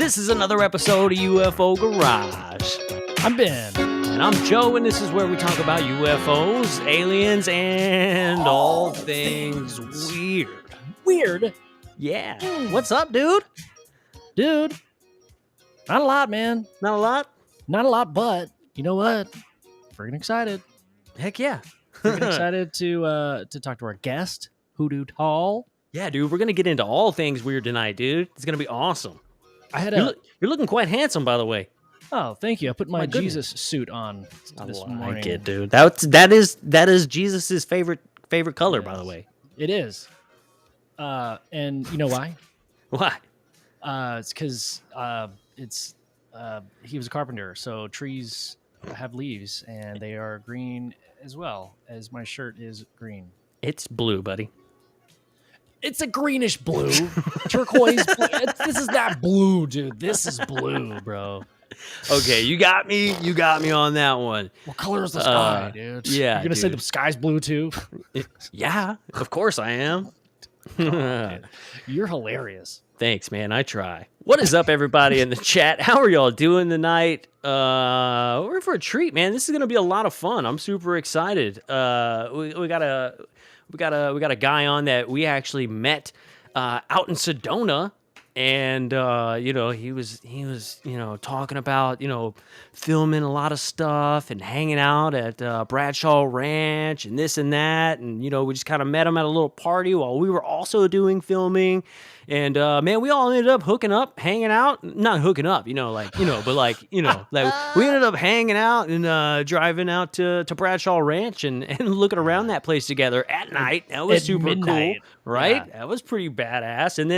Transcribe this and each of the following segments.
This is another episode of UFO Garage. I'm Ben. And I'm Joe, and this is where we talk about UFOs, aliens, and all things weird. Weird? Yeah. What's up, dude? Dude, not a lot, man. Not a lot? Not a lot, but you know what? Freaking excited. Heck yeah. Freaking excited to talk to our guest, Hoodoo Tall. Yeah, dude, we're going to get into all things weird tonight, dude. It's going to be awesome. You're looking quite handsome, by the way. Oh, thank you. I put my goodness. Jesus suit on this morning. Like it, dude. That is Jesus's favorite color, by the way. It is. And you know why? Why? It's because he was a carpenter, so trees have leaves, and they are green as well as my shirt is green. It's blue, buddy. It's a greenish blue, turquoise blue. This is not blue, dude. This is blue, bro. Okay, you got me on that one. What color is the sky, dude? Yeah, you're gonna say the sky's blue too? Yeah, of course I am. God, you're hilarious. Thanks, man. I try. What is up, everybody in the chat? How are y'all doing tonight? We're in for a treat, man. This is gonna be a lot of fun. I'm super excited. We got a guy on that we actually met out in Sedona. And he was talking about filming a lot of stuff and hanging out at Bradshaw Ranch and this and that, and we just kind of met him at a little party while we were also doing filming, and man, we all ended up hooking up, hanging out, not hooking up, we ended up hanging out and driving out to Bradshaw Ranch and looking around that place together at night. That was super midnight. Cool. Right? Yeah. That was pretty badass. And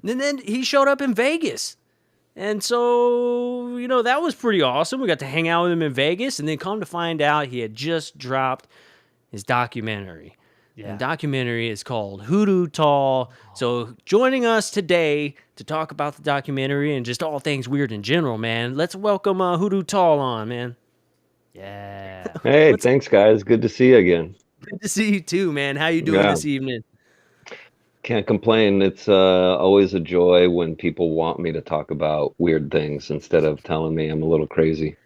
then he showed up in Vegas. And so, that was pretty awesome. We got to hang out with him in Vegas, and then come to find out he had just dropped his documentary. Yeah. And the documentary is called Hoodoo Tall. So joining us today to talk about the documentary and just all things weird in general, man, let's welcome Hoodoo Tall on, man. Yeah. Hey, thanks, guys. Good to see you again. Good to see you too, man. How you doing this evening? Can't complain. It's always a joy when people want me to talk about weird things instead of telling me I'm a little crazy.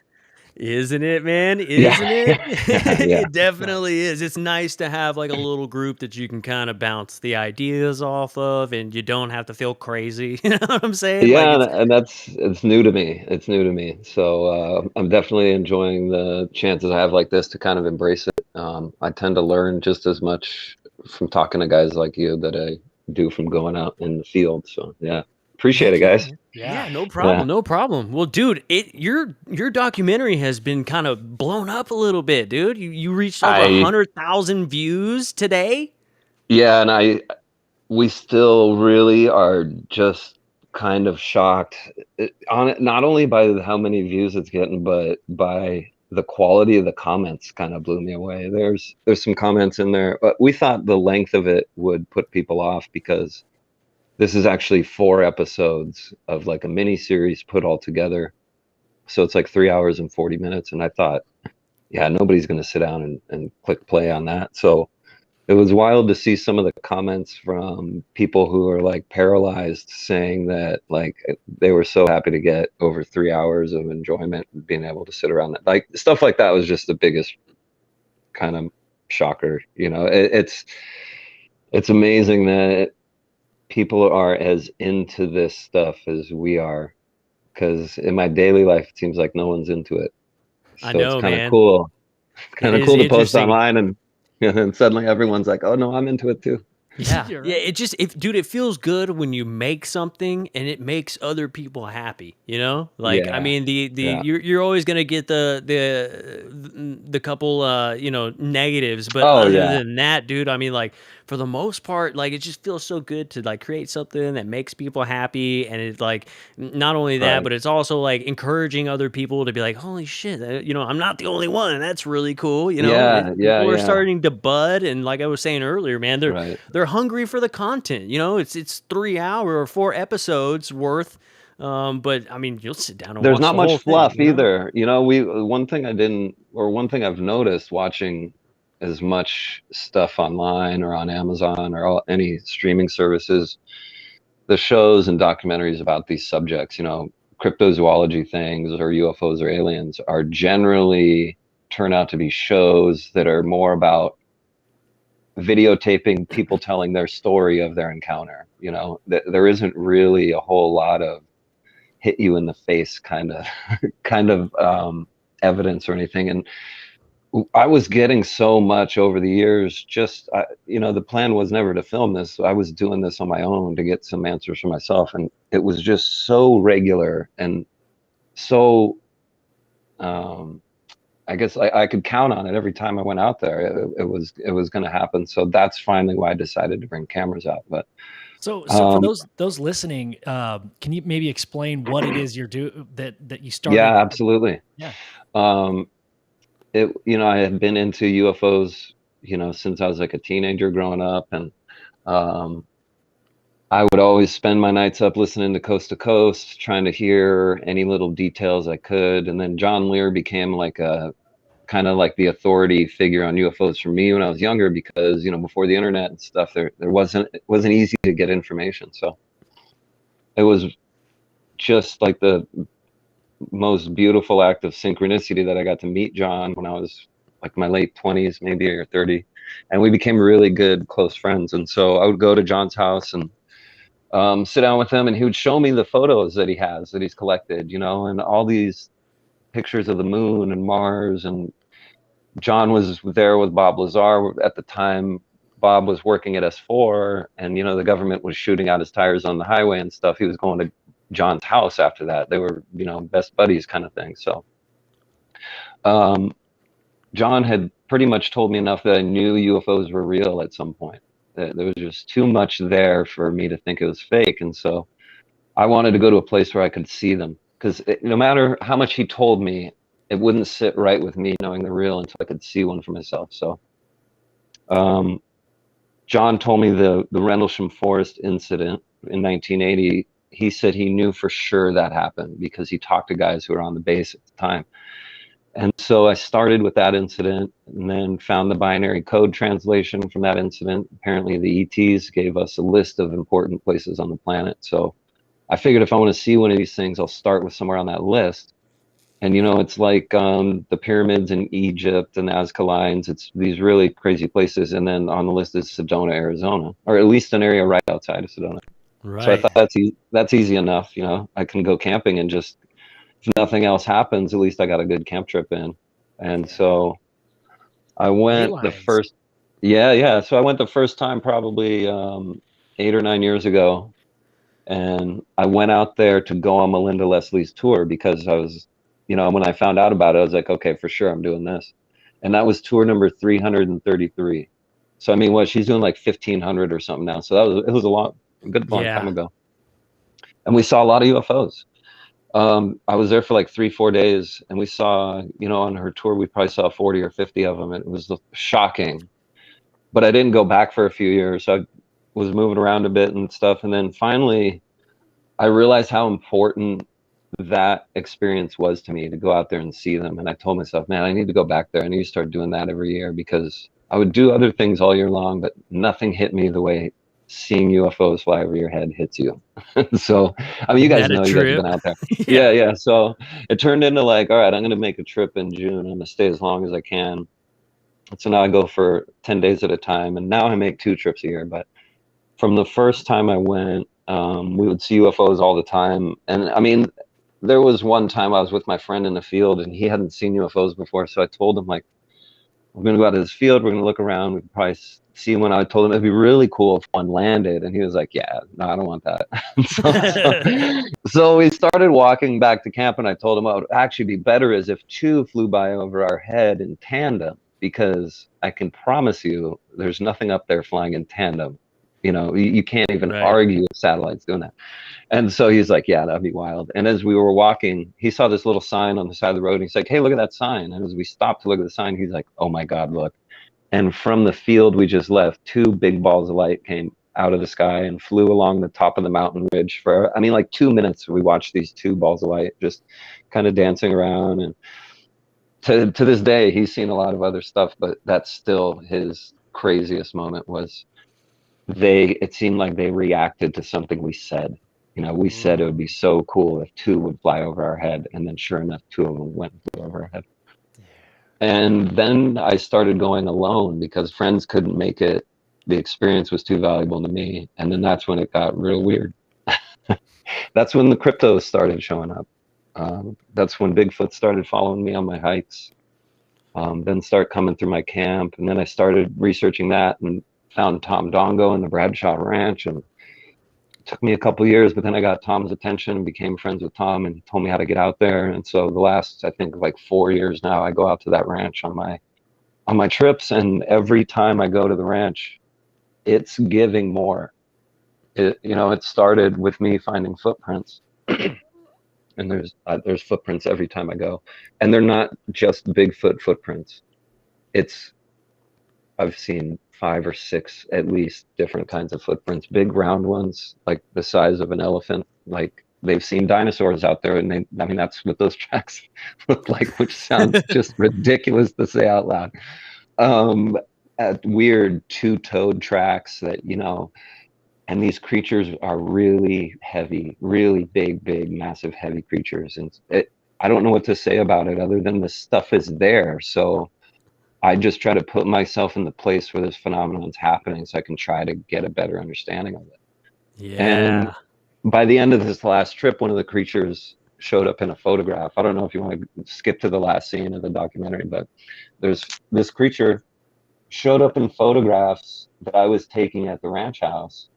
Isn't it, man? Isn't it? Yeah. It definitely is. It's nice to have like a little group that you can kind of bounce the ideas off of, and you don't have to feel crazy. You know what I'm saying? Yeah, and it's new to me. It's new to me. So I'm definitely enjoying the chances I have like this to kind of embrace it. I tend to learn just as much from talking to guys like you that I do from going out in the field. So yeah, appreciate it, guys. Yeah, no problem. No problem. Well, dude, your documentary has been kind of blown up a little bit, dude. You reached over 100,000 views today. Yeah, and we still really are just kind of shocked on it, not only by how many views it's getting, but by the quality of the comments. Kind of blew me away. There's some comments in there, but we thought the length of it would put people off because this is actually 4 episodes of like a mini series put all together. So it's like 3 hours and 40 minutes. And I thought, yeah, nobody's going to sit down and click play on that. So it was wild to see some of the comments from people who are like paralyzed, saying that like they were so happy to get over 3 hours of enjoyment and being able to sit around that. Like stuff like that was just the biggest kind of shocker. It's amazing that people are as into this stuff as we are, because in my daily life it seems like no one's into it. So I know, it's kind man. of cool. Kind of cool to post online and suddenly everyone's like, "Oh no, I'm into it too." Yeah, yeah. Dude, it feels good when you make something and it makes other people happy. I mean, you're always gonna get the couple negatives, but other than that, dude, I mean, like for the most part, like it just feels so good to like create something that makes people happy, and it's like not only that, but it's also like encouraging other people to be like, "Holy shit, I'm not the only one," and that's really cool. People are starting to bud, and like I was saying earlier, man, they're hungry for the content. It's 3 hour or 4 episodes worth. But I mean, you'll sit down and there's watch not the whole much fluff thing, either. One thing I've noticed watching as much stuff online or on Amazon or any streaming services the shows and documentaries about these subjects, you know, cryptozoology things or UFOs or aliens are generally turn out to be shows that are more about videotaping people telling their story of their encounter. You know, there isn't really a whole lot of hit you in the face kind of kind of evidence or anything. And I was getting so much over the years. Just you know, the plan was never to film this. I was doing this on my own to get some answers for myself, and it was just so regular and so. I guess I could count on it every time I went out there. It was going to happen. So that's finally why I decided to bring cameras out. But So for those listening, can you maybe explain what it is that you started? yeah, absolutely. Yeah. You know, I had been into UFOs, you know, since I was like a teenager growing up, and I would always spend my nights up listening to Coast, trying to hear any little details I could. And then John Lear became like a kind of like the authority figure on UFOs for me when I was younger, because, you know, before the internet and stuff, it wasn't easy to get information. So it was just like the most beautiful act of synchronicity that I got to meet John when I was like my late 20s, maybe, or 30. And we became really good, close friends. And so I would go to John's house and sit down with him, and he would show me the photos that he's collected, you know, and all these pictures of the moon and Mars. And John was there with Bob Lazar at the time. Bob was working at S4, and, you know, the government was shooting out his tires on the highway and stuff. He was going to John's house after that. They were, you know, best buddies kind of thing. So John had pretty much told me enough that I knew UFOs were real at some point. There was just too much there for me to think it was fake. And so I wanted to go to a place where I could see them, because no matter how much he told me, it wouldn't sit right with me knowing they're real until I could see one for myself. So John told me the Rendlesham Forest incident in 1980. He said he knew for sure that happened because he talked to guys who were on the base at the time. And so I started with that incident, and then found the binary code translation from that incident. Apparently the ETs gave us a list of important places on the planet. So I figured if I want to see one of these things, I'll start with somewhere on that list. And, you know, it's like the pyramids in Egypt and Nazca Lines. It's these really crazy places. And then on the list is Sedona, Arizona, or at least an area right outside of Sedona. Right. So I thought that's easy enough. You know, I can go camping and just, if nothing else happens, at least I got a good camp trip in. And so I went the first, yeah. So I went the first time probably 8 or 9 years ago. And I went out there to go on Melinda Leslie's tour because I was, you know, when I found out about it, I was like, okay, for sure, I'm doing this. And that was tour number 333. So I mean, what, she's doing like 1,500 or something now. So it was a good long time ago. And we saw a lot of UFOs. I was there for like 3-4 days, and we saw, you know, on her tour, we probably saw 40 or 50 of them. And it was shocking. But I didn't go back for a few years. So I was moving around a bit and stuff. And then finally, I realized how important that experience was to me, to go out there and see them. And I told myself, man, I need to go back there. I need to start doing that every year, because I would do other things all year long, but nothing hit me the way seeing UFOs fly over your head hits you. So, I mean, you guys know, you guys have been out there. Yeah. So it turned into like, all right, I'm going to make a trip in June. I'm going to stay as long as I can. So now I go for 10 days at a time. And now I make 2 trips a year. But from the first time I went, we would see UFOs all the time. And I mean, there was one time I was with my friend in the field, and he hadn't seen UFOs before. So I told him, like, we're going to go out to this field. We're going to look around. We could probably see one. I told him it'd be really cool if one landed. And he was like, yeah, no, I don't want that. So we started walking back to camp, and I told him what would actually be better is if 2 flew by over our head in tandem, because I can promise you there's nothing up there flying in tandem. You know, you can't even argue with satellites doing that. And so he's like, yeah, that'd be wild. And as we were walking, he saw this little sign on the side of the road. And he's like, hey, look at that sign. And as we stopped to look at the sign, he's like, oh my God, look. And from the field we just left, 2 big balls of light came out of the sky and flew along the top of the mountain ridge for, I mean, like 2 minutes. We watched these 2 balls of light just kind of dancing around. And to this day, he's seen a lot of other stuff, but that's still his craziest moment, was it seemed like they reacted to something we said. You know, we said it would be so cool if two would fly over our head, and then sure enough, two of them went and flew over our head. And then I started going alone because friends couldn't make it. The experience was too valuable to me. And then that's when it got real weird. That's when the cryptos started showing up. That's when Bigfoot started following me on my hikes. Then start coming through my camp. And then I started researching that and found Tom Dongo and the Bradshaw Ranch. And it took me a couple years, but then I got Tom's attention and became friends with Tom, and he told me how to get out there. And so the last, I think, like 4 years now, I go out to that ranch on my trips, and every time I go to the ranch, it's giving more. It started with me finding footprints, and there's footprints every time I go, and they're not just Bigfoot footprints. I've seen 5 or 6 at least different kinds of footprints, big round ones like the size of an elephant. Like they've seen dinosaurs out there, and that's what those tracks look like, which sounds just ridiculous to say out loud. At weird two-toed tracks that, and these creatures are really heavy, really big, massive, heavy creatures. And I don't know what to say about it other than the stuff is there. So I just try to put myself in the place where this phenomenon's happening so I can try to get a better understanding of it. Yeah. And by the end of this last trip, one of the creatures showed up in a photograph. I don't know if you want to skip to the last scene of the documentary, but there's this creature showed up in photographs that I was taking at the ranch house.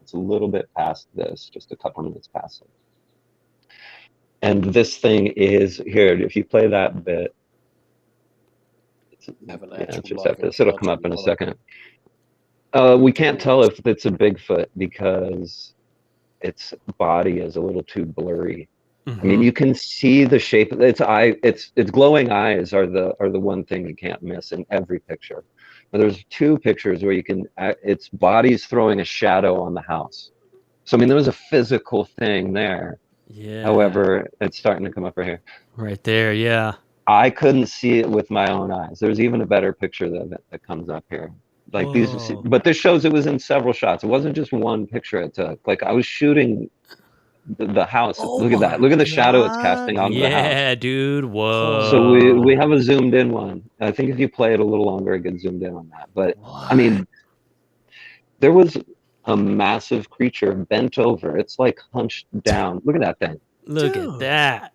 It's a little bit past this, just a couple minutes past it. And this thing is here. If you play that bit, it's just after this. It'll come up in a second. We can't tell if it's a Bigfoot because its body is a little too blurry. I mean, you can see the shape of its eye. Its glowing eyes are the one thing you can't miss in every picture. But there's 2 pictures where its body's throwing a shadow on the house. So I mean, there was a physical thing there. Yeah. However, it's starting to come up right here. Right there. Yeah. I couldn't see it with my own eyes. There's even a better picture that comes up here. Like Whoa. but this shows it was in several shots. It wasn't just one picture I took. Like I was shooting the house. Look at that. Look at the shadow it's casting onto the house. Yeah, dude. Whoa. So we have a zoomed in one. I think if you play it a little longer, it gets zoomed in on that. But I mean, there was a massive creature bent over. It's like hunched down. Look at that thing. Look at that.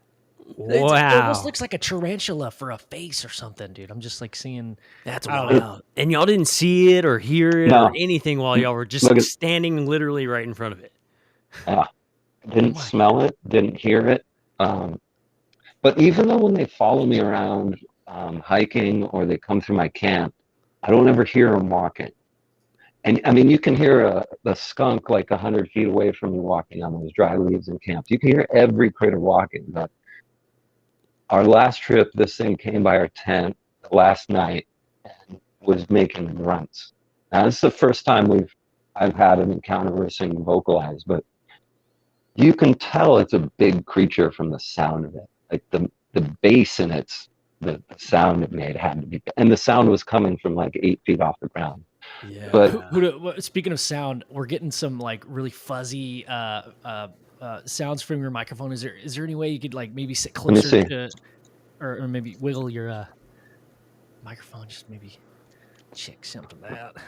Wow. It almost looks like a tarantula for a face or something, dude. I'm just like seeing. That's wild. And y'all didn't see it or hear it or anything while y'all were just standing literally right in front of it. Didn't smell it, didn't hear it. But even though when they follow me around hiking or they come through my camp, I don't ever hear them walking. And I mean, you can hear a skunk like 100 feet away from you walking on those dry leaves in camp. You can hear every critter walking. But our last trip, this thing came by our tent last night and was making grunts. Now, this is the first time I've had an encounter where it's vocalized, but you can tell it's a big creature from the sound of it. Like the bass in the sound it made had to be, and the sound was coming from like 8 feet off the ground. Yeah. But speaking of sound, we're getting some like really fuzzy sounds from your microphone. Is there any way you could like maybe sit closer to, or maybe wiggle your microphone? Just maybe check something out.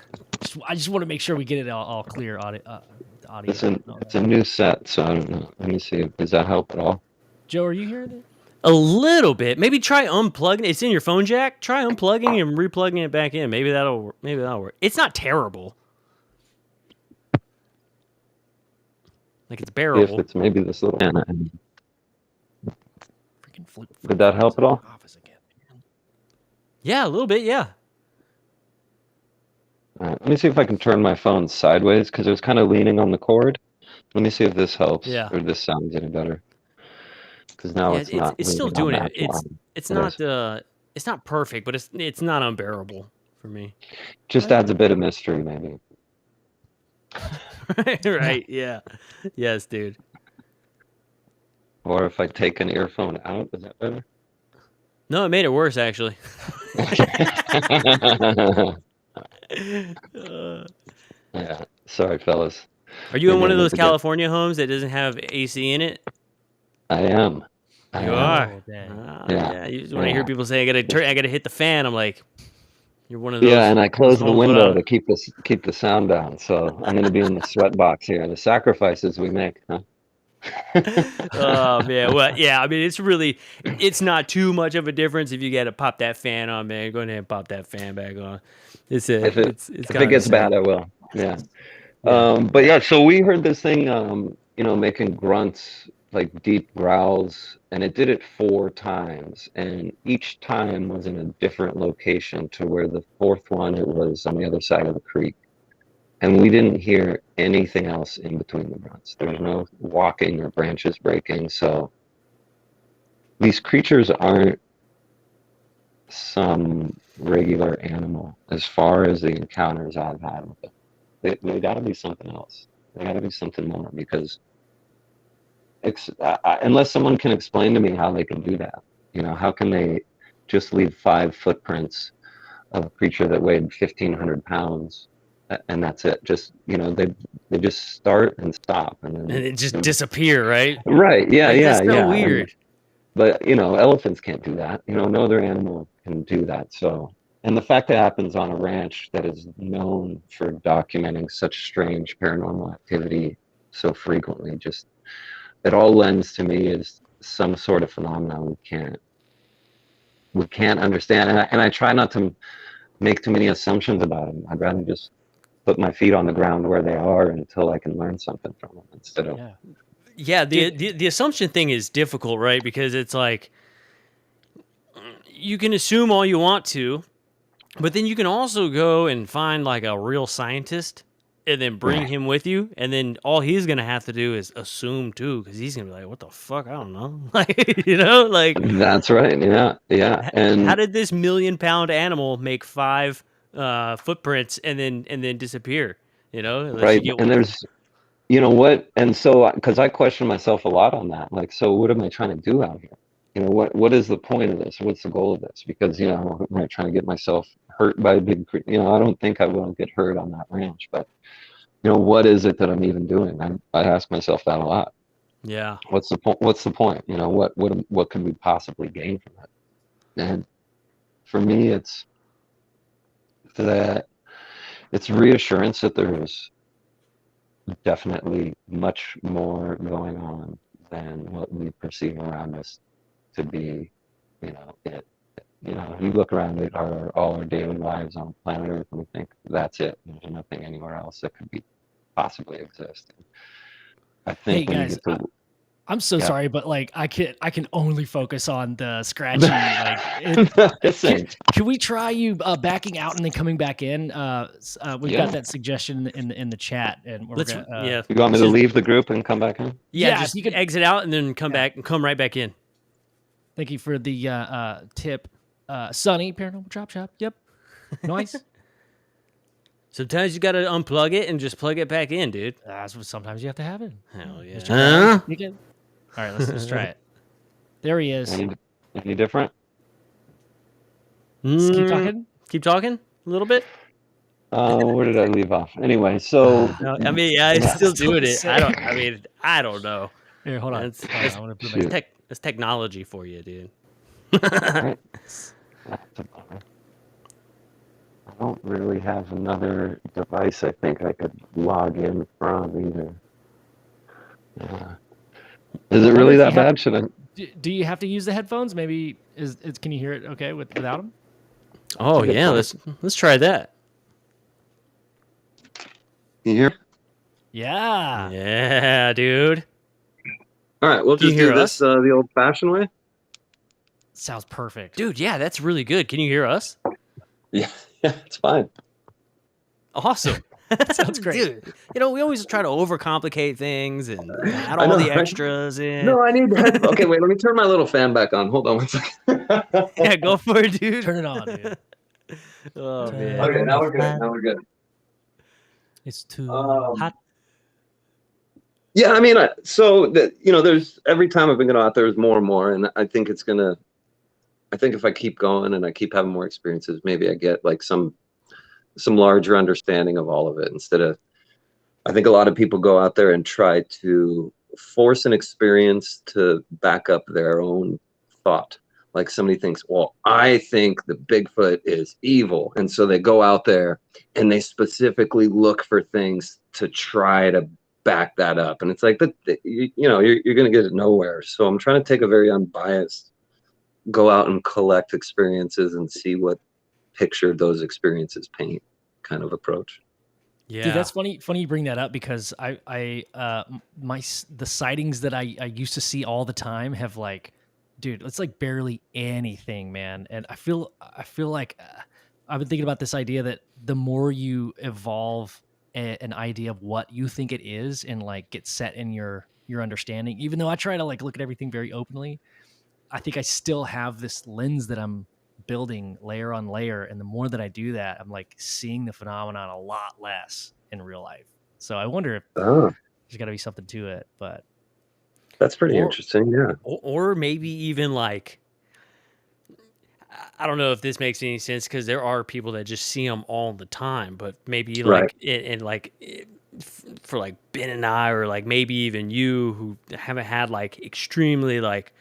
I just want to make sure we get it all clear audio. It's a new set, so I don't know. Let me see. Does that help at all? Joe, are you hearing it? A little bit. Maybe try unplugging. It's in your phone jack. Try unplugging and replugging it back in. Maybe that'll work. It's not terrible. Like it's bearable. If it's maybe this little. Freaking Did that help at all? Yeah, a little bit. Yeah. All right, let me see if I can turn my phone sideways because it was kind of leaning on the cord. Let me see if this helps. Yeah. Or this sounds any better. Because now it's still doing it. It's not perfect, but it's not unbearable for me. Just adds a bit of mystery, maybe. Right? Yeah. Yes, dude. Or if I take an earphone out, is that better? No, it made it worse actually. Yeah. Sorry, fellas. Are you in Maybe one I of need those to get. California homes that doesn't have AC in it? I am. I You am. are. Oh, dang. Yeah. Yeah. When I hear Yeah. people say I gotta hit the fan, I'm like, you're one of Yeah, and I those closed the homes window without. to keep the sound down. So I'm going to be in the sweat box here. The sacrifices we make, huh? Oh man, well, yeah. I mean, it's not too much of a difference if you got to pop that fan on, man. Go ahead and pop that fan back on. It's If it kind of the gets same. bad, I will. Yeah. Yeah. But yeah, so we heard this thing, making grunts, like deep growls, and it did it 4 times, and each time was in a different location. To where the fourth one, it was on the other side of the creek, and we didn't hear anything else in between the grunts. There was no walking or branches breaking. So these creatures aren't some regular animal as far as the encounters I've had with them. They got to be something else. They got to be something more, because unless someone can explain to me how they can do that, how can they just leave 5 footprints of a creature that weighed 1,500 pounds, and that's it. Just they just start and stop, and And then it just disappear, right? right, yeah, Like yeah, that's so yeah. weird. But elephants can't do that. No other animal can do that. So, and the fact that it happens on a ranch that is known for documenting such strange paranormal activity so frequently, just it all lends to me is some sort of phenomenon we can't understand. And I try not to make too many assumptions about them. I'd rather just put my feet on the ground where they are until I can learn something from them, instead of Yeah. Yeah, Dude, the assumption thing is difficult, right? Because it's like you can assume all you want to, but then you can also go and find like a real scientist and then bring right. him with you, and then all he's gonna have to do is assume too, because he's gonna be like, "What the fuck? I don't know." Like, like That's right. Yeah, yeah. how And did this 1,000,000-pound animal make 5 footprints and then disappear? Unless you right. get And there's what, and so because I question myself a lot on that, like, so what am I trying to do out here? What is the point of this? What's the goal of this? Because I'm not trying to get myself hurt by a big I don't think I will get hurt on that ranch, but what is it that I'm even doing? I ask myself that a lot. yeah. What's the point? What could we possibly gain from it? And for me, that it's reassurance that there's definitely much more going on than what we perceive around us to be. It. You look around at all our daily lives on planet Earth, and we think that's it. There's nothing anywhere else that could be possibly exist. I hey think when you guys, get to, I'm so yeah, sorry, but like I can only focus on the scratchy. Like can, Same. can we try you backing out and then coming back in? We've got Yeah. that suggestion in the chat, and we're Let's gonna yeah. You want me Let's to just leave the group and come back in? yeah, yeah. If just you could, exit out and then come yeah. back and come right back in. Thank you for the tip, Sunny Paranormal Chop Shop. Yep, nice. Sometimes you got to unplug it and just plug it back in, dude. That's what sometimes you have to have it. Hell yeah. Mr. Krabs, you good? All right, let's try it. There he is. Any different? Let's keep Mm, talking. keep talking a little bit. Where did I leave off? Anyway, so No, I mean, yeah, it's yeah, still Still doing the it. same. I don't know. Here, hold on. That's Hold on. I'm gonna put my shoot. that's technology for you, dude. Right. That's a bummer. I don't really have another device I think I could log in from either. Is it really that bad? Should I? Do you have to use the headphones? Maybe can you hear it okay without them? Oh That's a good yeah, point. let's try that. You hear? Yeah. Yeah, dude. All right, we'll Can you just hear do this us? the old-fashioned way. Sounds perfect. Dude, yeah, that's really good. Can you hear us? Yeah, yeah, it's fine. Awesome. Sounds great. Dude, we always try to overcomplicate things and add I all know, the right? extras in. No, I need head. Okay, wait. Let me turn my little fan back on. Hold on one second. Yeah, go for it, dude. Turn it on, dude. Oh Turn man. Okay, on now the we're good. fan. Now we're good. It's too Um, hot. Yeah, I mean, so that there's every time I've been going out, there's more and more, and I think it's gonna. I think if I keep going and I keep having more experiences, maybe I get like some larger understanding of all of it instead of I think a lot of people go out there and try to force an experience to back up their own thought. Like somebody thinks, well, I think the Bigfoot is evil. And so they go out there and they specifically look for things to try to back that up. And it's like, you know, you're going to get it nowhere. So I'm trying to take a very unbiased, go out and collect experiences and see what picture those experiences paint kind of approach. Dude, Yeah. that's funny. Funny you bring that up because the sightings that I used to see all the time have like, dude, it's like barely anything, man. And I feel like I've been thinking about this idea that the more you evolve an idea of what you think it is and like get set in your understanding, even though I try to like look at everything very openly, I think I still have this lens that I'm building layer on layer, and the more that I do that, I'm like seeing the phenomenon a lot less in real life. So I wonder if there's got to be something to it. But that's pretty interesting. Yeah. Or maybe even like, I don't know if this makes any sense because there are people that just see them all the time, but maybe like for like Ben and I, or like maybe even you who haven't had like extremely like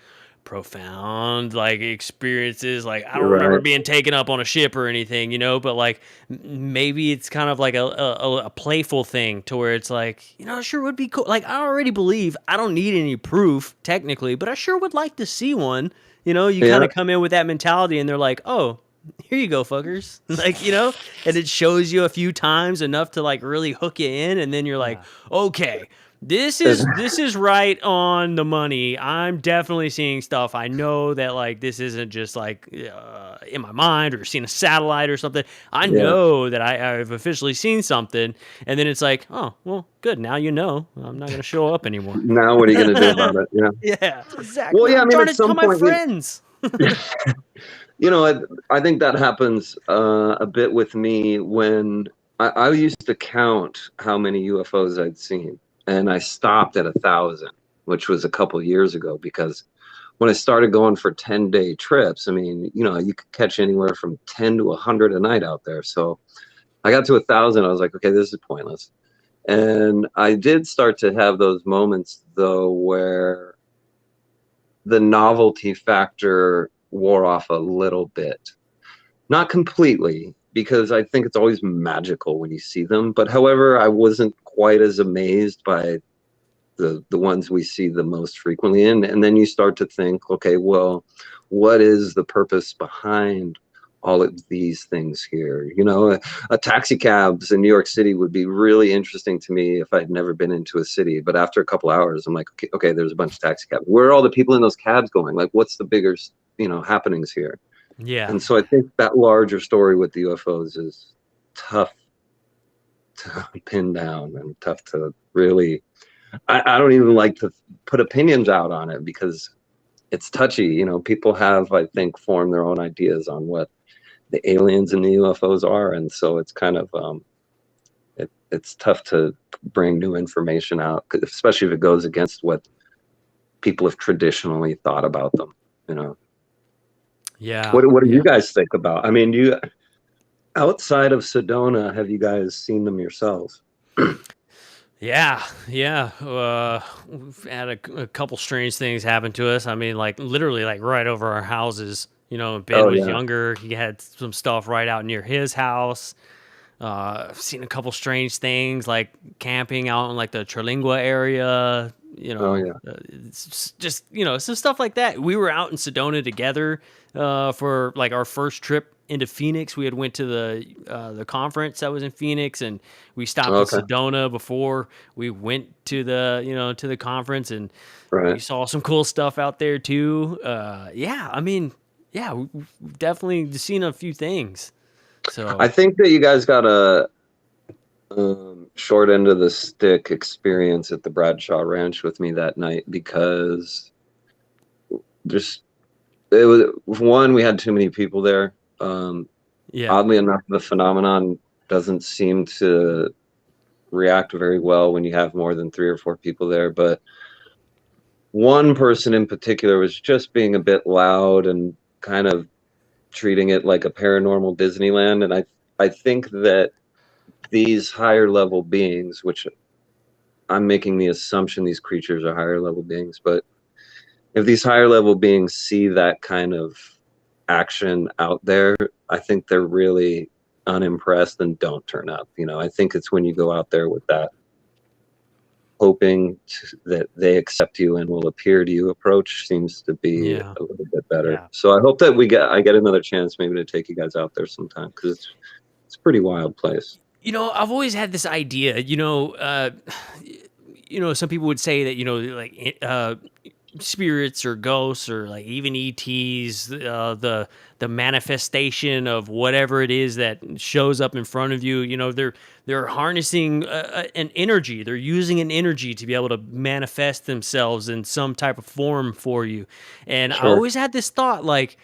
profound like experiences, like I don't remember being taken up on a ship or anything, you know, but like maybe it's kind of like a playful thing to where it's like, you know, it sure would be cool. Like I already believe I don't need any proof technically, but I sure would like to see one. You know, you kind of come in with that mentality and they're like, oh, here you go, fuckers. Like, you know, and it shows you a few times enough to like really hook you in, and then you're like, okay, this is right on the money. I'm definitely seeing stuff. I know that like this isn't just like in my mind or seeing a satellite or something. I know that I've officially seen something. And then it's like, oh, well, good. Now you know. I'm not going to show up anymore. Now what are you going to do about it? Yeah. Yeah, exactly. Well, yeah, I mean, at some point, my friends. You know, I think that happens a bit with me when I used to count how many UFOs I'd seen. And I stopped at 1,000, which was a couple of years ago, because when I started going for 10-day trips, I mean, you know, you could catch anywhere from 10 to 100 a night out there. So I got to 1,000. I was like, okay, this is pointless. And I did start to have those moments, though, where the novelty factor wore off a little bit. Not completely, because I think it's always magical when you see them. But however, I wasn't quite as amazed by the ones we see the most frequently. And then you start to think, okay, well, what is the purpose behind all of these things here? You know, a taxi cabs in New York City would be really interesting to me if I'd never been into a city. But after a couple hours, I'm like, okay, there's a bunch of taxi cabs. Where are all the people in those cabs going? Like, what's the bigger, you know, happenings here? Yeah. And so I think that larger story with the UFOs is tough to pin down and tough to really, I don't even like to put opinions out on it because it's touchy. You know, people have, I think, formed their own ideas on what the aliens and the UFOs are. And so it's kind of, it's tough to bring new information out, especially if it goes against what people have traditionally thought about them, you know? Yeah. What do you guys think about? I mean, outside of Sedona, have you guys seen them yourselves? Yeah. We've had a couple strange things happen to us. I mean, like literally, like right over our houses. You know, Ben was younger. He had some stuff right out near his house. I've seen a couple strange things, like camping out in like the Terlingua area. You know, it's just, you know, some stuff like that. We were out in Sedona together for like our first trip into Phoenix. We had went to the conference that was in Phoenix, and we stopped in Sedona before we went to the conference, and we saw some cool stuff out there too. I mean, we've definitely seen a few things. So I think that you guys got a short end of the stick experience at the Bradshaw Ranch with me that night, because it was one, we had too many people there. Oddly enough, the phenomenon doesn't seem to react very well when you have more than 3 or 4 people there. But one person in particular was just being a bit loud and kind of treating it like a paranormal Disneyland. And I think that these higher level beings, which I'm making the assumption these creatures are higher level beings, but if these higher level beings see that kind of action out there, I think they're really unimpressed and don't turn up. You know, I think it's when you go out there with that hoping that they accept you and will appear to you approach seems to be Yeah. a little bit better. Yeah. So I hope that I get another chance maybe to take you guys out there sometime, because it's a pretty wild place. You know, I've always had this idea, some people would say that, like spirits or ghosts or like even ETs, the manifestation of whatever it is that shows up in front of you, they're harnessing an energy. They're using an energy to be able to manifest themselves in some type of form for you. And I Sure. always had this thought, like,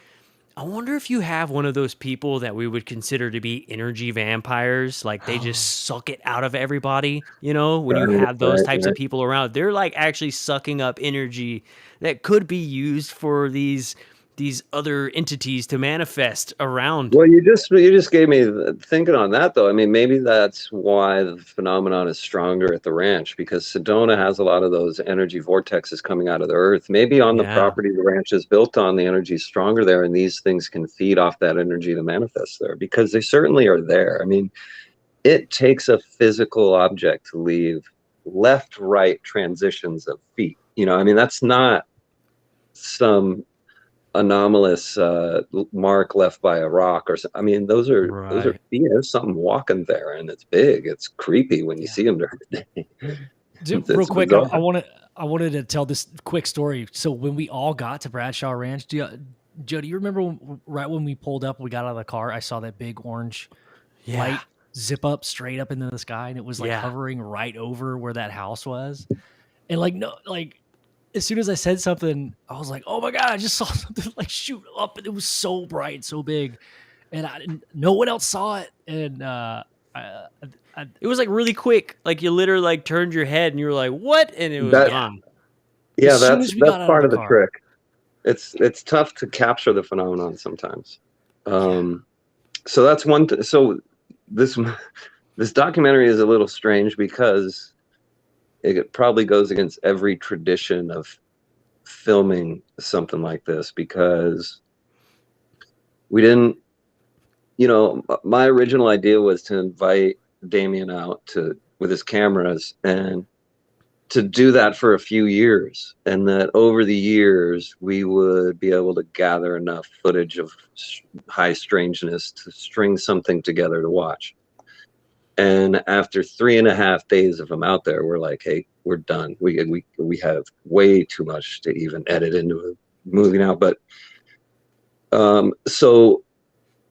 I wonder if you have one of those people that we would consider to be energy vampires, like they just suck it out of everybody, when you Right, have those types of right. people around. They're like actually sucking up energy that could be used for these other entities to manifest around. Well, you just gave me thinking on that, though. I mean, maybe that's why the phenomenon is stronger at the ranch, because Sedona has a lot of those energy vortexes coming out of the earth. Maybe on the Yeah. property the ranch is built on, the energy is stronger there, and these things can feed off that energy to manifest there, because they certainly are there. I mean, it takes a physical object to leave left, right transitions of feet. You know, I mean, that's not some anomalous mark left by a rock or I mean, those are Right. feet. There's something walking there, and it's big. It's creepy when you Yeah. see them during the day. Real It's quick, bizarre. I wanted to tell this quick story. So when we all got to Bradshaw Ranch, Joe, do you remember right when we pulled up, we got out of the car, I saw that big orange Yeah. light zip up straight up into the sky, and it was like Yeah. hovering right over where that house was. And like, no, like as soon as I said something, I was like, oh my God, I just saw something like shoot up, and it was so bright, so big. And no one else saw it. And It was like really quick. Like you literally like turned your head and you were like, "What?" and it was That gone. yeah, as soon as we got out of part the of the car. trick. It's tough to capture the phenomenon sometimes. So that's one. So this this documentary is a little strange because it probably goes against every tradition of filming something like this, because we didn't, my original idea was to invite Damien out with his cameras and to do that for a few years, and that over the years we would be able to gather enough footage of high strangeness to string something together to watch. And after 3.5 days of him out there, we're like, hey, we're done. We have way too much to even edit into a movie now. But so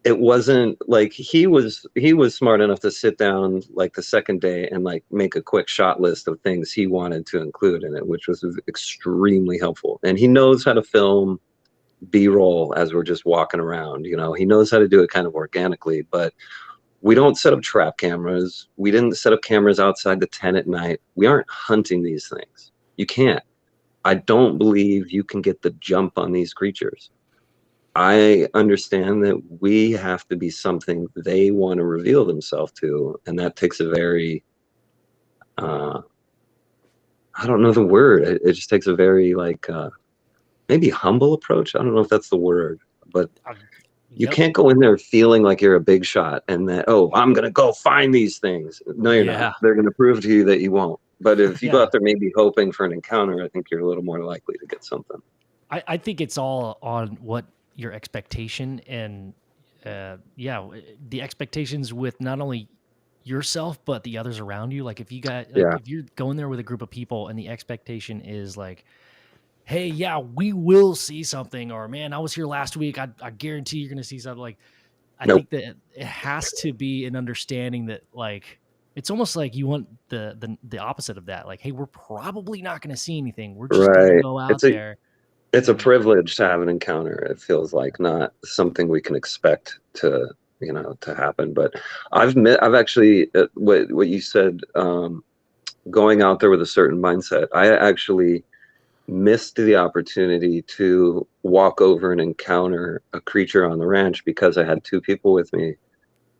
it wasn't like he was smart enough to sit down like the second day and like make a quick shot list of things he wanted to include in it, which was extremely helpful. And he knows how to film B-roll as we're just walking around. He knows how to do it kind of organically, but we don't set up trap cameras. We didn't set up cameras outside the tent at night. We aren't hunting these things. You can't. I don't believe you can get the jump on these creatures. I understand that we have to be something they want to reveal themselves to, and that takes a very I don't know the word. It just takes a very like maybe humble approach. I don't know if that's the word, but you can't go in there feeling like you're a big shot and that, oh, I'm gonna go find these things. No, you're not. They're gonna prove to you that you won't. But if you go out there maybe hoping for an encounter, I think you're a little more likely to get something. I think it's all on what your expectation and the expectations with not only yourself but the others around you. Like if you got if you're going there with a group of people and the expectation is like, hey, yeah, we will see something, or man, I was here last week, I guarantee you're gonna see something. Like I think that it has to be an understanding that like it's almost like you want the opposite of that. Like, hey, we're probably not gonna see anything. We're just gonna go out there. It's a privilege to have an encounter. It feels like not something we can expect to happen. But I've actually what you said, going out there with a certain mindset. I actually missed the opportunity to walk over and encounter a creature on the ranch because I had two people with me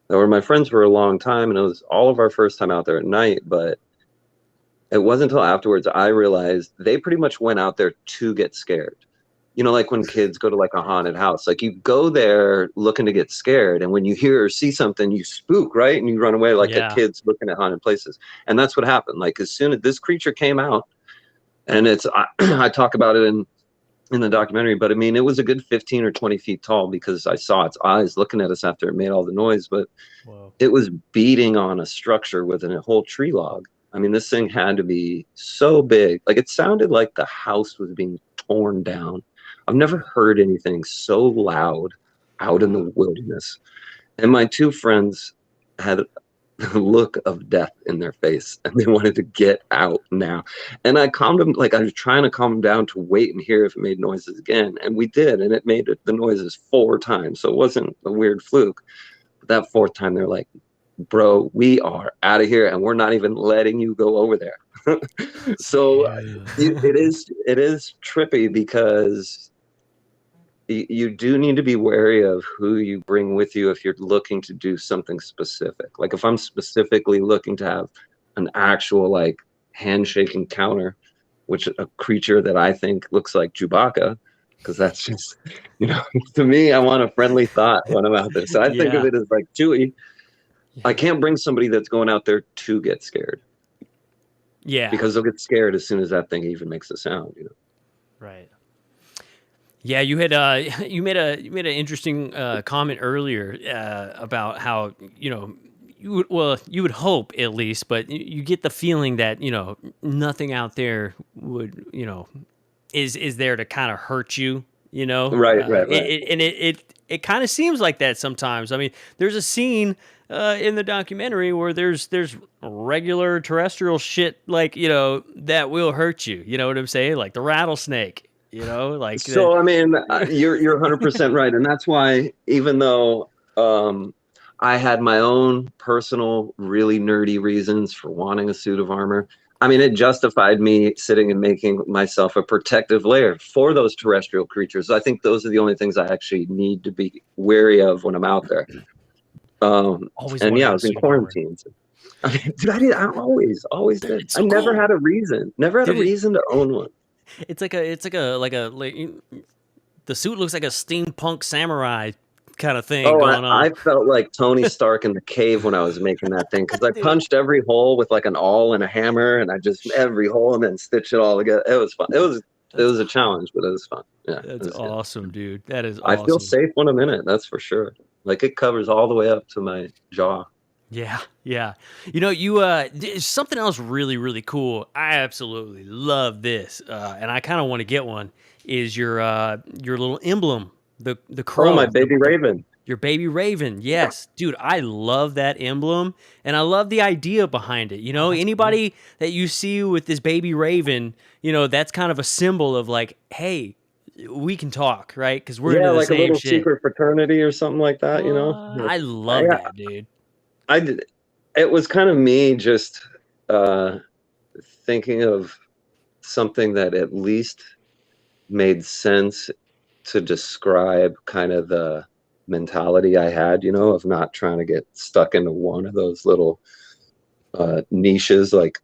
that were my friends for a long time, and it was all of our first time out there at night. But it wasn't until afterwards I realized they pretty much went out there to get scared. You know, like when kids go to like a haunted house, like you go there looking to get scared, and when you hear or see something, you spook, right? And you run away like a Yeah. kid's looking at haunted places. And that's what happened. Like as soon as this creature came out, and it's I talk about it in the documentary, but I mean, it was a good 15 or 20 feet tall because I saw its eyes looking at us after it made all the noise, but Whoa. it was beating on a structure within a whole tree log. I mean, this thing had to be so big. Like it sounded like the house was being torn down. I've never heard anything so loud out in the wilderness. And my two friends had the look of death in their face and they wanted to get out now. And I calmed them, like I was trying to calm them down to wait and hear if it made noises again. And we did, and it made the noises 4 times. So it wasn't a weird fluke. But that 4th time they're like, bro, we are out of here and we're not even letting you go over there. So it is trippy because you do need to be wary of who you bring with you if you're looking to do something specific. Like if I'm specifically looking to have an actual like handshake encounter, which a creature that I think looks like Chewbacca, because that's just, you know, to me, I want a friendly thought when I'm out there. So I think of it as like Chewie. I can't bring somebody that's going out there to get scared. Yeah. Because they'll get scared as soon as that thing even makes a sound, you know. Right. Yeah, you had you made an interesting comment earlier about how, you know, you would hope at least, but you get the feeling that, you know, nothing out there would, you know, is there to kind of hurt you, you know. Right. It kind of seems like that sometimes. I mean, there's a scene in the documentary where there's regular terrestrial shit, like, you know, that will hurt you. You know what I'm saying? Like the rattlesnake. You know, like so. I mean, you're 100% right, and that's why even though I had my own personal, really nerdy reasons for wanting a suit of armor, I mean, it justified me sitting and making myself a protective layer for those terrestrial creatures. I think those are the only things I actually need to be wary of when I'm out there. Always and wanted yeah, I a was in suit of armor. quarantine. I mean, dude, I always Dude, did. it's so I never cool. had a reason. Never had Dude, a reason to own one. It's like the suit looks like a steampunk samurai kind of thing Oh, going on. I felt like Tony Stark in the cave when I was making that thing because I punched every hole with like an awl and a hammer, and I just every hole and then stitched it all together. It was fun. It was a challenge, but it was fun. Yeah, That's awesome, dude. That is I awesome. feel safe when I'm in it. That's for sure. Like it covers all the way up to my jaw. Yeah. You know, something else really, really cool. I absolutely love this, and I kind of want to get one. Is your little emblem, the crow? Oh, my baby raven. Your baby raven. Yes, dude, I love that emblem, and I love the idea behind it. You know, anybody that you see with this baby raven, you know, that's kind of a symbol of like, hey, we can talk, right? Because we're into the like a same little shit. secret fraternity or something like that. You know, I love that, dude. I did. It was kind of me just thinking of something that at least made sense to describe kind of the mentality I had, you know, of not trying to get stuck into one of those little niches, like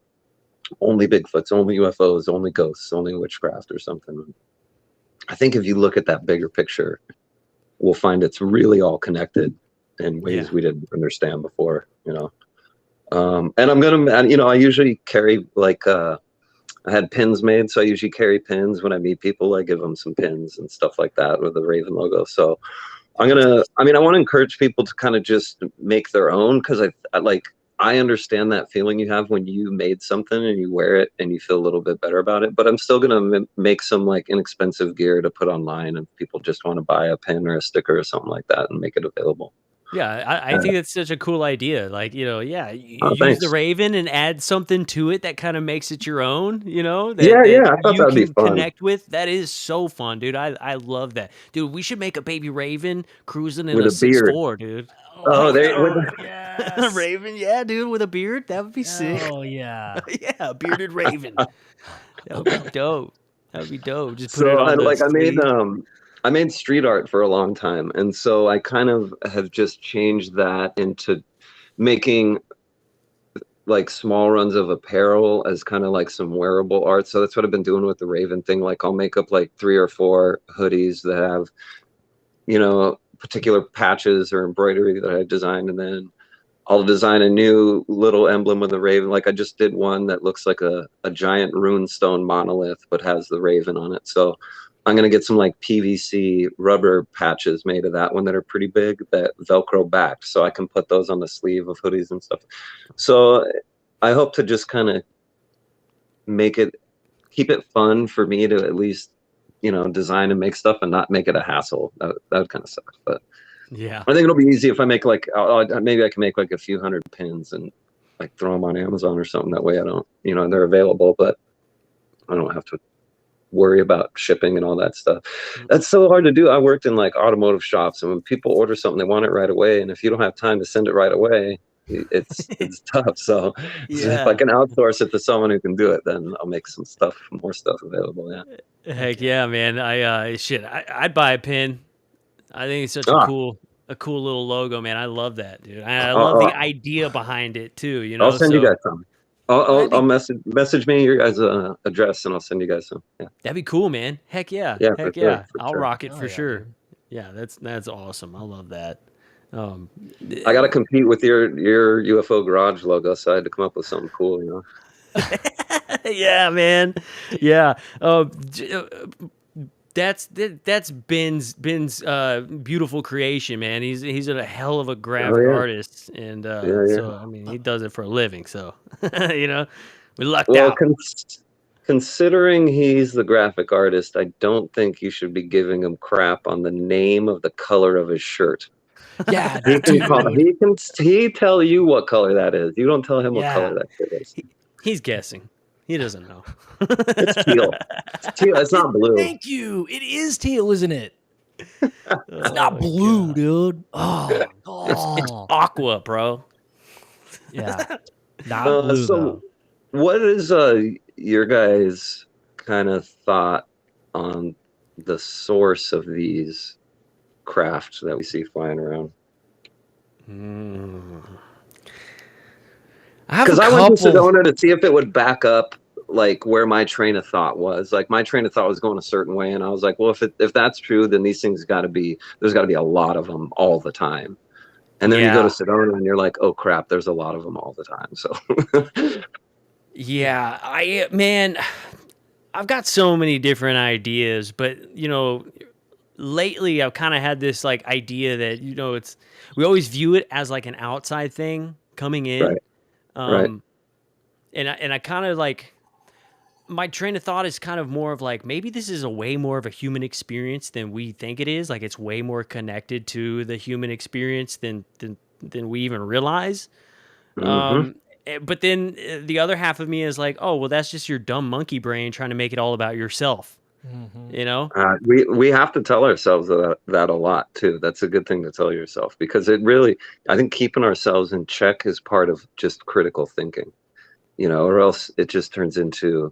only Bigfoots, only UFOs, only ghosts, only witchcraft or something. I think if you look at that bigger picture, we'll find it's really all connected in ways we didn't understand before, you know. And I'm gonna, you know, I usually carry like I had pins made, so I usually carry pins when I meet people. I give them some pins and stuff like that with the Raven logo. So I want to encourage people to kind of just make their own, because I understand that feeling you have when you made something and you wear it and you feel a little bit better about it. But I'm still gonna make some like inexpensive gear to put online, and people just want to buy a pin or a sticker or something like that and make it available. Yeah, I think that's such a cool idea. Like, you know, you use Thanks. the Raven and add something to it that kind of makes it your own, you know, I thought you that'd be can fun. connect with. That is so fun, dude. I love that. Dude, we should make a baby Raven cruising in With a a beard. 6'4", dude. Yes. Raven, yeah, dude, with a beard. That would be sick. Oh yeah. Yeah, a bearded Raven. That would be dope. That would be dope. Just put it on the sleeve. I made street art for a long time, and so I kind of have just changed that into making like small runs of apparel as kind of like some wearable art. So that's what I've been doing with the Raven thing. Like I'll make up like 3 or 4 hoodies that have, you know, particular patches or embroidery that I designed, and then I'll design a new little emblem with the Raven. Like I just did one that looks like a giant runestone monolith, but has the Raven on it. So I'm gonna get some like PVC rubber patches made of that one that are pretty big that Velcro back, so I can put those on the sleeve of hoodies and stuff. So I hope to just kind of keep it fun for me to at least, you know, design and make stuff and not make it a hassle. That would kind of suck, but. Yeah. I think it'll be easy if I make like maybe I can make like a few hundred pins and like throw them on Amazon or something. That way I don't, you know, they're available, but I don't have to worry about shipping and all that stuff. That's so hard to do. I worked in like automotive shops, and when people order something, they want it right away. And if you don't have time to send it right away, it's tough. So if I can outsource it to someone who can do it, then I'll make some stuff, more stuff available. Yeah. Heck yeah, man. I'd buy a pin. I think it's such a cool little logo, man. I love that, dude. I love the idea behind it too. You know, I'll send you guys some. I'll message me your guys' address, and I'll send you guys some. Yeah, that'd be cool, man. Heck yeah, yeah, heck for yeah. Sure, I'll rock it for sure. Dude. Yeah, that's awesome. I love that. I got to compete with your UFO garage logo, so I had to come up with something cool, you know. Yeah, man. Yeah. That's Ben's beautiful creation, man. He's a hell of a graphic artist, and so I mean he does it for a living. So you know, we lucked out. Considering he's the graphic artist, I don't think you should be giving him crap on the name of the color of his shirt. Yeah, he tell you what color that is. You don't tell him what color that shirt is. He's guessing. He doesn't know. It's teal. It's teal. It's not blue. Thank you. It is teal, isn't it? It's not blue, dude. Oh, it's aqua, bro. Yeah, not blue. So, what is your guys' kind of thought on the source of these crafts that we see flying around? Because I went to Sedona to see if it would back up like where my train of thought was. Like my train of thought was going a certain way, and I was like, well, if that's true, then these things there's got to be a lot of them all the time. And then you go to Sedona and you're like, oh crap, there's a lot of them all the time. So yeah, I've got so many different ideas, but you know, lately I've kind of had this like idea that, you know, we always view it as like an outside thing coming in. Right. And I kind of like, my train of thought is kind of more of like, maybe this is a way more of a human experience than we think it is. Like it's way more connected to the human experience than we even realize. But then the other half of me is like, oh, well, that's just your dumb monkey brain trying to make it all about yourself. You know, we have to tell ourselves that a lot too. That's a good thing to tell yourself, because it really, I think keeping ourselves in check is part of just critical thinking, you know, or else it just turns into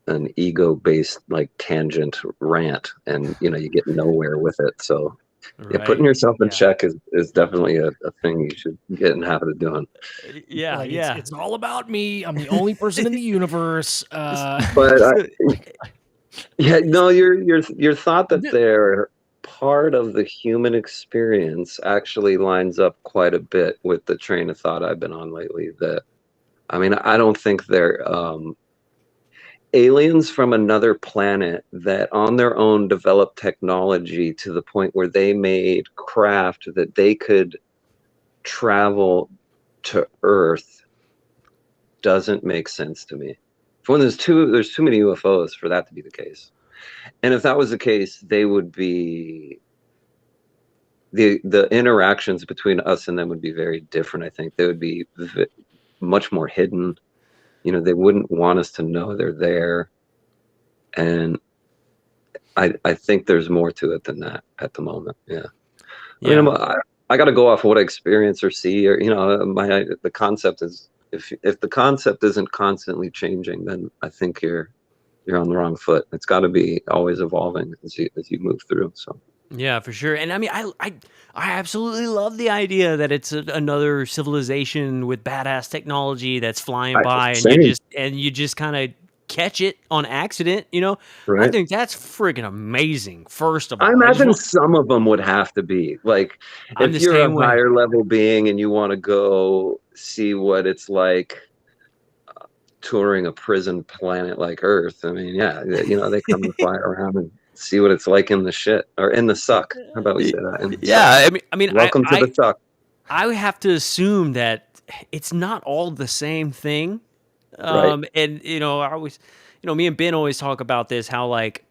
an ego-based like tangent rant, and you know, you get nowhere with it. So yeah, putting yourself in check is definitely a thing you should get in the habit of doing. Yeah, like, it's all about me. I'm the only person in the universe. But yeah, no, your thought that they're part of the human experience actually lines up quite a bit with the train of thought I've been on lately. That, I mean, I don't think they're aliens from another planet that on their own developed technology to the point where they made craft that they could travel to Earth doesn't make sense to me. For when there's too many UFOs for that to be the case. And if that was the case, they would be, the interactions between us and them would be very different. I think they would be much more hidden. You know, they wouldn't want us to know they're there. And I think there's more to it than that at the moment. Yeah. I mean, I got to go off of what I experience or see, or, you know, the concept is, if the concept isn't constantly changing, then I think you're on the wrong foot. It's got to be always evolving as you move through. So Yeah, for sure. And I mean, I absolutely love the idea that it's another civilization with badass technology that's flying by, and Same, you just kind of catch it on accident. I right? think that's friggin' amazing. First of I all, I just imagine want. some of them would have to be like, I'm if the you're same a way. higher level being and you want to go see what it's like touring a prison planet like Earth. I mean, yeah, they come and fly around and see what it's like in the shit or in the suck. How about we say that? In the suck. Yeah, Welcome to the suck. I would have to assume that it's not all the same thing. Right. And I always, me and Ben always talk about this, how like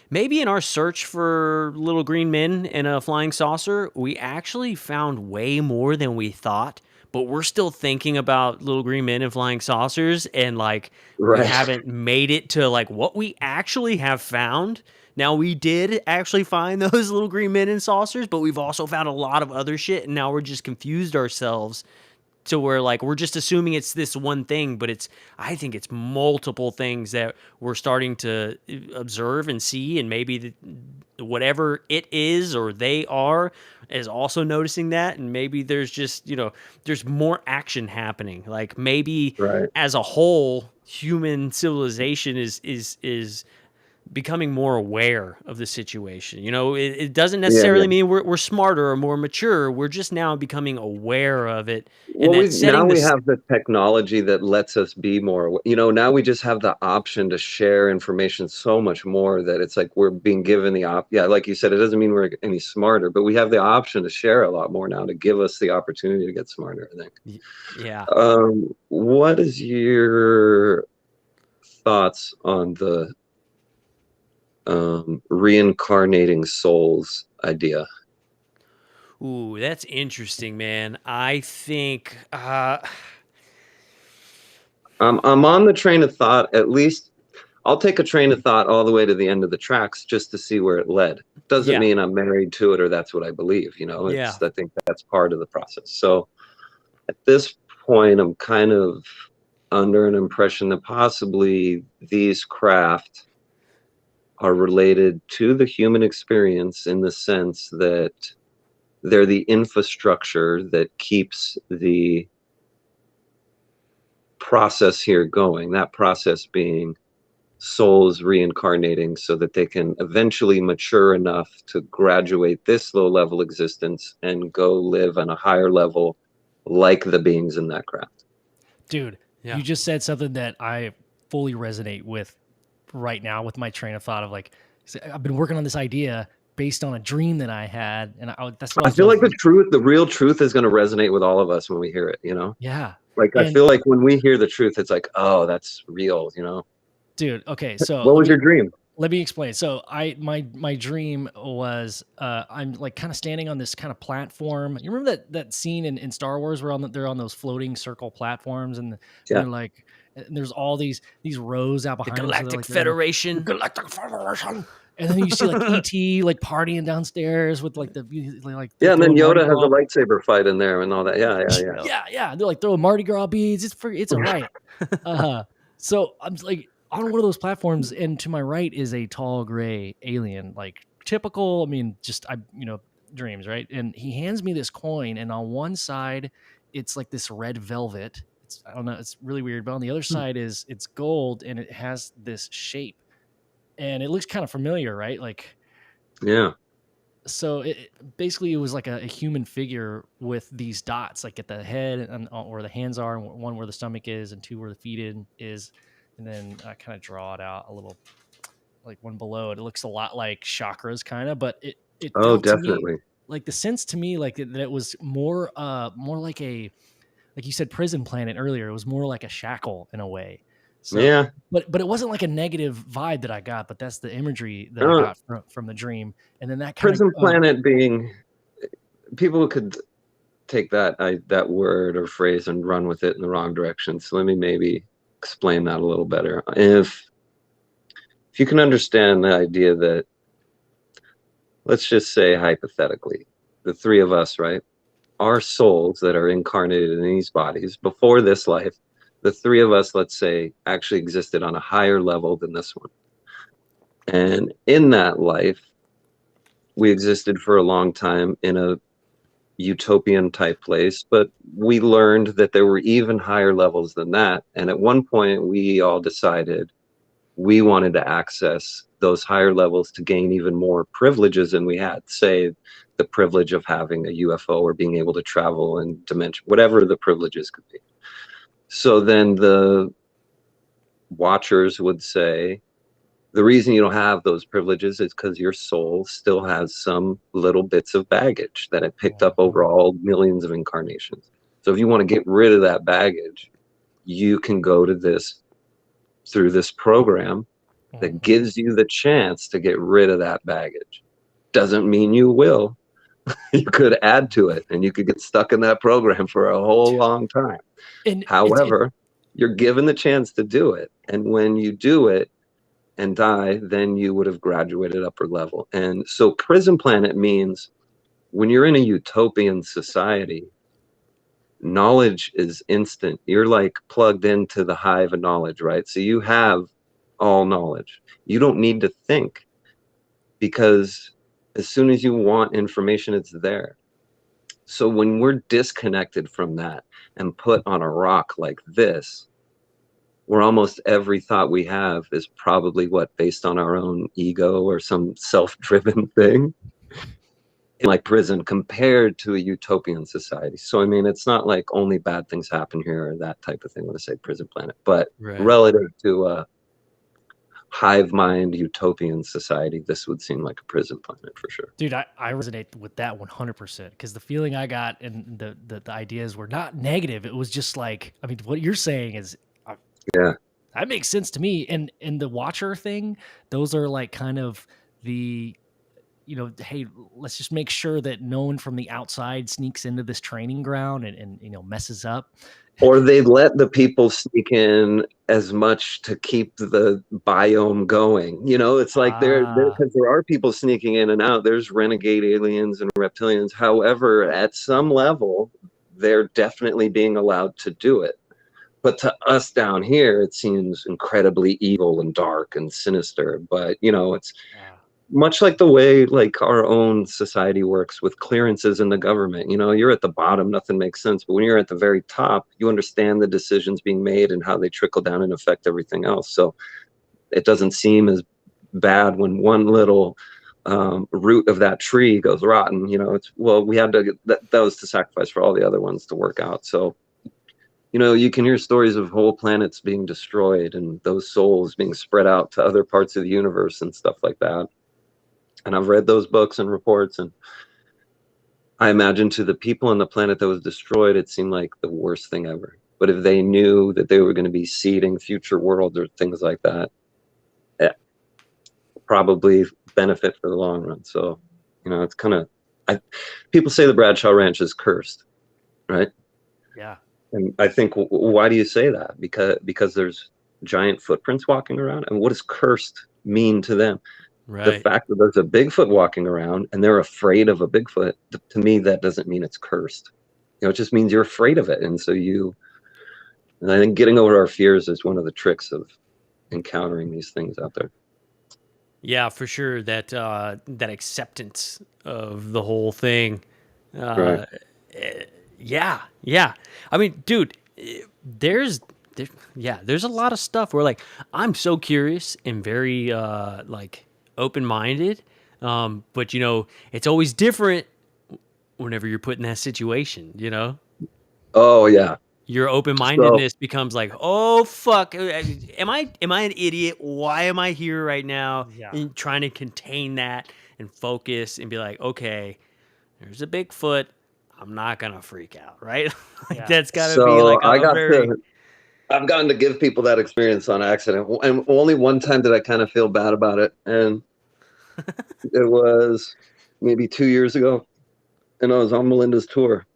maybe in our search for little green men and a flying saucer, we actually found way more than we thought, but we're still thinking about little green men and flying saucers, and like we Right. haven't made it to like what we actually have found. Now we did actually find those little green men and saucers, but we've also found a lot of other shit, and now we're just confused ourselves to where like we're just assuming it's this one thing, but I think it's multiple things that we're starting to observe and see, and maybe whatever it is or they are is also noticing that, and maybe there's just there's more action happening, like maybe Right. as a whole human civilization is becoming more aware of the situation. It doesn't Yeah. necessarily Yeah. mean we're smarter or more mature. We're just now becoming aware of it, and Well, that's now setting we this. have the technology that lets us be more, now we just have the option to share information so much more that it's like we're being given yeah, like you said, it doesn't mean we're any smarter, but we have the option to share a lot more now to give us the opportunity to get smarter, I think. Yeah. What is your thoughts on the reincarnating souls idea? Ooh, that's interesting, man. I think I'm on the train of thought. At least I'll take a train of thought all the way to the end of the tracks just to see where it led. Doesn't yeah. mean I'm married to it or that's what I believe. Yeah. I think that's part of the process. So at this point, I'm kind of under an impression that possibly these craft are related to the human experience in the sense that they're the infrastructure that keeps the process here going. That process being souls reincarnating so that they can eventually mature enough to graduate this low level existence and go live on a higher level like the beings in that craft. Dude, Yeah. you just said something that I fully resonate with right now with my train of thought of like, I've been working on this idea based on a dream that I had. And that's what I I was feel doing. like the real truth is going to resonate with all of us when we hear it, Yeah. Like, I And feel like when we hear the truth, it's like, oh, that's real, dude, okay. So What was your dream? let me explain. So my dream was I'm like kind of standing on this kind of platform. You remember that scene in Star Wars where they're on those floating circle platforms, and Yeah. they're like, and there's all these rows out The behind them. Galactic So they're like, Federation. Galactic Federation. And then you see like ET like partying downstairs with like Yeah, and then throwing Mardi Yoda has a Gras. lightsaber fight in there and all that. Yeah. Yeah. They're like throwing Mardi Gras beads. It's a riot. So I'm like on one of those platforms, and to my right is a tall gray alien, like typical. I mean, just dreams, right? And he hands me this coin, and on one side, it's like this red velvet. I don't know, it's really weird. But on the other side it's gold, and it has this shape, and it looks kind of familiar, right? Like, Yeah. so basically it was like a human figure with these dots, like at the head and where the hands are, and one where the stomach is, and two where the feet is, and then I kind of draw it out a little, like one below it. It looks a lot like chakras, kind of, but it Oh, felt to me definitely. like the sense to me like that it was more like a, like you said, prison planet earlier. It was more like a shackle in a way. So Yeah. but it wasn't like a negative vibe that I got, but that's the imagery that I Oh, got from the dream. And then that kind prison of planet being, people could take that word or phrase and run with it in the wrong direction. So let me maybe explain that a little better. If you can understand the idea that, let's just say hypothetically, the three of us, right? Our souls that are incarnated in these bodies before this life, the three of us, let's say, actually existed on a higher level than this one. And in that life, we existed for a long time in a utopian type place, but we learned that there were even higher levels than that. And at one point, we all decided we wanted to access those higher levels to gain even more privileges than we had, say the privilege of having a UFO or being able to travel in dimension, whatever the privileges could be. So then the watchers would say, the reason you don't have those privileges is because your soul still has some little bits of baggage that it picked up over all millions of incarnations. So if you want to get rid of that baggage, you can go to this through this program that gives you the chance to get rid of that baggage. Doesn't mean you will. You could add to it and you could get stuck in that program for a whole long time. And however, you're given the chance to do it. And when you do it and die, then you would have graduated upper level. And so prison planet means when you're in a utopian society, knowledge is instant. You're like plugged into the hive of knowledge, right? So you have all knowledge. You don't need to think, because as soon as you want information, it's there. So when we're disconnected from that and put on a rock like this, where almost every thought we have is probably based on our own ego or some self-driven thing, like prison compared to a utopian society. So I mean, it's not like only bad things happen here or that type of thing when I say prison planet, but relative to a hive mind utopian society, this would seem like a prison planet for sure. Dude, I resonate with that 100%, because the feeling I got and the ideas were not negative. It was just like, I mean, what you're saying is, yeah, that makes sense to me. And the watcher thing, those are like kind of the, you know, hey, let's just make sure that no one from the outside sneaks into this training ground and you know, messes up. Or they let the people sneak in as much to keep the biome going. You know, it's like because there are people sneaking in and out. There's renegade aliens and reptilians. However, at some level, they're definitely being allowed to do it. But to us down here, it seems incredibly evil and dark and sinister. But, you know, it's much like the way like our own society works with clearances in the government. You know, you're at the bottom, nothing makes sense. But when you're at the very top, you understand the decisions being made and how they trickle down and affect everything else. So it doesn't seem as bad when one little root of that tree goes rotten. You know, it's, well, we had to get that was to sacrifice for all the other ones to work out. So, you know, you can hear stories of whole planets being destroyed and those souls being spread out to other parts of the universe and stuff like that. And I've read those books and reports, and I imagine to the people on the planet that was destroyed, it seemed like the worst thing ever. But if they knew that they were going to be seeding future worlds or things like that, yeah, probably benefit for the long run. So, you know, it's kind of, people say the Bradshaw Ranch is cursed, right? Yeah. And I think, why do you say that? Because there's giant footprints walking around. And what does cursed mean to them? Right. The fact that there's a Bigfoot walking around and they're afraid of a Bigfoot, to me, that doesn't mean it's cursed. You know, it just means you're afraid of it. And so and I think getting over our fears is one of the tricks of encountering these things out there. Yeah, for sure. That acceptance of the whole thing. Right. Yeah. I mean, dude, there's a lot of stuff where like I'm so curious and very like open-minded, but you know, it's always different whenever you're put in that situation, you know. Oh yeah, your open-mindedness becomes like, oh fuck, am I an idiot? Why am I here right now? And trying to contain that and focus and be like, okay, there's a Bigfoot, I'm not gonna freak out, right? Like that's gotta be like I've gotten to give people that experience on accident, and only one time did I kind of feel bad about it, and it was maybe 2 years ago, and I was on Melinda's tour,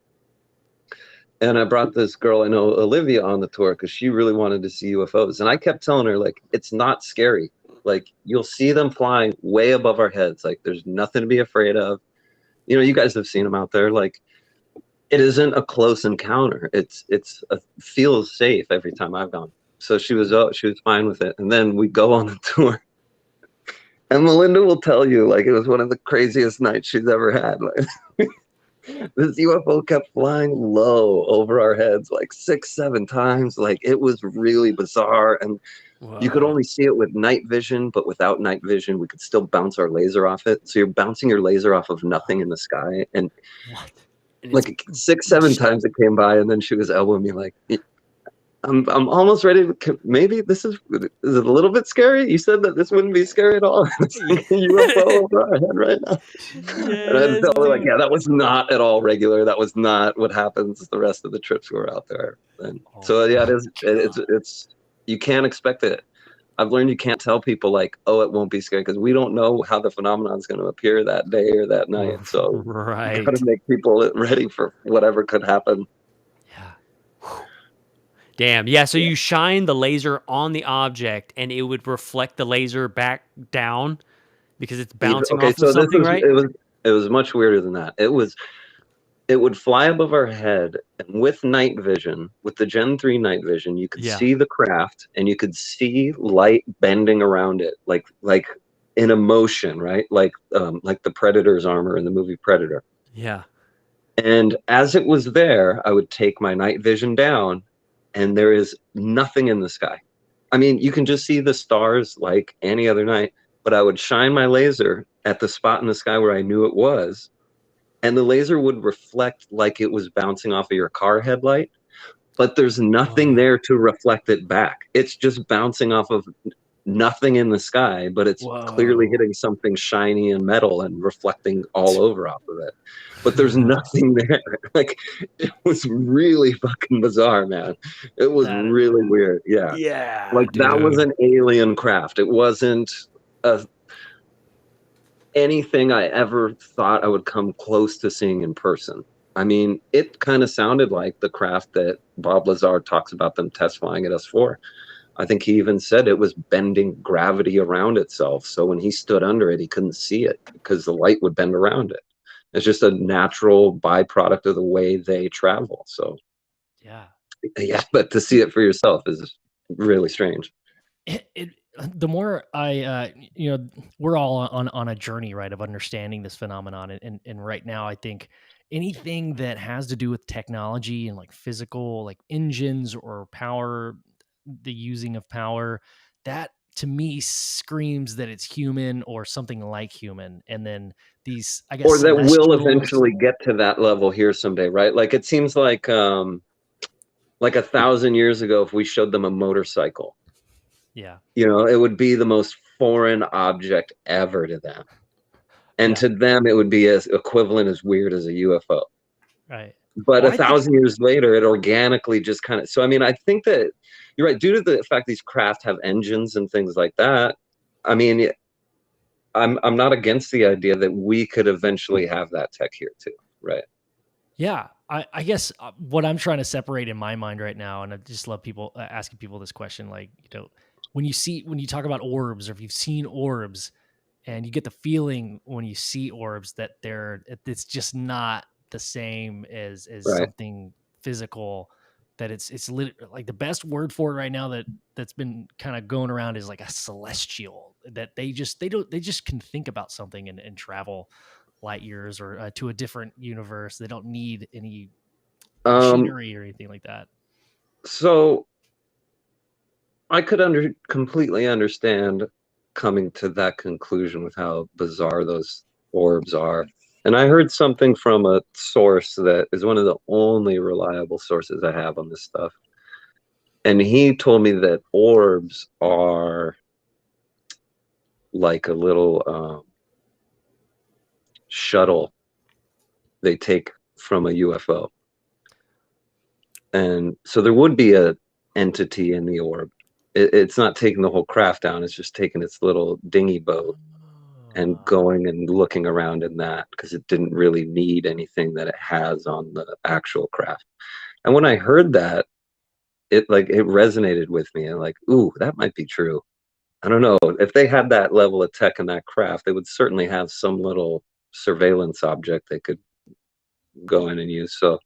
and I brought this girl I know, Olivia, on the tour because she really wanted to see UFOs, and I kept telling her, like, it's not scary. Like, you'll see them flying way above our heads. Like, there's nothing to be afraid of. You know, you guys have seen them out there. Like, it isn't a close encounter. Feels safe every time I've gone. So she was fine with it. And then we go on the tour, And Melinda will tell you, like, it was one of the craziest nights she's ever had. Like, this UFO kept flying low over our heads like 6, 7 times. Like, it was really bizarre. And you could Whoa. only see it with night vision, but without night vision, we could still bounce our laser off it. So you're bouncing your laser off of nothing in the sky. And What? And it's like 6, 7 times it came by, and then she was elbowing me like, I'm almost ready to. Maybe this is it a little bit scary? You said that this wouldn't be scary at all. It's like a UFO over our head right now. And I had to yes, tell her, like, dude. yeah, that was not at all regular. That was not what happens the rest of the trips we were out there. And Oh so yeah, my it's you can't expect it. I've learned you can't tell people like, oh, it won't be scary, because we don't know how the phenomenon is going to appear that day or that night. So you got to Right. make people ready for whatever could happen. Yeah. Damn. Yeah. So Yeah. you shine the laser on the object and it would reflect the laser back down because it's bouncing Okay, off of so something, right? it was much weirder than that. It would fly above our head, and with night vision, with the Gen 3 night vision, you could Yeah. see the craft and you could see light bending around it, like in a motion, right? Like the Predator's armor in the movie Predator. Yeah. And as it was there, I would take my night vision down, and there is nothing in the sky. I mean, you can just see the stars like any other night, but I would shine my laser at the spot in the sky where I knew it was, and the laser would reflect like it was bouncing off of your car headlight, but there's nothing Whoa. there to reflect it back. It's just bouncing off of nothing in the sky, but it's clearly Whoa. hitting something shiny and metal and reflecting all over off of it. But there's nothing there. Like, it was really fucking bizarre, man. It was That is really weird. Yeah. Yeah, Like, that was dude. an alien craft. It wasn't a anything I ever thought I would come close to seeing in person. I mean, it kind of sounded like the craft that Bob Lazar talks about them test flying at S4. I think he even said it was bending gravity around itself. So when he stood under it, he couldn't see it because the light would bend around it. It's just a natural byproduct of the way they travel. So, yeah. yeah, but to see it for yourself is really strange. It the more we're all on a journey, right, of understanding this phenomenon, and right now I think anything that has to do with technology and like physical, like engines or power, the using of power, that to me screams that it's human or something like human. And then these, I guess, Or that will celestials. eventually get to that level here someday, right? Like, it seems like 1,000 years ago, if we showed them a motorcycle, Yeah. it would be the most foreign object ever to them. And Yeah. to them, it would be as equivalent as weird as a UFO. Right. But Well, a I think, 1,000 years later, it organically just kind of. So, I mean, I think that you're right. Due to the fact these craft have engines and things like that, I mean, I'm not against the idea that we could eventually have that tech here too, right? yeah, I guess what I'm trying to separate in my mind right now, and I just love people asking people this question, like, when you talk about orbs, or if you've seen orbs, and you get the feeling when you see orbs that it's just not the same as Right. something physical. That like the best word for it right now that's been kind of going around is like a celestial. That they just can think about something and travel light years or to a different universe. They don't need any Um. machinery or anything like that. So I could completely understand coming to that conclusion with how bizarre those orbs are. And I heard something from a source that is one of the only reliable sources I have on this stuff. And he told me that orbs are like a little shuttle they take from a UFO. And so there would be a entity in the orb. It's not taking the whole craft down. It's just taking its little dinghy boat and going and looking around in that, because it didn't really need anything that it has on the actual craft. And when I heard that, it resonated with me, and like, ooh, that might be true. I don't know. If they had that level of tech in that craft, they would certainly have some little surveillance object they could go in and use. So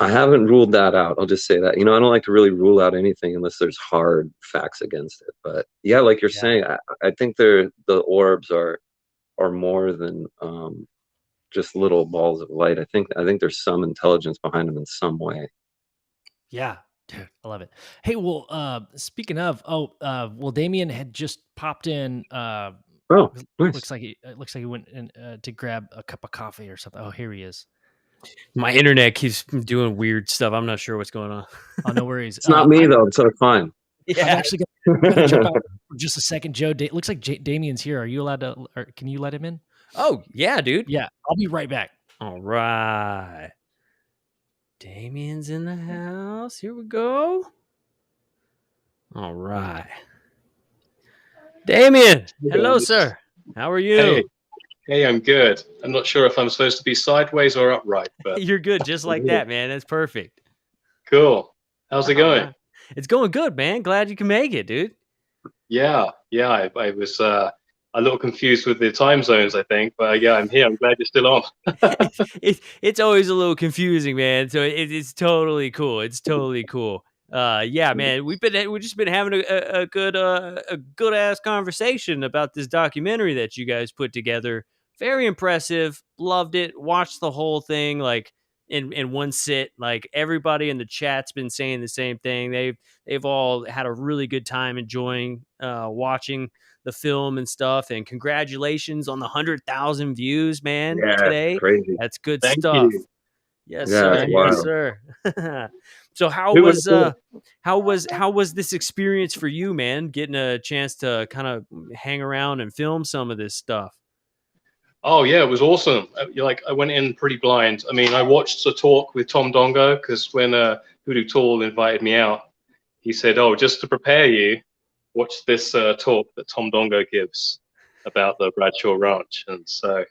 I haven't ruled that out. I'll just say that. I don't like to really rule out anything unless there's hard facts against it. But yeah, like you're Yeah. saying, I think the orbs are more than just little balls of light. I think there's some intelligence behind them in some way. Yeah, dude, I love it. Hey, well, speaking of, well, Damien had just popped in. Oh, Looks nice. like it looks like he went in, to grab a cup of coffee or something. Oh, here he is. My internet keeps doing weird stuff. I'm not sure what's going on. Oh, no worries. It's not me though, so it's fine. I'm Yeah. actually gonna jump out for just a second, Joe. Looks like Damien's here. Are you allowed to? Or can you let him in? Oh, yeah, dude. Yeah, I'll be right back. All right. Damien's in the house. Here we go. All right. Damien, hello, sir. How are you? Hey, I'm good. I'm not sure if I'm supposed to be sideways or upright, but You're good just like that, man. That's perfect. cool. How's it All going? right. It's going good, man. Glad you can make it, dude. Yeah. I was a little confused with the time zones, I think, but yeah, I'm here. I'm glad you're still on. It's always a little confusing, man. So it's totally cool. It's totally cool. Yeah, man. We've just been having a good ass conversation about this documentary that you guys put together. Very impressive. Loved it. Watched the whole thing like in one sit. Like everybody in the chat's been saying the same thing. They've all had a really good time enjoying watching the film and stuff. And congratulations on the 100,000 views, man, Yeah, today. crazy. That's good Thank stuff. you. Yes, Yeah, sir. it's Yes, wild. sir. So how was this experience for you, man? Getting a chance to kind of hang around and film some of this stuff. Oh yeah, it was awesome. I went in pretty blind. I mean, I watched a talk with Tom Dongo because when Hoodoo Tall invited me out, he said, "Oh, just to prepare you, watch this talk that Tom Dongo gives about the Bradshaw Ranch." And so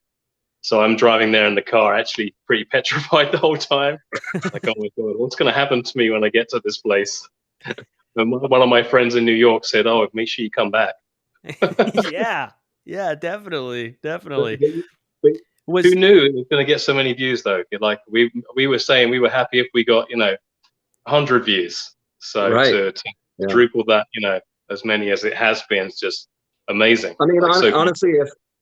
I'm driving there in the car, actually pretty petrified the whole time. Like, oh my God, what's going to happen to me when I get to this place? And one of my friends in New York said, "Oh, make sure you come back." Yeah. Yeah, definitely. But, Definitely. but who Was knew it was going to get so many views though? Like we were saying, we were happy if we got 100 views. So Right. to Yeah. quadruple that, as many as it has been, is just amazing. I mean, Like, so honestly,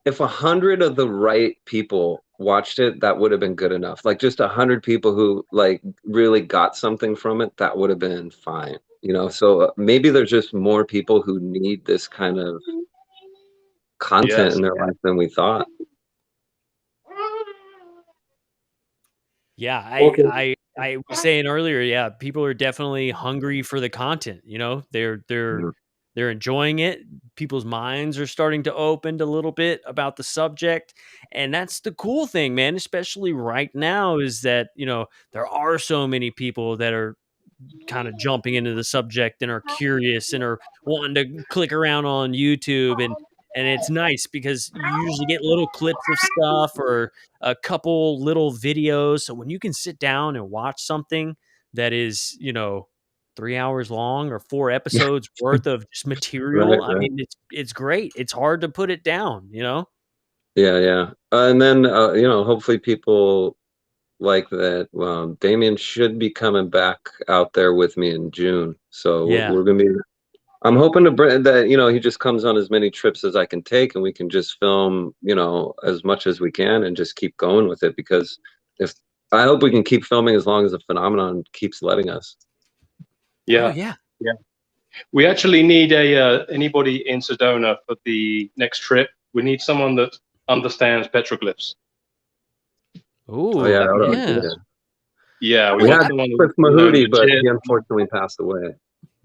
if 100 of the right people watched it, that would have been good enough. Like just 100 people who like really got something from it, that would have been fine. So maybe there's just more people who need this kind of content yes, in their life than we thought. Yeah, okay. I was saying earlier, yeah, people are definitely hungry for the content, they're enjoying it. People's minds are starting to open a little bit about the subject, and that's the cool thing, man, especially right now is that, there are so many people that are kind of jumping into the subject and are curious and are wanting to click around on YouTube and it's nice because you usually get little clips of stuff or a couple little videos. So when you can sit down and watch something that is, 3 hours long or 4 episodes worth of just Right, material, I right. mean, it's great. It's hard to put it down. Yeah, yeah. And then, hopefully people like that. Damien should be coming back out there with me in June. So Yeah. we're going to be, I'm hoping to bring that, he just comes on as many trips as I can take and we can just film, as much as we can and just keep going with it because if I hope we can keep filming as long as the phenomenon keeps letting us. Oh Yeah, yeah. yeah. We actually need anybody in Sedona for the next trip. We need someone that understands petroglyphs. Oh yeah, Oh that would be yeah. good. Yeah, we We want had someone Cliff who, Mahooty, but legit. he unfortunately passed away.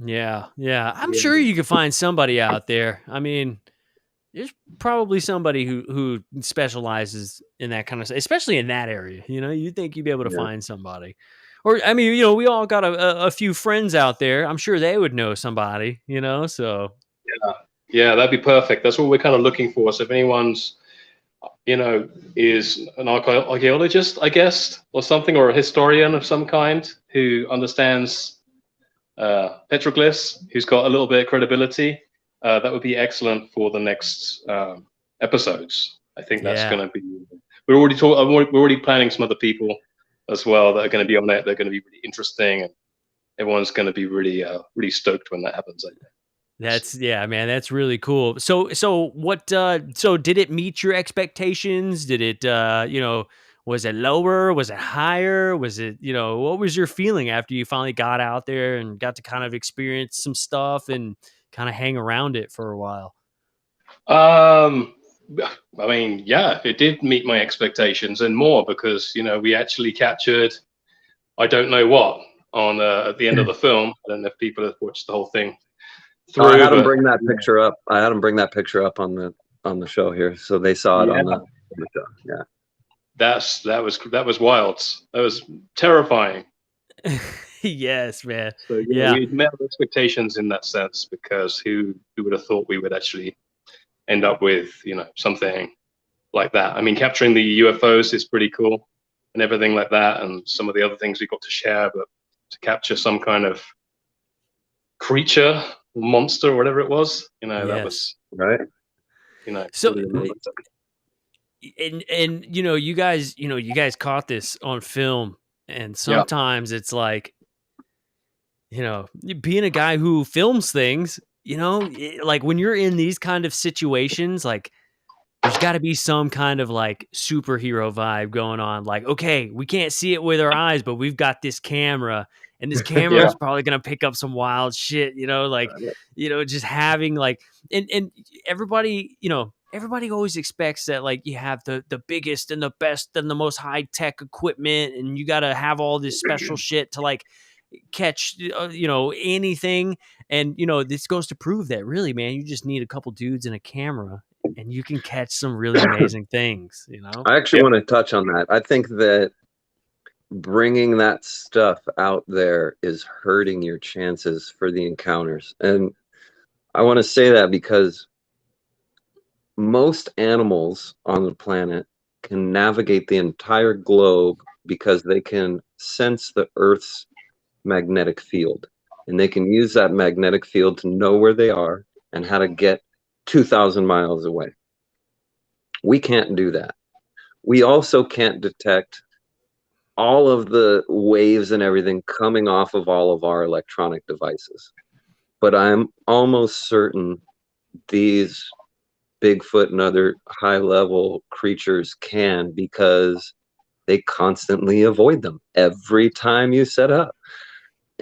Yeah. Yeah. I'm Yeah. sure you can find somebody out there. I mean, there's probably somebody who specializes in that kind of stuff, especially in that area. You'd think you'd be able to Yeah. find somebody. Or I mean, we all got a few friends out there. I'm sure they would know somebody, so Yeah, that'd be perfect. That's what we're kind of looking for. So if anyone's, is an archaeologist, I guess, or something, or a historian of some kind who understands petroglyphs, who's got a little bit of credibility, that would be excellent for the next episodes. I think that's yeah. going to be. We're already planning some other people as well that are going to be on it. They're going to be really interesting, and everyone's going to be really really stoked when that happens. I think. That's yeah, man. That's really cool. So what? So did it meet your expectations? Did it? Was it lower? Was it higher? Was it? What was your feeling after you finally got out there and got to kind of experience some stuff and kind of hang around it for a while? I mean, yeah, it did meet my expectations and more because we actually captured I don't know what on at the end of the film. I don't know if people have watched the whole thing through. I had them bring that picture up. I had them bring that picture up on the show here, so they saw it on the show. Yeah, that was wild. That was terrifying. Yes, man. So Yeah. we met our expectations in that sense because who would have thought we would actually end up with something like that? I mean, capturing the UFOs is pretty cool and everything like that, and some of the other things we got to share, but to capture some kind of creature, monster, or whatever it was, that was right. So really and you guys caught this on film, and sometimes it's like being a guy who films things, like when you're in these kind of situations, like there's got to be some kind of like superhero vibe going on. Like, okay, we can't see it with our eyes, but we've got this camera, and this camera is probably going to pick up some wild shit, just having like, and everybody, everybody always expects that like you have the biggest and the best and the most high tech equipment, and you got to have all this special shit to like catch anything. And this goes to prove that really, man, you just need a couple dudes and a camera and you can catch some really amazing things. I actually want to touch on that. I think that bringing that stuff out there is hurting your chances for the encounters. And I want to say that because most animals on the planet can navigate the entire globe because they can sense the Earth's magnetic field, and they can use that magnetic field to know where they are and how to get 2,000 miles away. We can't do that. We also can't detect all of the waves and everything coming off of all of our electronic devices. But I'm almost certain these Bigfoot and other high-level creatures can, because they constantly avoid them every time you set up.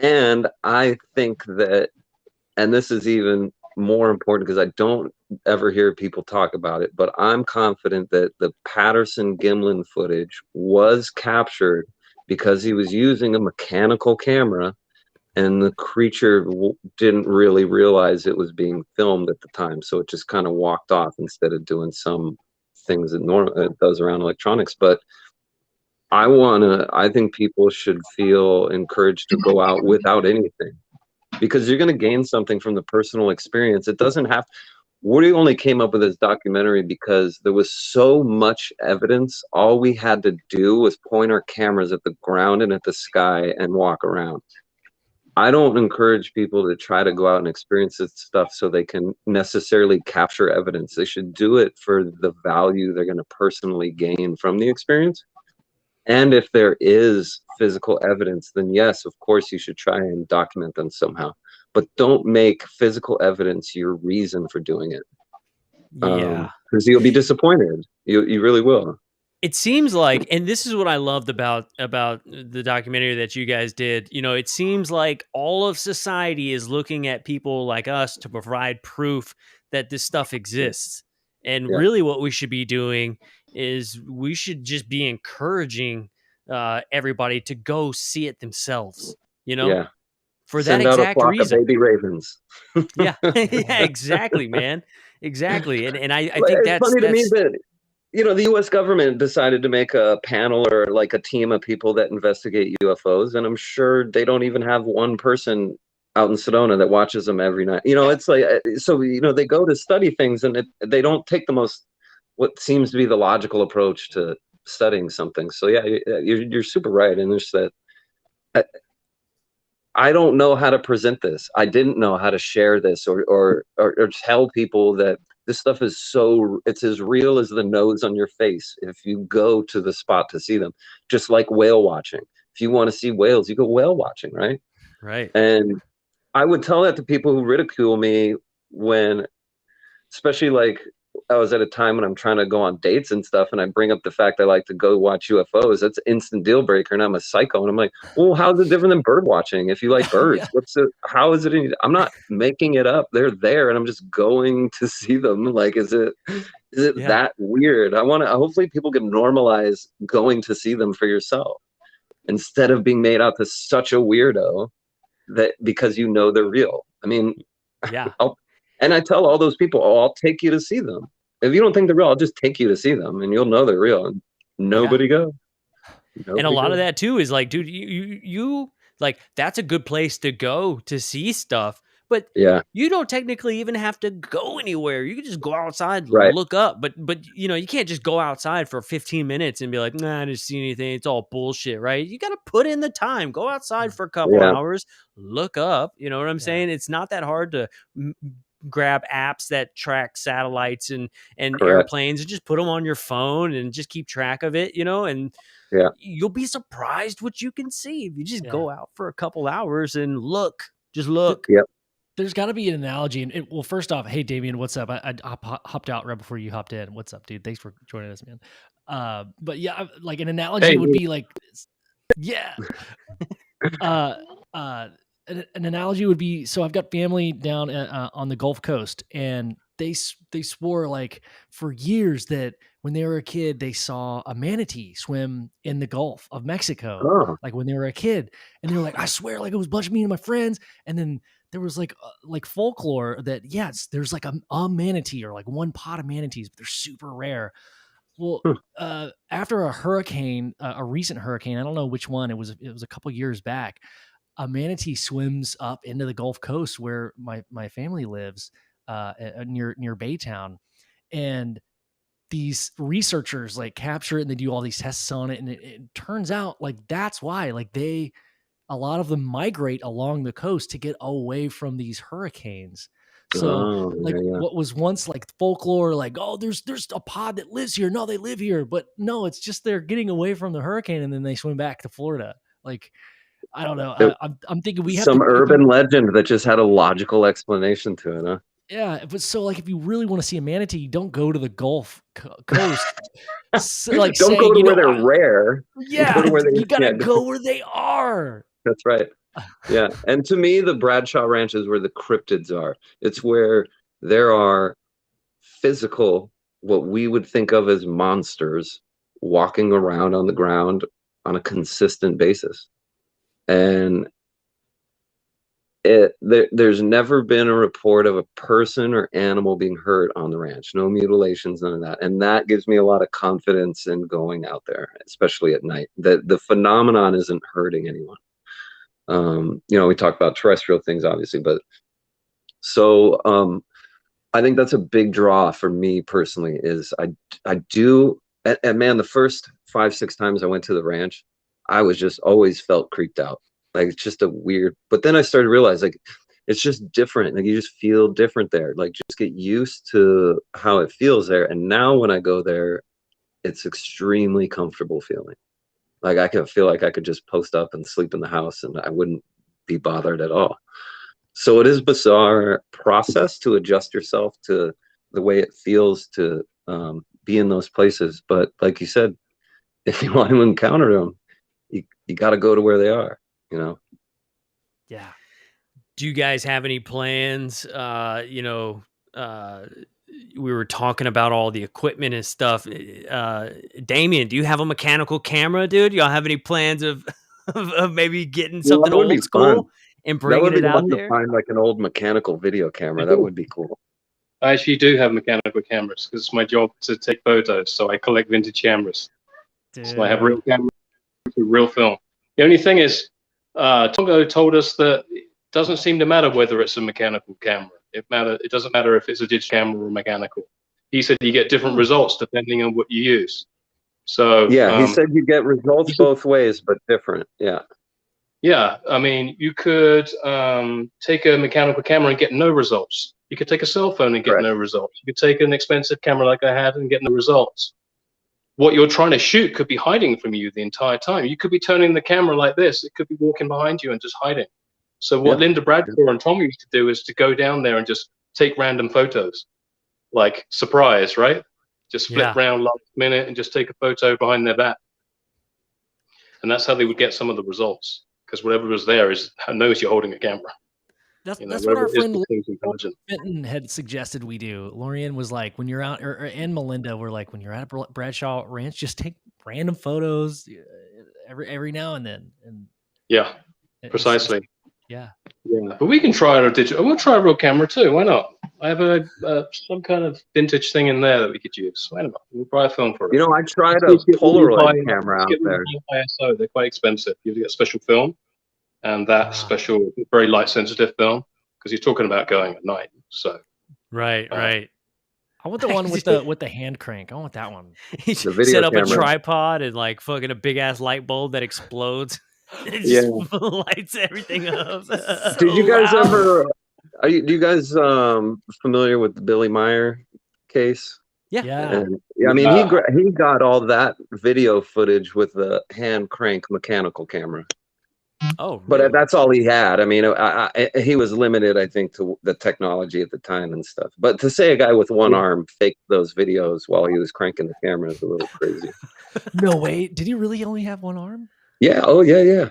And I think that, and this is even more important because I don't ever hear people talk about it, but I'm confident that the Patterson-Gimlin footage was captured because he was using a mechanical camera, and the creature didn't really realize it was being filmed at the time, so it just kind of walked off instead of doing some things that it does around electronics. But I think people should feel encouraged to go out without anything, because you're going to gain something from the personal experience. It doesn't have, we only came up with this documentary because there was so much evidence. All we had to do was point our cameras at the ground and at the sky and walk around. I don't encourage people to try to go out and experience this stuff so they can necessarily capture evidence. They should do it for the value they're going to personally gain from the experience. And if there is physical evidence, then yes, of course, you should try and document them somehow. But don't make physical evidence your reason for doing it. Yeah. Because you'll be disappointed. You really will. It seems like, and this is what I loved about the documentary that you guys did, it seems like all of society is looking at people like us to provide proof that this stuff exists. And really what we should be doing is we should just be encouraging everybody to go see it themselves, for Send that out exact a flock reason. of baby ravens. Yeah, exactly, man. Exactly. And I think it's that's funny to me that the U.S. government decided to make a panel or like a team of people that investigate UFOs, and I'm sure they don't even have one person out in Sedona that watches them every night. It's like, so they go to study things, and they don't take what seems to be the logical approach to studying something. So yeah, you're super right, and there's that. I don't know how to present this. I didn't know how to share this or tell people that This stuff is it's as real as the nose on your face if you go to the spot to see them. Just like whale watching. If you want to see whales, you go whale watching, right? Right. And I would tell that to people who ridicule me when, especially like I was at a time when I'm trying to go on dates and stuff, and I bring up the fact I like to go watch UFOs. That's an instant deal breaker, and I'm a psycho. And I'm like, well, how's it different than bird watching? If you like birds, Yeah. how is it? I'm not making it up. They're there, and I'm just going to see them. Like, is it Yeah. that weird? Hopefully people can normalize going to see them for yourself instead of being made out to such a weirdo that because you know they're real. I mean, Yeah. and I tell all those people, oh, I'll take you to see them. If you don't think they're real, I'll just take you to see them, and you'll know they're real. And nobody go. And a lot of that too is like, dude, you like, that's a good place to go to see stuff, but yeah, you don't technically even have to go anywhere. You can just go outside, right. look up, but you know, you can't just go outside for 15 minutes and be like, nah, I didn't see anything. It's all bullshit, right? You got to put in the time, go outside for a couple hours, look up. You know what I'm saying? It's not that hard to grab apps that track satellites and airplanes and just put them on your phone and just keep track of it, you know, and you'll be surprised what you can see if you just go out for a couple hours and just look. Yep. There's got to be an analogy. And well, first off, hey, Damien, what's up? I hopped out right before you hopped in. What's up, dude? Thanks for joining us, man. But yeah, like an analogy would be like, yeah. An analogy would be, so I've got family down on the Gulf Coast, and they swore like for years that when they were a kid, they saw a manatee swim in the Gulf of Mexico, like when they were a kid. And they were like, I swear, like it was a bunch of me and my friends. And then there was like folklore that, yes, there's like a manatee or like one pod of manatees, but they're super rare. Well, after a hurricane, a recent hurricane, I don't know which one, it was a couple years back, a manatee swims up into the Gulf Coast where my family lives, near Baytown. And these researchers like capture it and they do all these tests on it. And it turns out like that's why like a lot of them migrate along the coast to get away from these hurricanes. So what was once like folklore, like, oh, there's a pod that lives here. No, they live here. But no, it's just they're getting away from the hurricane and then they swim back to Florida. Like, I don't know. I'm thinking we have some urban legend that just had a logical explanation to it, huh? Yeah, but so like if you really want to see a manatee, don't go to the Gulf Coast. So, like don't go to where they're rare. Yeah, you gotta go where they are. That's right. Yeah, and to me, the Bradshaw Ranch is where the cryptids are. It's where there are physical, what we would think of as monsters, walking around on the ground on a consistent basis. And there's never been a report of a person or animal being hurt on the ranch. No mutilations, none of that. And that gives me a lot of confidence in going out there, especially at night. The phenomenon isn't hurting anyone. You know, we talk about terrestrial things, obviously, but so I think that's a big draw for me personally. Is I do, and man, the first 5-6 times I went to the ranch, I was just always felt creeped out. Like it's just a weird, but then I started to realize like it's just different. Like you just feel different there. Like just get used to how it feels there. And now when I go there, it's extremely comfortable feeling. Like I can feel like I could just post up and sleep in the house and I wouldn't be bothered at all. So it is a bizarre process to adjust yourself to the way it feels to be in those places. But like you said, if you want to encounter them, you got to go to where they are. You know? Yeah. Do you guys have any plans? You know, we were talking about all the equipment and stuff. Damien, do you have a mechanical camera, dude? Y'all have any plans of maybe getting something old school and bringing it out there? To find like an old mechanical video camera. That would be cool. I actually do have mechanical cameras because it's my job to take photos. So I collect vintage cameras. Dude. So I have real cameras, real film. The only thing is, Tongo told us that it doesn't seem to matter whether it's a mechanical camera. It doesn't matter if it's a digital camera or mechanical. He said you get different results depending on what you use. So yeah, he said you get results both ways, but different. Yeah. Yeah, I mean, you could take a mechanical camera and get no results. You could take a cell phone and get Correct. no results. You could take an expensive camera like I had and get no results. What you're trying to shoot could be hiding from you the entire time. You could be turning the camera like this. It could be walking behind you and just hiding. So what Linda Bradshaw and Tom used to do is to go down there and just take random photos, like surprise, right? Just flip around last minute and just take a photo behind their back. And that's how they would get some of the results, because whatever was there knows you're holding a camera. That's what our friend Fenton had suggested we do. Lorian was like, when you're out, and Melinda were like, when you're at a Bradshaw Ranch, just take random photos every now and then. And yeah, precisely. Yeah. But we can try a digital. We'll try a real camera too. Why not? I have some kind of vintage thing in there that we could use. Why not? We'll buy a film for it. You know, I tried a Polaroid camera out there. ISO, they're quite expensive. You have to get special film, and that special, very light sensitive film, because you're talking about going at night. So right. I want the one with the hand crank. I want that one. You set up a tripod and like fucking a big ass light bulb that explodes. It just lights everything up. Did you guys ever? Do you guys familiar with the Billy Meyer case? Yeah. And, I mean, he got all that video footage with the hand crank mechanical camera. Oh, but really? that's all he had. I mean, he was limited, I think, to the technology at the time and stuff. But to say a guy with one arm faked those videos while he was cranking the camera is a little crazy. No way. Did he really only have one arm? Yeah. Oh, yeah.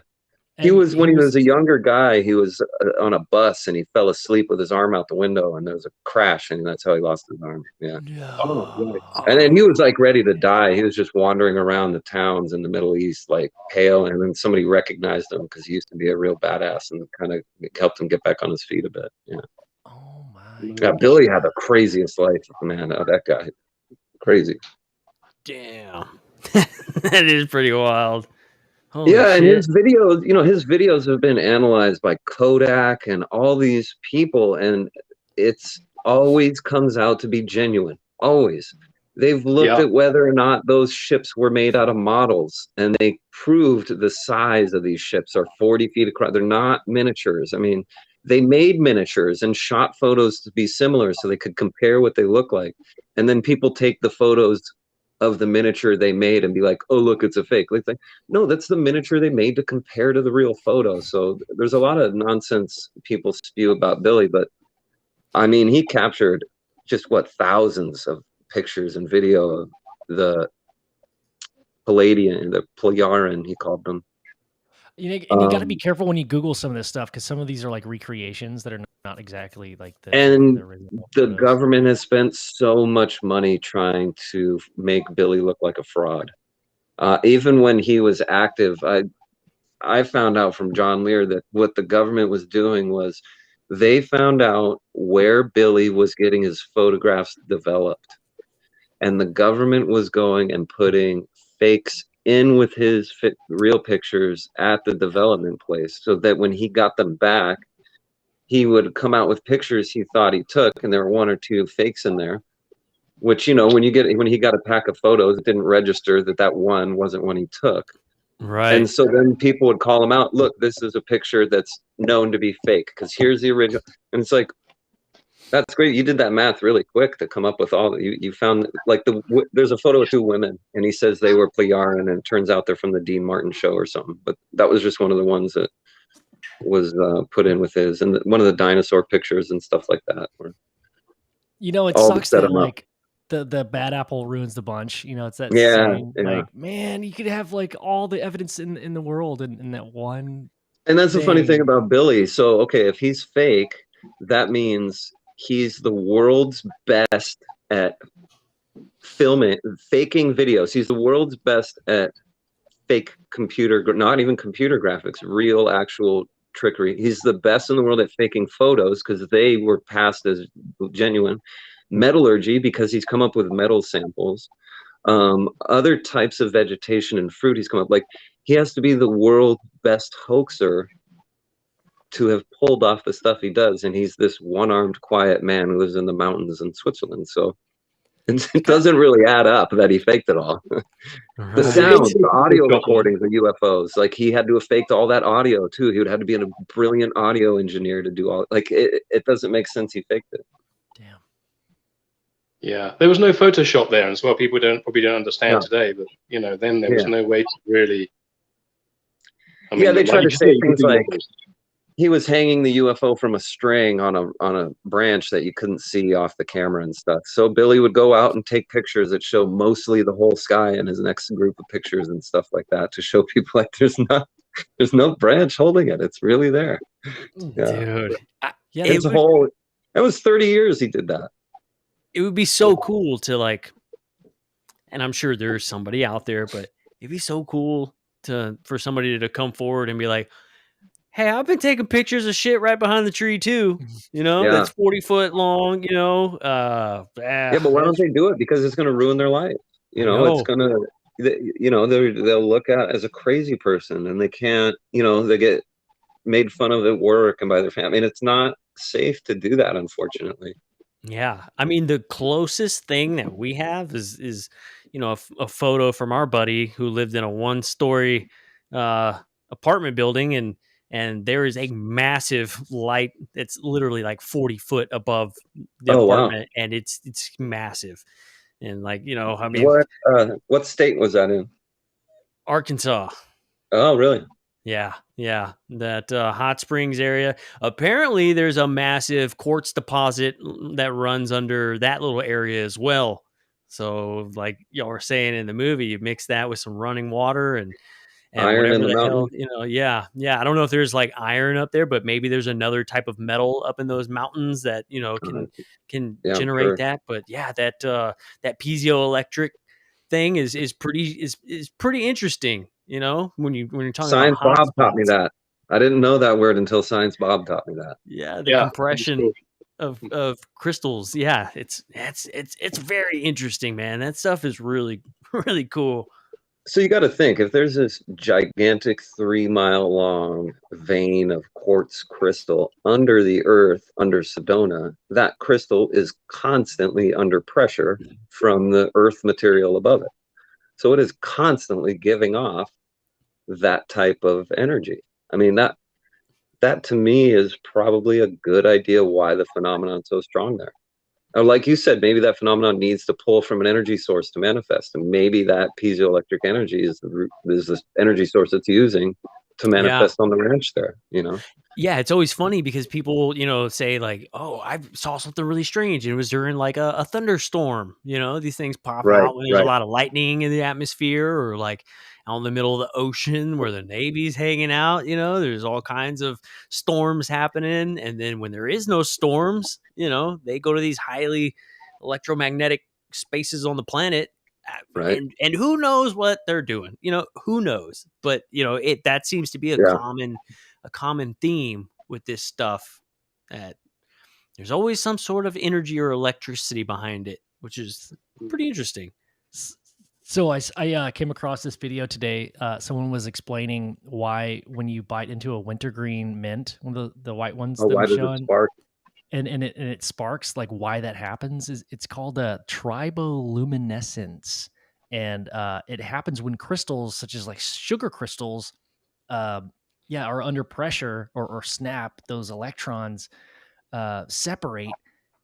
And when he was a younger guy, he was on a bus and he fell asleep with his arm out the window and there was a crash and that's how he lost his arm. Yeah. No. And then he was like ready to die. He was just wandering around the towns in the Middle East, like pale. And then somebody recognized him because he used to be a real badass and kind of helped him get back on his feet a bit. Yeah. Oh my. Yeah. Billy had the craziest life, man. That guy. Crazy. Damn. That is pretty wild. Holy shit. And his videos have been analyzed by Kodak and all these people, and it's always comes out to be genuine. Always. They've looked at whether or not those ships were made out of models, and they proved the size of these ships are 40 feet across. They're not miniatures. I mean, they made miniatures and shot photos to be similar so they could compare what they look like. And then people take the photos of the miniature they made and be like, oh, look, it's a fake. Like, no, that's the miniature they made to compare to the real photo. So there's a lot of nonsense people spew about Billy, but I mean, he captured just thousands of pictures and video of the Palladian, the Plejaren, he called them. You got to be careful when you Google some of this stuff because some of these are like recreations that are not exactly like the. And the government has spent so much money trying to make Billy look like a fraud. Even when he was active, I found out from John Lear that what the government was doing was they found out where Billy was getting his photographs developed, and the government was going and putting fakes in with his real pictures at the development place so that when he got them back, he would come out with pictures he thought he took, and there were one or two fakes in there, which, when he got a pack of photos, it didn't register that one wasn't one he took. Right. And so then people would call him out. Look, this is a picture that's known to be fake because here's the original. And it's like, that's great. You did that math really quick to come up with all that. You found like there's a photo of two women and he says they were Plejaren and it turns out they're from the Dean Martin show or something. But that was just one of the ones that was put in with his, and one of the dinosaur pictures and stuff like that. It sucks that like the bad apple ruins the bunch. It's that saying, like, man, you could have like all the evidence in the world in that one. And that's the funny thing about Billy. So, okay, if he's fake, that means he's the world's best at faking videos. He's the world's best at fake not even computer graphics, real actual trickery. He's the best in the world at faking photos because they were passed as genuine. Metallurgy, because he's come up with metal samples. Other types of vegetation and fruit he's come up. Like, he has to be the world's best hoaxer to have pulled off the stuff he does, and he's this one-armed quiet man who lives in the mountains in Switzerland. So it doesn't really add up that he faked it all. The sound, the audio recordings of UFOs, like he had to have faked all that audio too. He would have to be a brilliant audio engineer to do all. Like it doesn't make sense he faked it. Yeah, there was no Photoshop there as well. People probably don't understand No. today, but then there was no way to really. I mean, they try to say things like was. he was hanging the UFO from a string on a branch that you couldn't see off the camera and stuff. So Billy would go out and take pictures that show mostly the whole sky in his next group of pictures and stuff like that to show people like there's no branch holding it. It's really there. Yeah. Dude. That was 30 years he did that. It would be so cool to like, and I'm sure there's somebody out there, but it'd be so cool for somebody to come forward and be like, hey, I've been taking pictures of shit right behind the tree too. That's 40 foot long, yeah, but why don't they do it? Because it's going to ruin their life. It's going to, they'll look at as a crazy person, and they can't, they get made fun of at work and by their family. I mean, it's not safe to do that, unfortunately. Yeah. I mean, the closest thing that we have is a photo from our buddy who lived in a 1-story apartment building, and there is a massive light that's literally like 40 foot above the apartment. Wow. And it's massive. And like, I mean, what state was that in? Arkansas. Oh, really? Yeah. That Hot Springs area. Apparently there's a massive quartz deposit that runs under that little area as well. So like y'all were saying in the movie, you mix that with some running water and iron in the hell, yeah. I don't know if there's like iron up there, but maybe there's another type of metal up in those mountains that can generate that. But yeah, that piezoelectric thing is pretty interesting. When you're talking Science about Bob taught me that. I didn't know that word until Science Bob taught me that. Yeah, the compression of crystals. Yeah, it's very interesting, man. That stuff is really really cool. So you got to think, if there's this gigantic 3-mile long vein of quartz crystal under the earth, under Sedona, that crystal is constantly under pressure from the earth material above it. So it is constantly giving off that type of energy. I mean, that to me is probably a good idea why the phenomenon is so strong there. Like you said, maybe that phenomenon needs to pull from an energy source to manifest, and maybe that piezoelectric energy is the energy source it's using to manifest on the ranch there. Yeah, it's always funny because people, say like, "Oh, I saw something really strange." And it was during like a thunderstorm. These things pop out when there's a lot of lightning in the atmosphere, or like out in the middle of the ocean where the Navy's hanging out. There's all kinds of storms happening, and then when there is no storms, they go to these highly electromagnetic spaces on the planet. Right. And who knows what they're doing? Who knows? But that seems to be a common theme with this stuff, that there's always some sort of energy or electricity behind it, which is pretty interesting. So I came across this video today. Someone was explaining why when you bite into a wintergreen mint, one of the white ones, why does it spark? And it sparks, like why that happens is it's called a triboluminescence, and it happens when crystals such as like sugar crystals are under pressure or snap. Those electrons separate,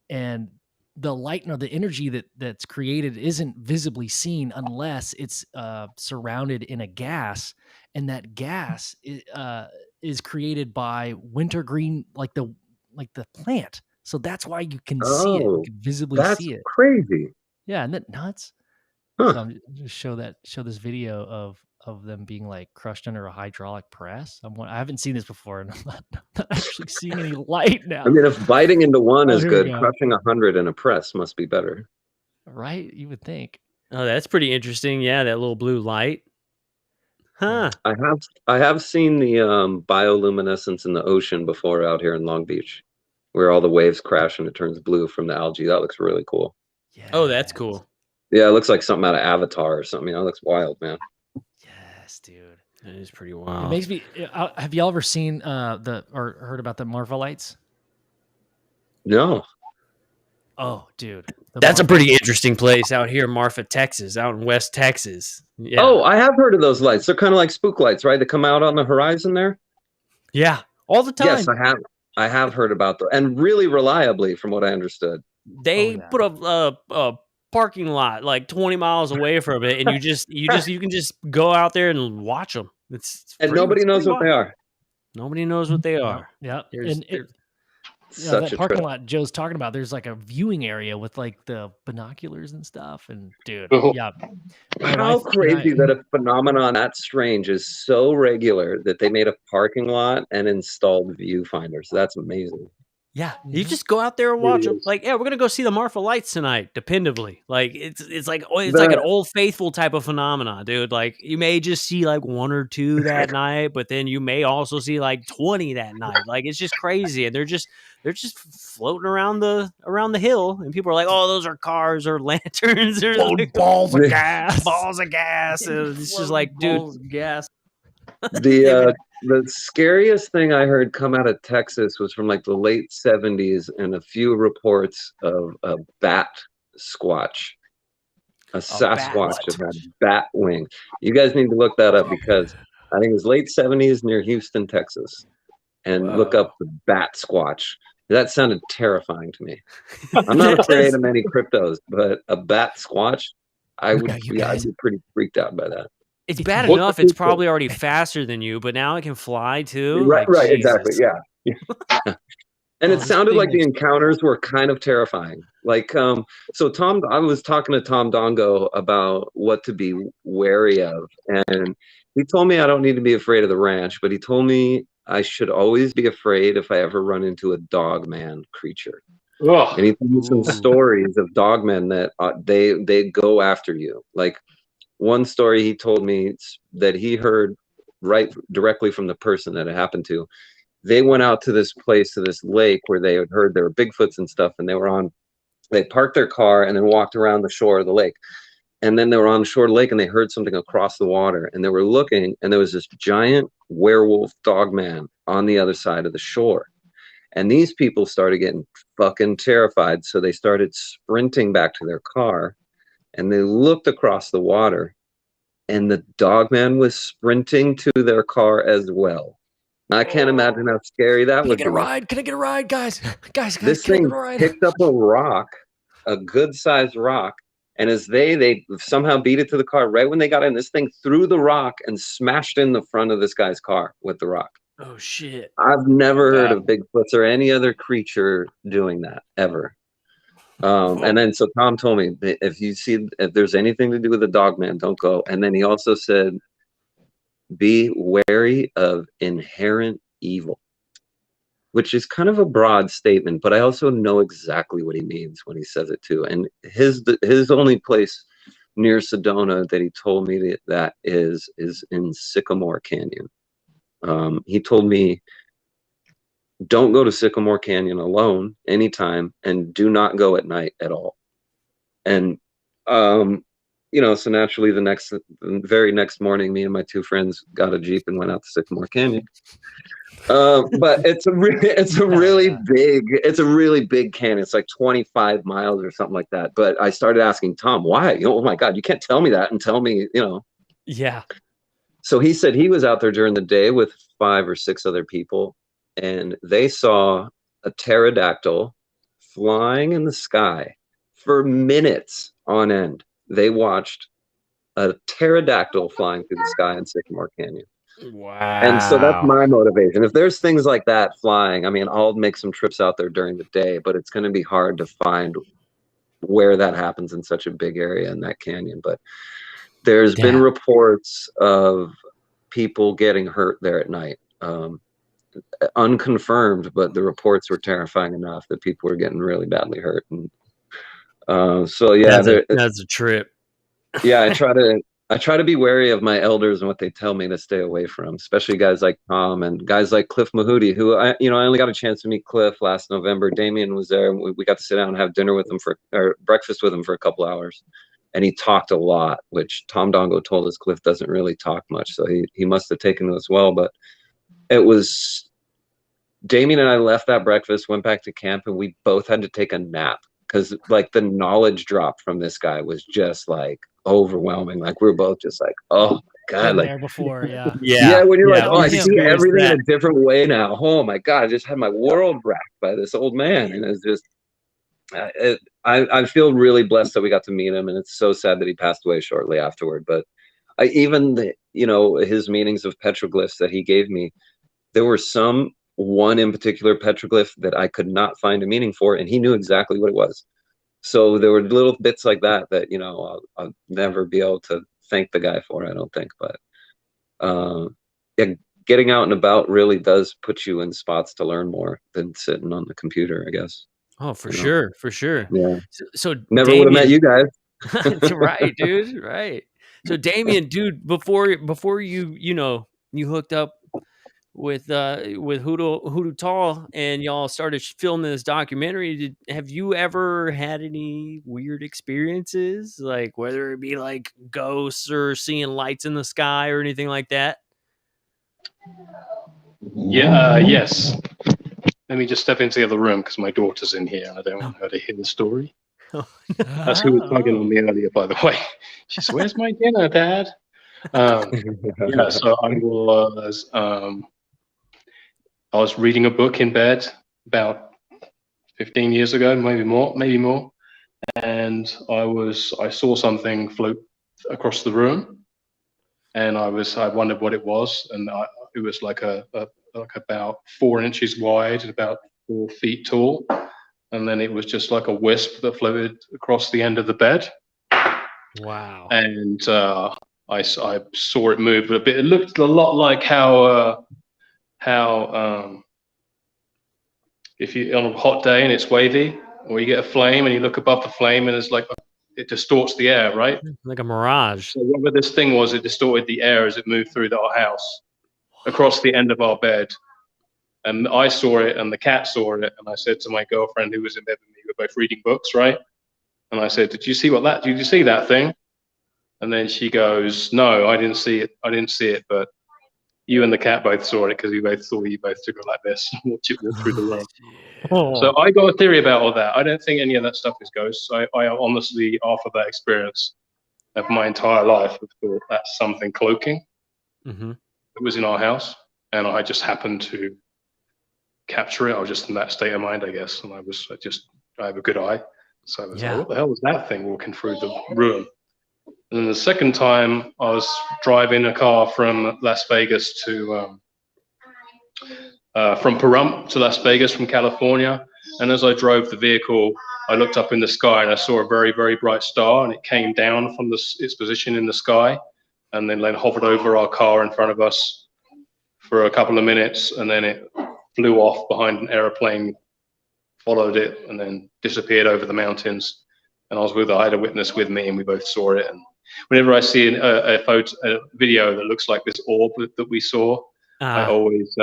and the light or the energy that's created isn't visibly seen unless it's surrounded in a gas, and that gas is created by wintergreen, like the plant. So that's why you can see it. You can visibly see it. That's crazy. Yeah, isn't that nuts? Huh. So I'm just show this video of them being like crushed under a hydraulic press. I haven't seen this before, and I'm not actually seeing any light now. I mean, if biting into one is good, crushing 100 in a press must be better. Right? You would think. Oh, that's pretty interesting. Yeah, that little blue light. Huh. I have seen the bioluminescence in the ocean before out here in Long Beach, where all the waves crash and it turns blue from the algae. That looks really cool. Yes. Oh, that's cool. Yeah, it looks like something out of Avatar or something. It looks wild, man. Yes, dude. That is pretty wild. It makes me. Have y'all ever seen or heard about the Marvelites? No. Oh, dude. That's a pretty interesting place out here, Marfa, Texas, out in West Texas. Yeah. Oh, I have heard of those lights. They're kind of like spook lights, right? They come out on the horizon there. Yeah, all the time. Yes, I have heard about them, and really reliably, from what I understood. They put a parking lot like 20 miles away from it, and you can just go out there and watch them. And nobody knows what they are. Nobody knows what they are. Yep. There's that parking lot Joe's talking about, there's like a viewing area with like the binoculars and stuff. And dude, yeah. How crazy that a phenomenon that strange is so regular that they made a parking lot and installed viewfinders. That's amazing. Yeah, you just go out there and watch them. Like, yeah, we're gonna go see the Marfa Lights tonight. Dependably, like it's like an Old Faithful type of phenomenon, dude. Like you may just see like 1 or 2 that night, but then you may also see like 20 that night. Like it's just crazy, and they're just floating around the hill, and people are like, "Oh, those are cars or lanterns or like, balls of gas, balls of gas." And it's just like, dude, gas. The scariest thing I heard come out of Texas was from like the late 70s and a few reports of a bat squatch, a Sasquatch that had bat wing. You guys need to look that up because I think it was late 70s near Houston, Texas, and look up the bat squatch. That sounded terrifying to me. I'm not afraid of many cryptos, but a bat squatch, I'd be pretty freaked out by that. It's bad enough it's probably already faster than you, but now it can fly too. Right, like, exactly, yeah. And it sounded like the encounters were kind of terrifying. Like, so I was talking to Tom Dongo about what to be wary of, and he told me I don't need to be afraid of the ranch, but he told me I should always be afraid if I ever run into a dogman creature. Ugh. And he told me some stories of dogmen that they go after you. Like one story he told me that he heard right directly from the person that it happened to. They went out to this place, to this lake where they had heard there were Bigfoots and stuff, and they parked their car and then walked around the shore of the lake. And then they were on the shore of the lake and they heard something across the water, and they were looking, and there was this giant werewolf dog man on the other side of the shore. And these people started getting fucking terrified. So they started sprinting back to their car, and they looked across the water, and the dog man was sprinting to their car as well. I can't imagine how scary that would be. Can I get a ride, guys? Guys, this thing picked up a rock, a good-sized rock, and as they somehow beat it to the car. Right when they got in, this thing threw the rock and smashed in the front of this guy's car with the rock. Oh, shit. I've never heard of Bigfoots or any other creature doing that, ever. And then so Tom told me, if there's anything to do with the dog man, don't go. And then he also said, be wary of inherent evil, which is kind of a broad statement, but I also know exactly what he means when he says it too. And his only place near Sedona that he told me that is in Sycamore Canyon. He told me, don't go to Sycamore Canyon alone anytime, and do not go at night at all. And so naturally the very next morning, me and my 2 friends got a Jeep and went out to Sycamore Canyon. But it's a really big canyon. It's like 25 miles or something like that. But I started asking Tom, why? Oh my God, you can't tell me that and tell me, Yeah. So he said he was out there during the day with 5 or 6 other people, and they saw a pterodactyl flying in the sky for minutes on end. They watched a pterodactyl flying through the sky in Sycamore Canyon. Wow. And so that's my motivation. If there's things like that flying, I mean, I'll make some trips out there during the day, but it's going to be hard to find where that happens in such a big area in that canyon. But there's been reports of people getting hurt there at night. Unconfirmed, but the reports were terrifying enough that people were getting really badly hurt. And so yeah, that's a trip. Yeah, I try to be wary of my elders and what they tell me to stay away from, especially guys like Tom and guys like Cliff Mahooty, who I only got a chance to meet Cliff last November. Damien was there, and we got to sit down and have dinner with him or breakfast with him for a couple hours. And he talked a lot, which Tom Dongo told us Cliff doesn't really talk much. So he must have taken to us well. But it was, Damien and I left that breakfast, went back to camp, and we both had to take a nap because like the knowledge drop from this guy was just like overwhelming. Like we were both just like, oh God, like there before, yeah. When you're like, oh, I see everything in a different way now. Oh my God, I just had my world wrecked by this old man, and it's just I feel really blessed that we got to meet him, and it's so sad that he passed away shortly afterward. But even his meanings of petroglyphs that he gave me, there were one in particular petroglyph that I could not find a meaning for, and he knew exactly what it was. So there were little bits like that I'll never be able to thank the guy for, I don't think. But yeah, getting out and about really does put you in spots to learn more than sitting on the computer, I guess. Oh, for sure, for sure. Yeah. So Never would have met you guys. Right, dude. Right. So Damien, dude, before you hooked up with Hoodoo Tall and y'all started filming this documentary, have you ever had any weird experiences, like whether it be like ghosts or seeing lights in the sky or anything like that? Yeah. Yes. Let me just step into the other room because my daughter's in here and I don't want her to hear the story. That's who was tugging on me earlier, by the way. She says, "Where's my dinner, Dad?" Yeah. So I was reading a book in bed about 15 years ago, maybe more, and I saw something float across the room, and I wondered what it was, and it was like about 4 inches wide and about 4 feet tall, and then it was just like a wisp that floated across the end of the bed. Wow. And I saw it move a bit. It looked a lot like how if you on a hot day and it's wavy, or you get a flame and you look above the flame and it's like it distorts the air, right? Like a mirage. So whatever this thing was, it distorted the air as it moved through our house across the end of our bed. And I saw it and the cat saw it, and I said to my girlfriend who was in bed with me, we were both reading books, right? And I said, did you see that thing? And then she goes, no, I didn't see it, but you and the cat both saw it because we both saw you both to go like this and watch it walk through the room. So I got a theory about all that. I don't think any of that stuff is ghosts. I honestly, after that experience of my entire life, have thought that's something cloaking that was in our house, and I just happened to capture it. I was just in that state of mind, I guess, and I have a good eye, so I was like, what the hell was that thing walking through the room? And then the second time, I was driving a car from Las Vegas to from Pahrump to Las Vegas from California, and as I drove the vehicle, I looked up in the sky and I saw a very, very bright star, and it came down from its position in the sky, and then hovered over our car in front of us for a couple of minutes, and then it flew off behind an airplane, followed it, and then disappeared over the mountains. And I had a witness with me, and we both saw it. And whenever I see a video that looks like this orb that we saw, I always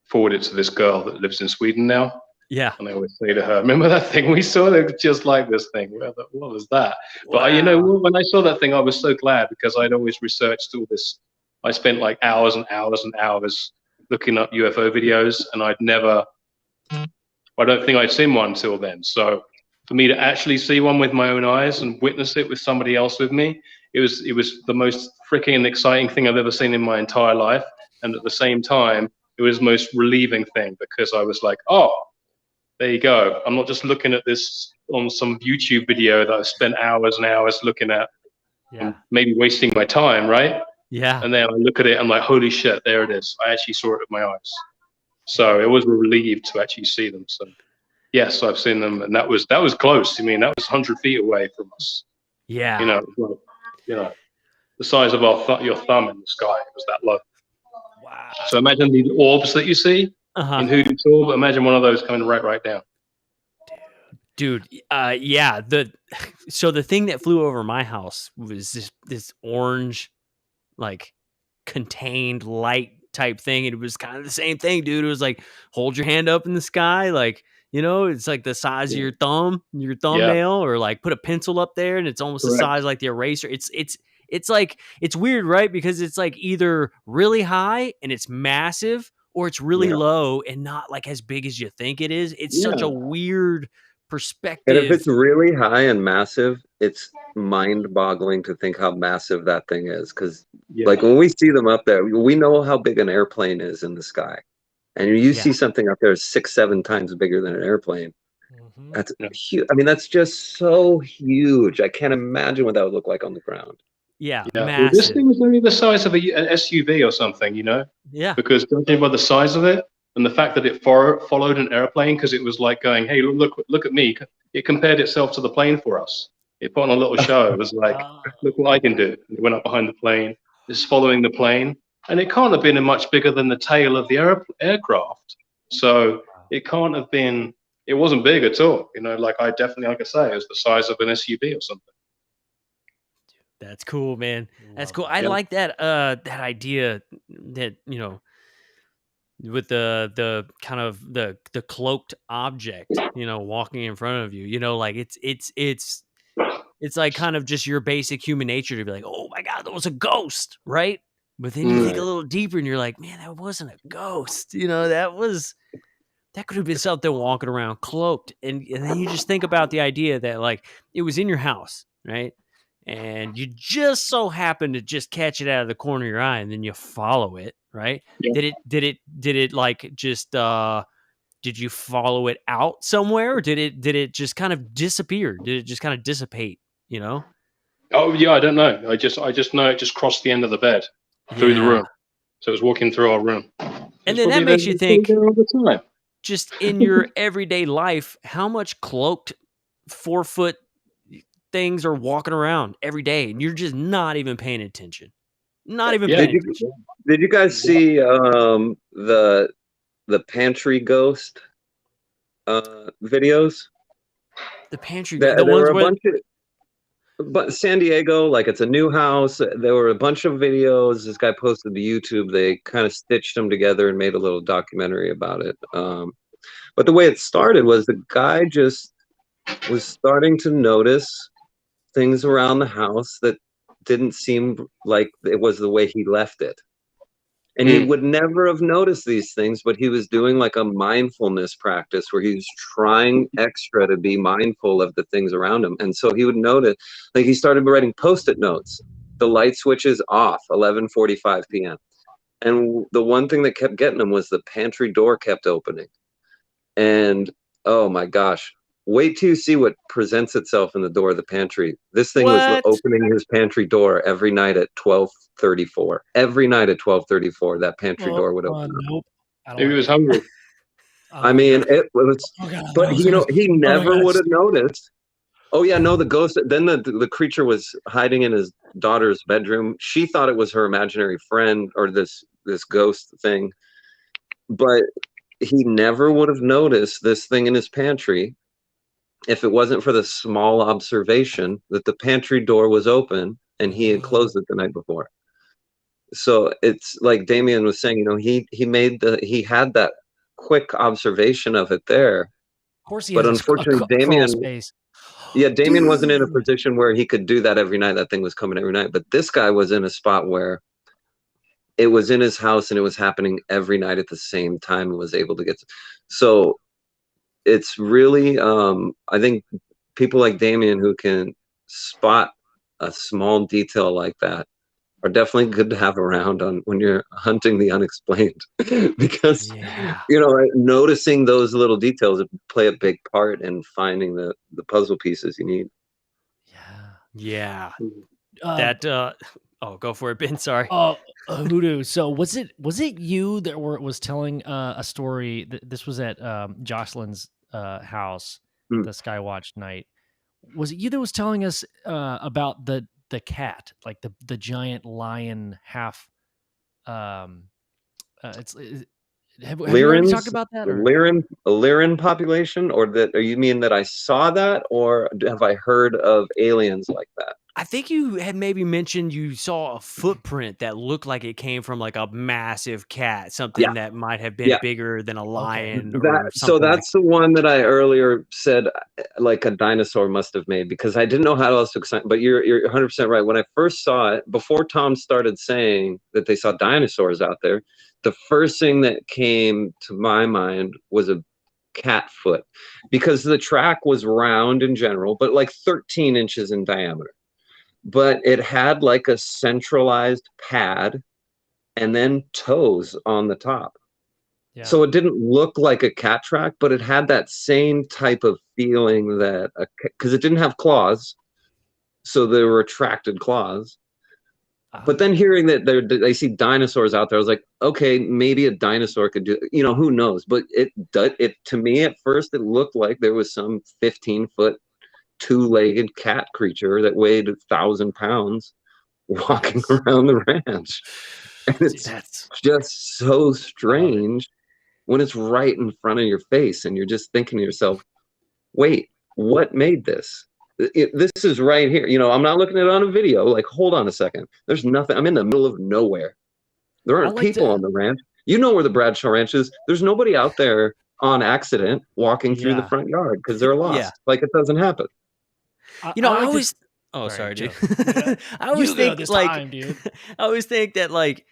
forward it to this girl that lives in Sweden now. Yeah. And I always say to her, remember that thing we saw? They were just like this thing. What was that? Wow. But when I saw that thing, I was so glad because I'd always researched all this. I spent like hours and hours and hours looking up UFO videos, and I don't think I'd seen one till then. So for me to actually see one with my own eyes and witness it with somebody else with me, it was the most freaking exciting thing I've ever seen in my entire life. And at the same time, it was the most relieving thing because I was like, oh, there you go. I'm not just looking at this on some YouTube video that I've spent hours and hours looking at, and maybe wasting my time, right? Yeah. And then I look at it, I'm like, holy shit, there it is. I actually saw it with my eyes. So it was relieved to actually see them. So yes, I've seen them, and that was close. I mean, that was 100 feet away from us. Yeah. The size of your thumb in the sky. It was that low. Wow. So imagine the orbs that you see in Hoodoo Tall. Imagine one of those coming right down. Dude, yeah. So the thing that flew over my house was this orange, like, contained light type thing. It was kind of the same thing, dude. It was like, hold your hand up in the sky, like, it's like the size of your thumbnail, or like put a pencil up there, and it's almost the size like the eraser. It's like, it's weird, right? Because it's like either really high and it's massive, or it's really low and not like as big as you think it is. It's such a weird perspective. And if it's really high and massive, it's mind-boggling to think how massive that thing is. Because like when we see them up there, we know how big an airplane is in the sky, and you see something up there 6-7 times bigger than an airplane. That's Yeah. huge. I mean, that's just so huge. I can't imagine what that would look like on the ground. Yeah, Yeah. Well, this massive. thing was only the size of an SUV or something, you know, Yeah. because judging by the size of it and the fact that it followed an airplane, because it was like going, "Hey, look at me." It compared itself to the plane for us. It put on a little show. It was like, "Look what I can do." And it went up behind the plane. It's following the plane, and it can't have been much bigger than the tail of the aircraft. So it can't have been. It wasn't big at all. You know, like I say, it was the size of an SUV or something. That's cool, man. That's Love cool. it. I Yeah. like that that idea that, with the kind of the cloaked object, walking in front of you. Like it's like kind of just your basic human nature to be like, "Oh my god, that was a ghost," right? But then you think a little deeper and you're like, "Man, that wasn't a ghost." That could have been something walking around cloaked. And then you just think about the idea that, like, it was in your house, right? And you just so happen to just catch it out of the corner of your eye, and then you follow it, right? Yeah. Did it like just did you follow it out somewhere, or did it just kind of disappear? Did it just kind of dissipate, you know? Oh yeah, I don't know. I just know it just crossed the end of the bed through the Yeah. room. So it was walking through our room. And It's then that probably there, makes you it's probably think, there all the time. just in your everyday life, how much cloaked 4-foot things are walking around every day, and you're just not even paying attention. Not even Yeah. paying Did you attention. did you guys see the pantry ghost videos? The pantry, the There ones were a where, bunch of, but San Diego, like it's a new house. There were a bunch of videos. This guy posted to YouTube. They kind of stitched them together and made a little documentary about it. But the way it started was the guy just was starting to notice things around the house that didn't seem like it was the way he left it. And he would never have noticed these things, but he was doing like a mindfulness practice where he was trying extra to be mindful of the things around him. And so he would notice, like he started writing post-it notes. The light switch is off, 11:45 p.m. And the one thing that kept getting him was the pantry door kept opening. And oh my gosh, wait till you see what presents itself in the door of the pantry. This thing was what? opening his pantry door every night at 12:34. Every night at 12:34, that pantry door would open up. Nope. I don't Maybe he like was it. hungry. I mean, it was, Oh god, but I was you know, gonna. he Oh my never god. would have noticed. Oh yeah, no, the ghost. Then the creature was hiding in his daughter's bedroom. She thought it was her imaginary friend or this ghost thing, but he never would have noticed this thing in his pantry if it wasn't for the small observation that the pantry door was open and he had closed it the night before. So it's like Damien was saying, he had that quick observation of it there. Of course, he But has unfortunately, crawl Damien space. Damien wasn't in a Dude. position where he could do that every night. That thing was coming every night. But this guy was in a spot where it was in his house and it was happening every night at the same time and was able to get. So it's really, I think people like Damien who can spot a small detail like that are definitely good to have around on when you're hunting the unexplained because Yeah. noticing those little details play a big part in finding the puzzle pieces you need. Yeah. Uh, That oh, go for it, Ben. Sorry. Hoodoo. So was it you that was telling a story? This was at Jocelyn's house, Hmm. the Skywatch night. Was it you that was telling us about the cat, like the giant lion half? Have we already talked about that? Or A Lyran population, or you mean that I saw that, or have I heard of aliens like that? I think you had maybe mentioned you saw a footprint that looked like it came from like a massive cat, Yeah, something that might have been yeah. bigger than a lion or So something like that's the one that I earlier said, like a dinosaur must have made, because I didn't know how else to explain. But you're 100% right. When I first saw it, before Tom started saying that they saw dinosaurs out there, the first thing that came to my mind was a cat foot, because the track was round in general, but like 13 inches in diameter. But it had like a centralized pad and then toes on the top. Yeah. So it didn't look like a cat track, but it had that same type of feeling that, because it didn't have claws, so they were retracted claws. But then hearing that they see dinosaurs out there, I was like, okay, maybe a dinosaur could do, who knows? But it to me at first, it looked like there was some 15-foot, two-legged cat creature that weighed 1,000 pounds walking around the ranch. And it's just so strange when it's right in front of your face and you're just thinking to yourself, wait, what made this? This is right here. I'm not looking at it on a video. Like, hold on a second. There's nothing. I'm in the middle of nowhere. There aren't people on the ranch. You know where the Bradshaw Ranch is. There's nobody out there on accident walking through the front yard because they're lost. Like, it doesn't happen. I always. Oh, sorry, dude. I always think dude. I always think that like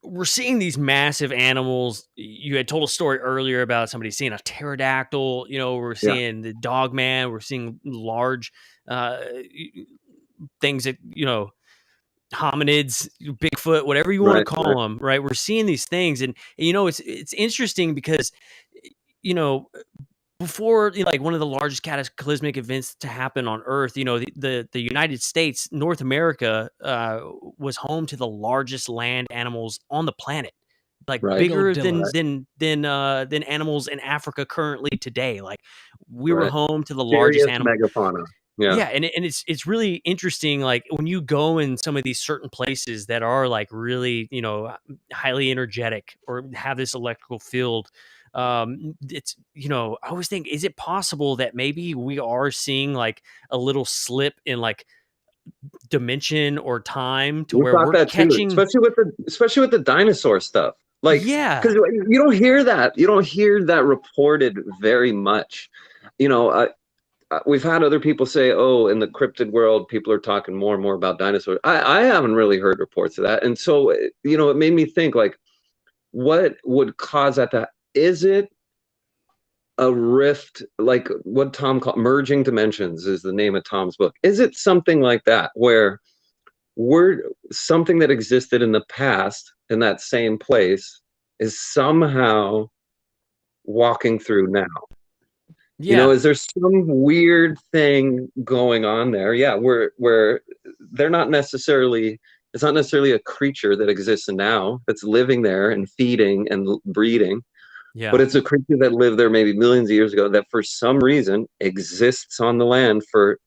we're seeing these massive animals. You had told a story earlier about somebody seeing a pterodactyl. We're seeing the dog man. We're seeing large things that hominids, Bigfoot, whatever you want to call them. Right? We're seeing these things, and it's interesting because before like one of the largest cataclysmic events to happen on Earth, the United States, North America, was home to the largest land animals on the planet, like bigger than animals in Africa currently today. Like we were home to the largest animal megafauna. Yeah, and it's really interesting. Like when you go in some of these certain places that are like really highly energetic or have this electrical field. It's I always think, is it possible that maybe we are seeing like a little slip in like dimension or time to where we're catching, especially with the dinosaur stuff. Like, because you don't hear that reported very much. We've had other people say, oh, in the cryptid world, people are talking more and more about dinosaurs. I haven't really heard reports of that. And so, it made me think, like, what would cause that? Is it a rift, like what Tom called Merging Dimensions is the name of Tom's book? Is it something like that, where we're something that existed in the past in that same place is somehow walking through now? Is there some weird thing going on there? Yeah, where they're not necessarily, it's not necessarily a creature that exists now that's living there and feeding and breeding. Yeah. But it's a creature that lived there maybe millions of years ago that for some reason exists on the land for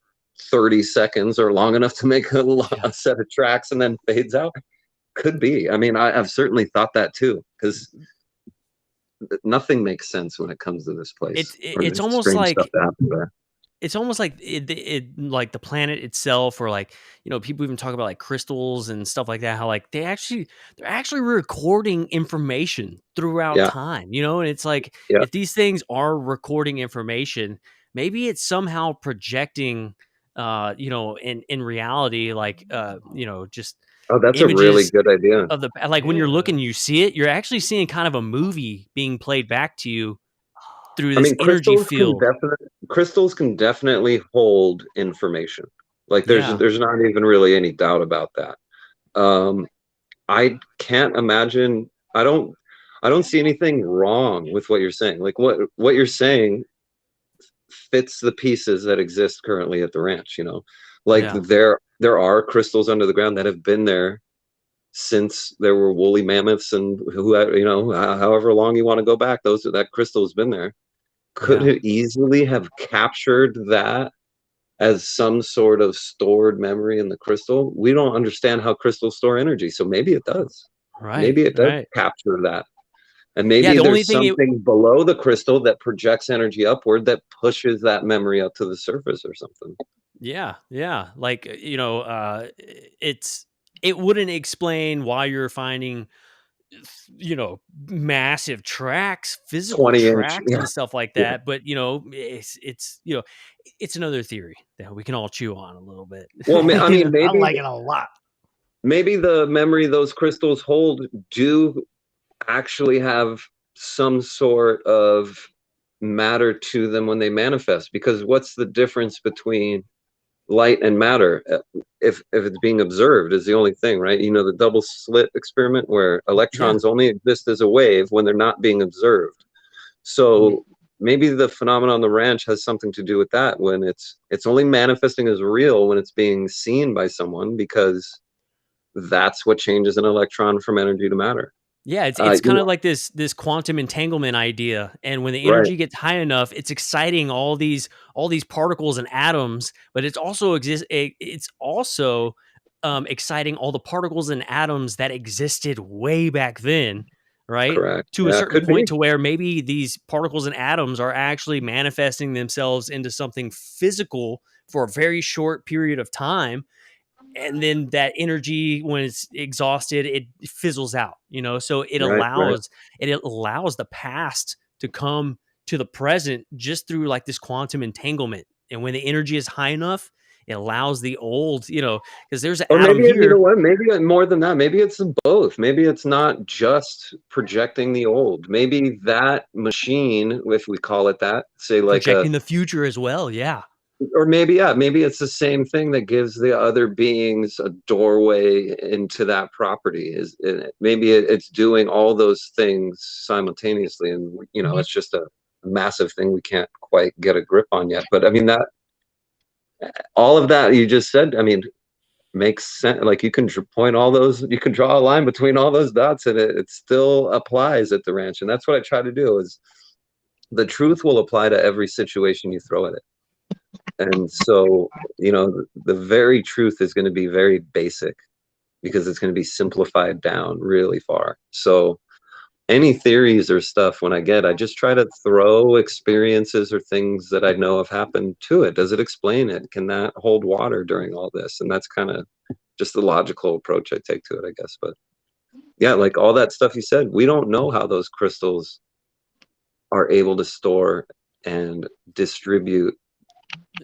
30 seconds or long enough to make a set of tracks and then fades out. Could be. I mean, I've certainly thought that too, because nothing makes sense when it comes to this place. It's almost like it's almost like like the planet itself, or like people even talk about like crystals and stuff like that, how like they're actually recording information throughout time, and it's like if these things are recording information, maybe it's somehow projecting in reality, like just oh, that's a really good idea. Of the like when you're looking, you see it, you're actually seeing kind of a movie being played back to you through this energy field. Crystals can definitely hold information. Like there's not even really any doubt about that. I can't imagine. I don't see anything wrong with what you're saying. Like what you're saying fits the pieces that exist currently at the ranch. There are crystals under the ground that have been there since there were woolly mammoths, and however long you want to go back, that crystal has been there. Could it easily have captured that as some sort of stored memory in the crystal? We don't understand how crystals store energy, so maybe it does. Maybe it does capture that. And maybe there's something below the crystal that projects energy upward that pushes that memory up to the surface or something. Yeah. Like, it wouldn't explain why you're finding massive tracks, physical tracks and stuff like that. But it's another theory that we can all chew on a little bit. Well, I mean, maybe I like it a lot. Maybe the memory those crystals hold do actually have some sort of matter to them when they manifest, because what's the difference between light and matter, if it's being observed, is the only thing, right? You know, the double slit experiment where electrons only exist as a wave when they're not being observed. So maybe the phenomenon on the ranch has something to do with that, when it's only manifesting as real when it's being seen by someone, because that's what changes an electron from energy to matter. Yeah, it's You kind know, of like this quantum entanglement idea, and when the right, energy gets high enough, it's exciting all these particles and atoms, but it's also exciting all the particles and atoms that existed way back then, right? correct. To a Yeah, certain could be. point, to where maybe these particles and atoms are actually manifesting themselves into something physical for a very short period of time, and then that energy, when it's exhausted, it fizzles out, so Right, right. it allows the past to come to the present just through like this quantum entanglement. And when the energy is high enough, it allows the old, because there's an Or atom maybe, you know here. what, maybe more than that. Maybe it's both. Maybe it's not just projecting the old. Maybe that machine, if we call it that, say like Projecting the future as well. Yeah. or maybe, yeah, maybe it's the same thing that gives the other beings a doorway into that property. Maybe it's doing all those things simultaneously, and it's just a massive thing we can't quite get a grip on yet. But I mean, that all of that you just said, I mean, makes sense. Like, you can point all those, you can draw a line between all those dots, and it still applies at the ranch. And that's what I try to do, is the truth will apply to every situation you throw at it. And so, the very truth is going to be very basic, because it's going to be simplified down really far. So any theories or stuff, when I just try to throw experiences or things that I know have happened to it. Does it explain it? Can that hold water during all this? And that's kind of just the logical approach I take to it, I guess. But yeah, like all that stuff you said, we don't know how those crystals are able to store and distribute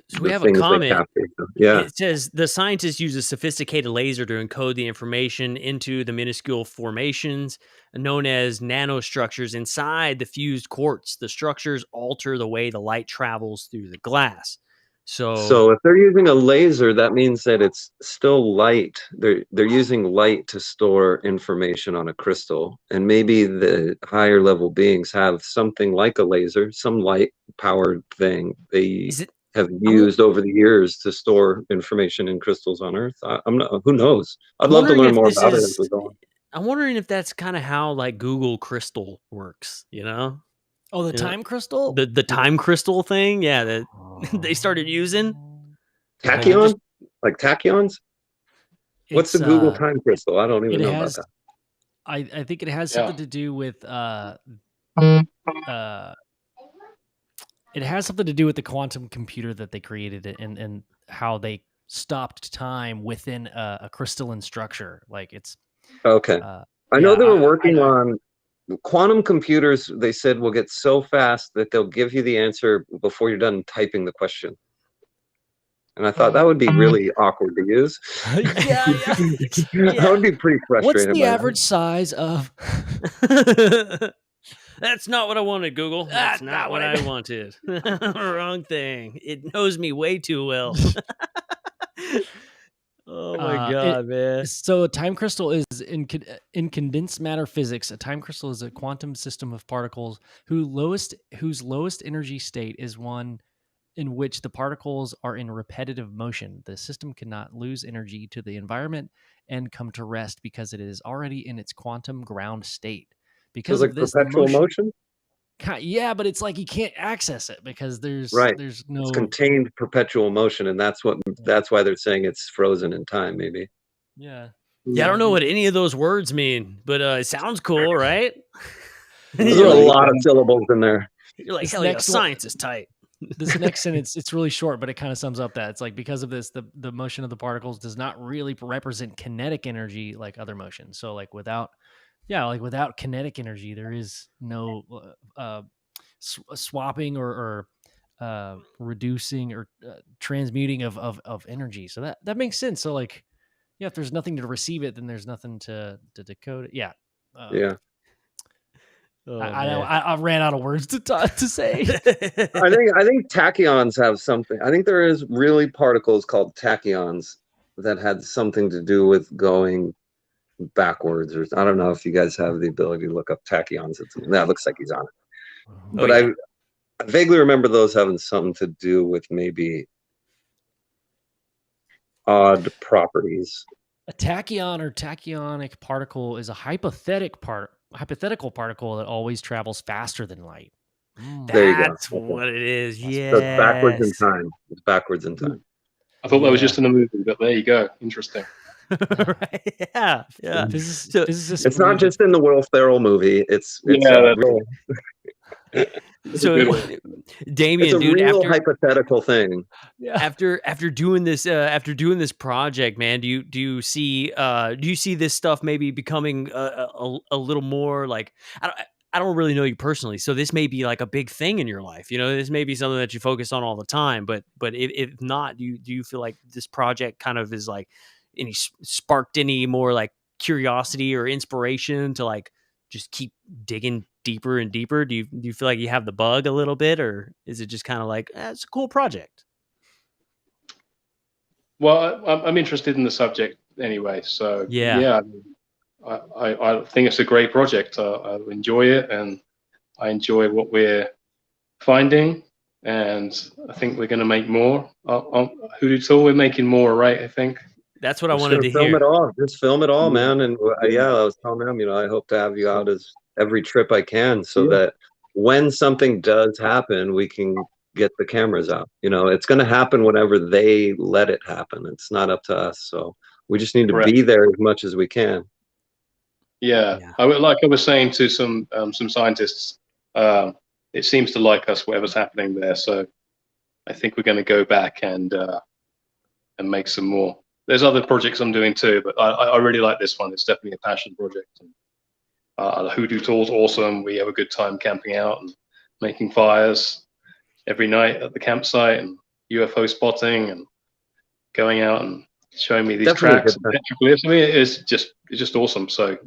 So we the have a things they comment. capture. Yeah. It says the scientists use a sophisticated laser to encode the information into the minuscule formations known as nanostructures inside the fused quartz. The structures alter the way the light travels through the glass. So So if they're using a laser, that means that it's still light. They're using light to store information on a crystal. And maybe the higher level beings have something like a laser, some light powered thing they is it? have I'm used over the years to store information in crystals on Earth. I'm not, who knows? I'd I'm love to wondering learn if more this about it as is. we go on. I'm wondering if that's kind of how like Google Crystal works. Oh, the You know, time crystal? the time crystal thing. Yeah, that they started using. Like it Tachyon? just Like tachyons? What's the It's Google time crystal? I don't it even know about has that. I think it has Yeah. something to do with uh it has something to do with the quantum computer that they created and how they stopped time within a crystalline structure. Like it's Okay. I know yeah, they were working I on quantum computers. They said will get so fast that they'll give you the answer before you're done typing the question. And I thought that would be really awkward to use. yeah, yeah. I would be pretty What's frustrated the by average size of That's not what I wanted, Google. That's not not what what I I meant. wanted. Wrong thing. It knows me way too well. Oh my It god, man. so a time crystal is in condensed matter physics. A time crystal is a quantum system of particles whose lowest energy state is one in which the particles are in repetitive motion. The system cannot lose energy to the environment and come to rest because it is already in its quantum ground state. So it's Because of like this, the perpetual motion, motion? yeah, but it's like you can't access it because Right. there's It's no contained perpetual motion, and that's why they're saying it's frozen in time, maybe. yeah. Yeah, I don't know The- what any of those words mean, but it sounds cool, right? There's you're a like, lot of syllables in there. this hell yeah, next one, science is tight. this next sentence, it's really short, but it kind of sums up that it's like because of this, the motion of the particles does not really represent kinetic energy like other motions. So without kinetic energy, there is no swapping or reducing or transmuting of energy. So that makes sense. So yeah, if there's nothing to receive it, then there's nothing to decode it. Yeah. Yeah. I ran out of words to say. I think tachyons have something. I think there is really particles called tachyons that had something to do with going backwards, or I don't know if you guys have the ability to look up tachyons. That looks like he's on it. But I vaguely remember those having something to do with maybe odd properties. A tachyon or tachyonic particle is a hypothetical particle that always travels faster than light. There you go. That's what it is. Yeah. So it's backwards in time. It's backwards in time. I thought that was just in a movie, but there you go. Interesting. Right. Yeah. Yeah. It's not just in the Will Ferrell movie. It's Yeah, real. So, Damien, it's a dude, real hypothetical thing. Yeah. After doing this project, man, do you see this stuff maybe becoming a little more like, I don't really know you personally, so this may be like a big thing in your life. You know, this may be something that you focus on all the time. But if not, do you feel like this project kind of is like sparked any more like curiosity or inspiration to like just keep digging deeper and deeper? Do you feel like you have the bug a little bit, or is it just kind of like it's a cool project? Well, I'm interested in the subject anyway, so yeah, I think it's a great project. I enjoy it, and I enjoy what we're finding, and I think we're going to make more. Hoodoo Tall, we're making more, right? I think that's what I wanted to film hear. It all. Just film it all, man. And I was telling them, I hope to have you out as every trip I can, so that when something does happen, we can get the cameras out. It's going to happen whenever they let it happen. It's not up to us. So we just need to be there as much as we can. Yeah. Like I was saying to some scientists, it seems to like us, whatever's happening there. So I think we're going to go back and make some more. There's other projects I'm doing too, but I really like this one. It's definitely a passion project. The Hoodoo Tall's awesome. We have a good time camping out and making fires every night at the campsite, and UFO spotting, and going out and showing me these tracks and petroglyphs. I mean, it's just awesome. So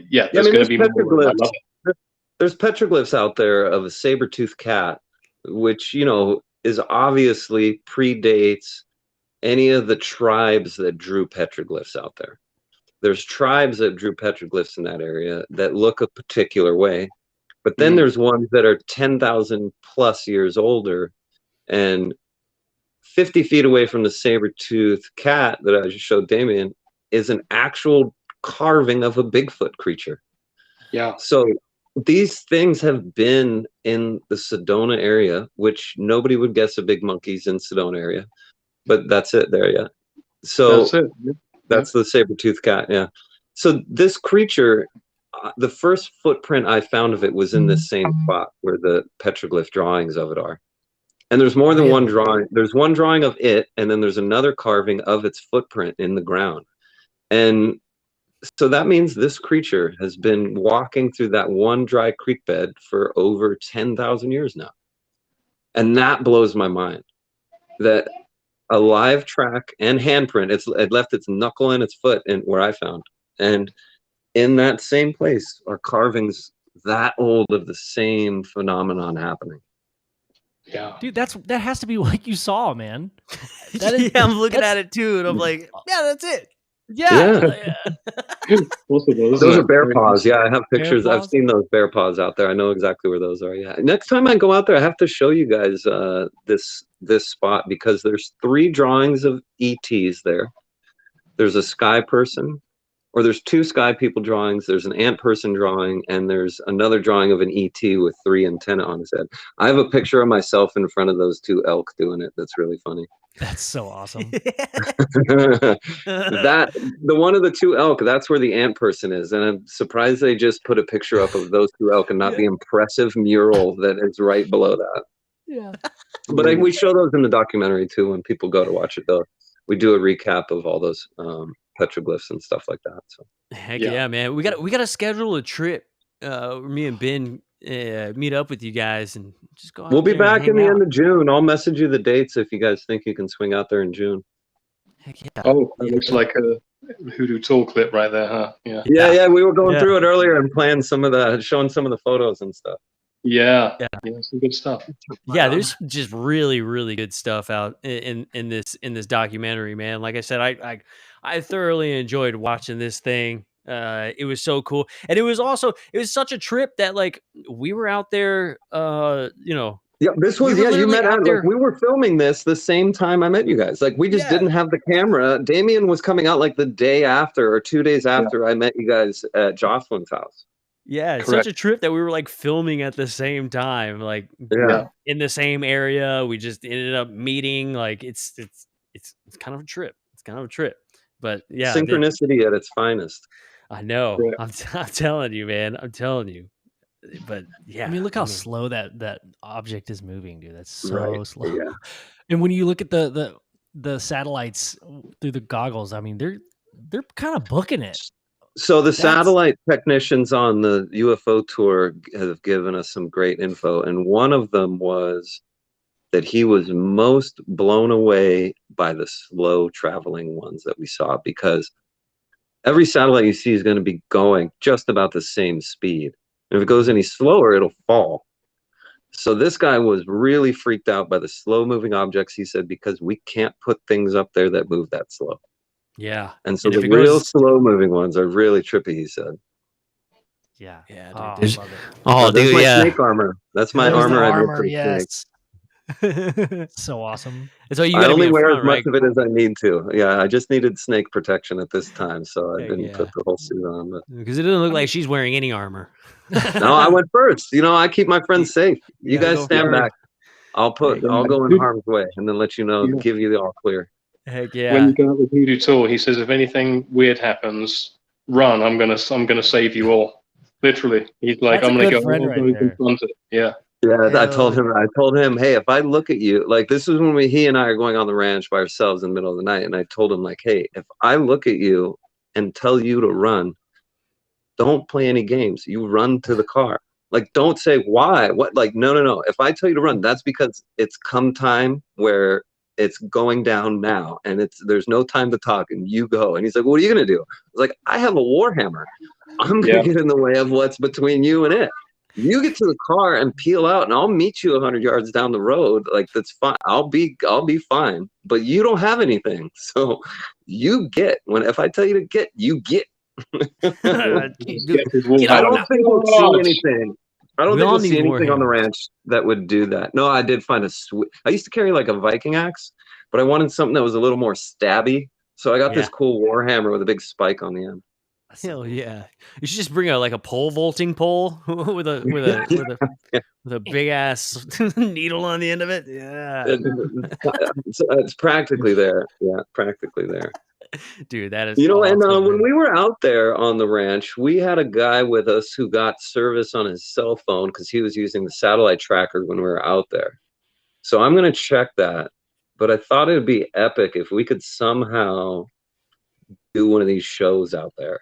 yeah, there's going to be more. I love it. There's petroglyphs out there of a saber-toothed cat, which is obviously predates any of the tribes that drew petroglyphs out there. There's tribes that drew petroglyphs in that area that look a particular way, but then there's ones that are 10,000 plus years older, and 50 feet away from the saber-toothed cat that I just showed Damien is an actual carving of a Bigfoot creature. Yeah. So these things have been in the Sedona area, which nobody would guess a big monkey's in Sedona area, but that's it there. Yeah. So that's it. That's the saber-toothed cat. Yeah. So this creature, the first footprint I found of it was in this same spot where the petroglyph drawings of it are. And there's more than one drawing. There's one drawing of it, and then there's another carving of its footprint in the ground. And so that means this creature has been walking through that one dry creek bed for over 10,000 years now. And that blows my mind. That a live track and handprint, it left its knuckle and its foot in where I found. And in that same place are carvings that old of the same phenomenon happening. Yeah, dude, that has to be what you saw, man. I'm looking at it too, and I'm like, yeah, that's it. Yeah. Those are bear paws. Yeah, I have pictures. I've seen those bear paws out there. I know exactly where those are. Yeah. Next time I go out there, I have to show you guys this spot, because there's 3 drawings of ETs there. There's a sky person, or there's 2 sky people drawings. There's an ant person drawing, and there's another drawing of an ET with 3 antennae on his head. I have a picture of myself in front of those 2 elk doing it. That's really funny. That's so awesome. The one of the 2 elk, that's where the ant person is. And I'm surprised they just put a picture up of those 2 elk and not the impressive mural that is right below that. Yeah. But we show those in the documentary too. When people go to watch it, though, we do a recap of all those petroglyphs and stuff like that. So heck yeah, man. We got to schedule a trip. Me and Ben meet up with you guys and just go out. We'll be back in the end of June. I'll message you the dates if you guys think you can swing out there in June. Heck yeah. Oh, it looks like Hoodoo Tall clip right there, huh? Yeah. Yeah. We were going Yeah. through it earlier and showing some of the photos and stuff. Yeah. Yeah. Yeah, some good stuff. Yeah, there's just really, really good stuff out in this documentary, man. Like I said, I thoroughly enjoyed watching this thing. It was so cool, and it was such a trip that like we were out there. Yeah, this we was were you literally met out like there. we were filming this the same time I met you guys. Like we just Yeah. didn't have the camera. Damien was coming out like the day after or 2 days after I met you guys at Jocelyn's house. Yeah, it's Correct. such a trip that we were like filming at the same time, like Yeah. in the same area. We just ended up meeting. Like it's kind of a trip. It's kind of a trip. But yeah, Synchronicity at its finest. I know. Right. I'm telling you, man. I'm telling you. But yeah, I mean, look how slow that object is moving, dude. That's so Right, slow. yeah. And when you look at the satellites through the goggles, I mean, they're kind of booking it. So the satellite technicians on the UFO tour have given us some great info, and one of them was that he was most blown away by the slow traveling ones that we saw, because every satellite you see is going to be going just about the same speed. And if it goes any slower, it'll fall. So this guy was really freaked out by the slow moving objects, he said, because we can't put things up there that move that slow. yeah. And so the real slow moving ones are really trippy, he said. Yeah. Yeah, dude. Oh, I There's- love it. Oh, that's dude, my yeah. snake armor. That's my There's the armor. I made armor, for the snake. yes. So awesome. So you I gotta only be in wear front, as much right? of it as I need to. Yeah, I just needed snake protection at this time, so I Heck didn't yeah. put the whole suit on. But Because it doesn't look like she's wearing any armor. no, I went first. You know, I keep my friends safe. You gotta guys go stand first. back. I'll go in harm's way and then let you know, give you the all clear. Heck yeah. When you go out with Hoodoo Tall, he says, if anything weird happens, run. I'm gonna save you all. Literally, he's like, That's a I'm gonna good go friend right there. confront it. Yeah. Yeah, I Hell told him, hey, if I look at you, like this is when he and I are going on the ranch by ourselves in the middle of the night, and I told him, like, hey, if I look at you and tell you to run, don't play any games. You run to the car. Like, don't say why. What? Like, no. If I tell you to run, that's because it's come time where it's going down now, and there's no time to talk, and you go. And he's like, what are you gonna do? I was like, I have a warhammer. I'm gonna get in the way of what's between you and it. You get to the car and peel out, and I'll meet you 100 yards down the road. Like, that's fine. I'll be fine. But you don't have anything, so you get. If I tell you to get, you get. Get I on don't think we'll see anything. I don't We think all we'll see need anything on the warhammers. ranch that would do that. No, I did find I used to carry like a Viking axe, but I wanted something that was a little more stabby. So I got this cool warhammer with a big spike on the end. Hell yeah! You should just bring a pole vaulting pole with a big ass needle on the end of it. Yeah, It's practically there. Yeah, practically there. dude, that is. You know, awesome, and when man. we were out there on the ranch, we had a guy with us who got service on his cell phone because he was using the satellite tracker when we were out there. So I'm going to check that. But I thought it would be epic if we could somehow do one of these shows out there.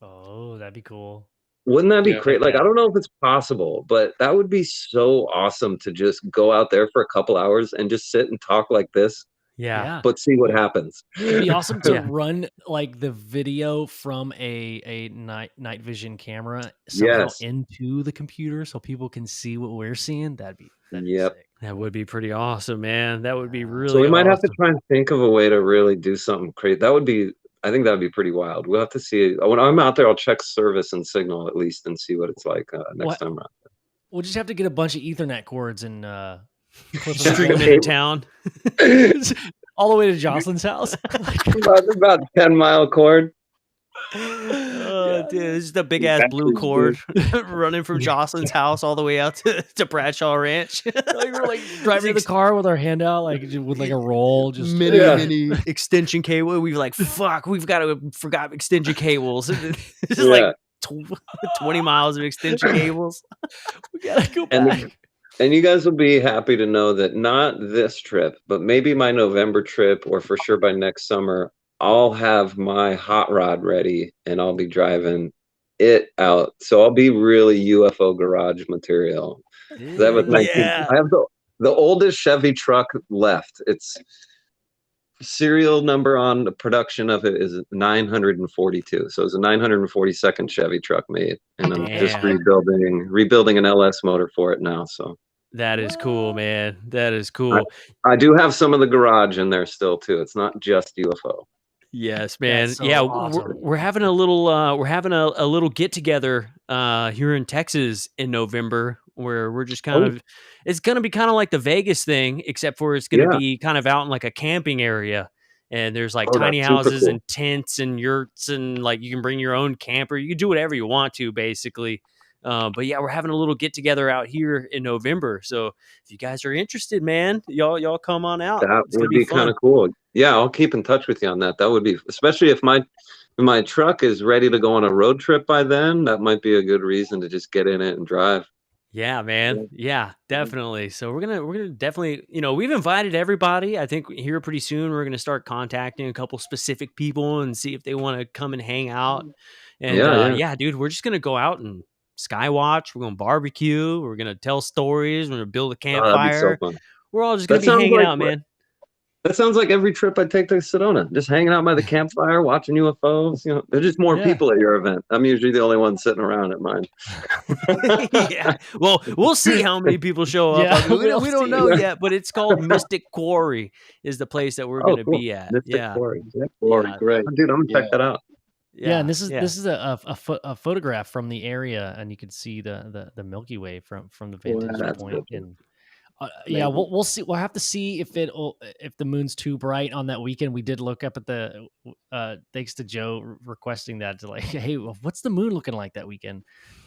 Oh, that'd be cool. Wouldn't that be great? Like, yeah. I don't know if it's possible, but that would be so awesome to just go out there for a couple hours and just sit and talk like this. Yeah. But see what happens. It'd be awesome to run like the video from a night vision camera somehow into the computer so people can see what we're seeing. That'd be sick. That would be pretty awesome, man. That would be really. So we might have to try and think of a way to really do something crazy. I think that would be pretty wild. We'll have to see. When I'm out there, I'll check service and signal at least and see what it's like next time around. We'll just have to get a bunch of Ethernet cords and string them into town. All the way to Jocelyn's house. about 10-mile cord. Dude, this is a big ass blue cord running from Jocelyn's house all the way out to Bradshaw Ranch. We were like driving the car with our hand out, like with like a roll, just mini extension cable. We were like, fuck, forgot extension cables. This is like 20 miles of extension cables. We gotta go back. And you guys will be happy to know that not this trip, but maybe my November trip, or for sure by next summer, I'll have my hot rod ready and I'll be driving it out. So I'll be really UFO garage material. I have the oldest Chevy truck left. serial number on the production of it is 942. So it's a 942nd Chevy truck made, and I'm just Damn. rebuilding an LS motor for it now. So That is cool, man. That is I, cool. I do have some of the garage in there still too. It's not just UFO. Yes, That's man. so Yeah, awesome. we're having a little a little get together here in Texas in November where we're just kind of it's gonna be kind of like the Vegas thing, except for it's gonna Yeah. be kind of out in like a camping area. And there's like Oh, tiny that's super houses cool. and tents and yurts and like you can bring your own camper. You can do whatever you want to, basically. But yeah, we're having a little get together out here in November. So if you guys are interested, man, y'all come on out. That It's gonna would be be kind fun. of cool. Yeah, I'll keep in touch with you on that. That would be, especially if my truck is ready to go on a road trip by then, that might be a good reason to just get in it and drive. Yeah, man. Yeah, definitely. So we're gonna definitely, we've invited everybody. I think here pretty soon we're gonna start contacting a couple specific people and see if they want to come and hang out. And Yeah, yeah. yeah, dude, we're just gonna go out and skywatch. We're gonna barbecue. We're gonna tell stories. We're gonna build a Oh, that'd be so campfire. fun. We're all just gonna That be sounds hanging like out, man. that sounds like every trip I take to Sedona, just hanging out by the campfire, watching UFOs. There's just more Yeah. people at your event. I'm usually the only one sitting around at mine. Yeah. Well, we'll see how many people show up. Yeah, I mean, we'll we don't see. know yet, but it's called Mystic Quarry is the place that we're Oh, gonna cool. be at. Mystic Yeah. Quarry. Yeah, Glory, Yeah. great. Oh, dude, I'm gonna check that out. Yeah, and this Yeah. is a photograph from the area, and you can see the Milky Way from the vantage That's point. cool. And yeah, we'll see. We'll have to see if if the moon's too bright on that weekend. We did look up at the thanks to Joe requesting that to like, hey, well, what's the moon looking like that weekend?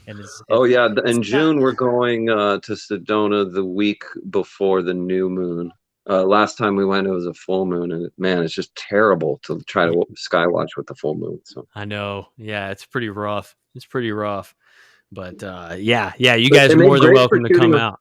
And Oh yeah, it's in not- June we're going to Sedona the week before the new moon. Last time we went, it was a full moon, and man, it's just terrible to try to skywatch with the full moon. So I know. Yeah, it's pretty rough. It's pretty rough. But yeah, you But guys it are made more than great for welcome to shooting come of- out.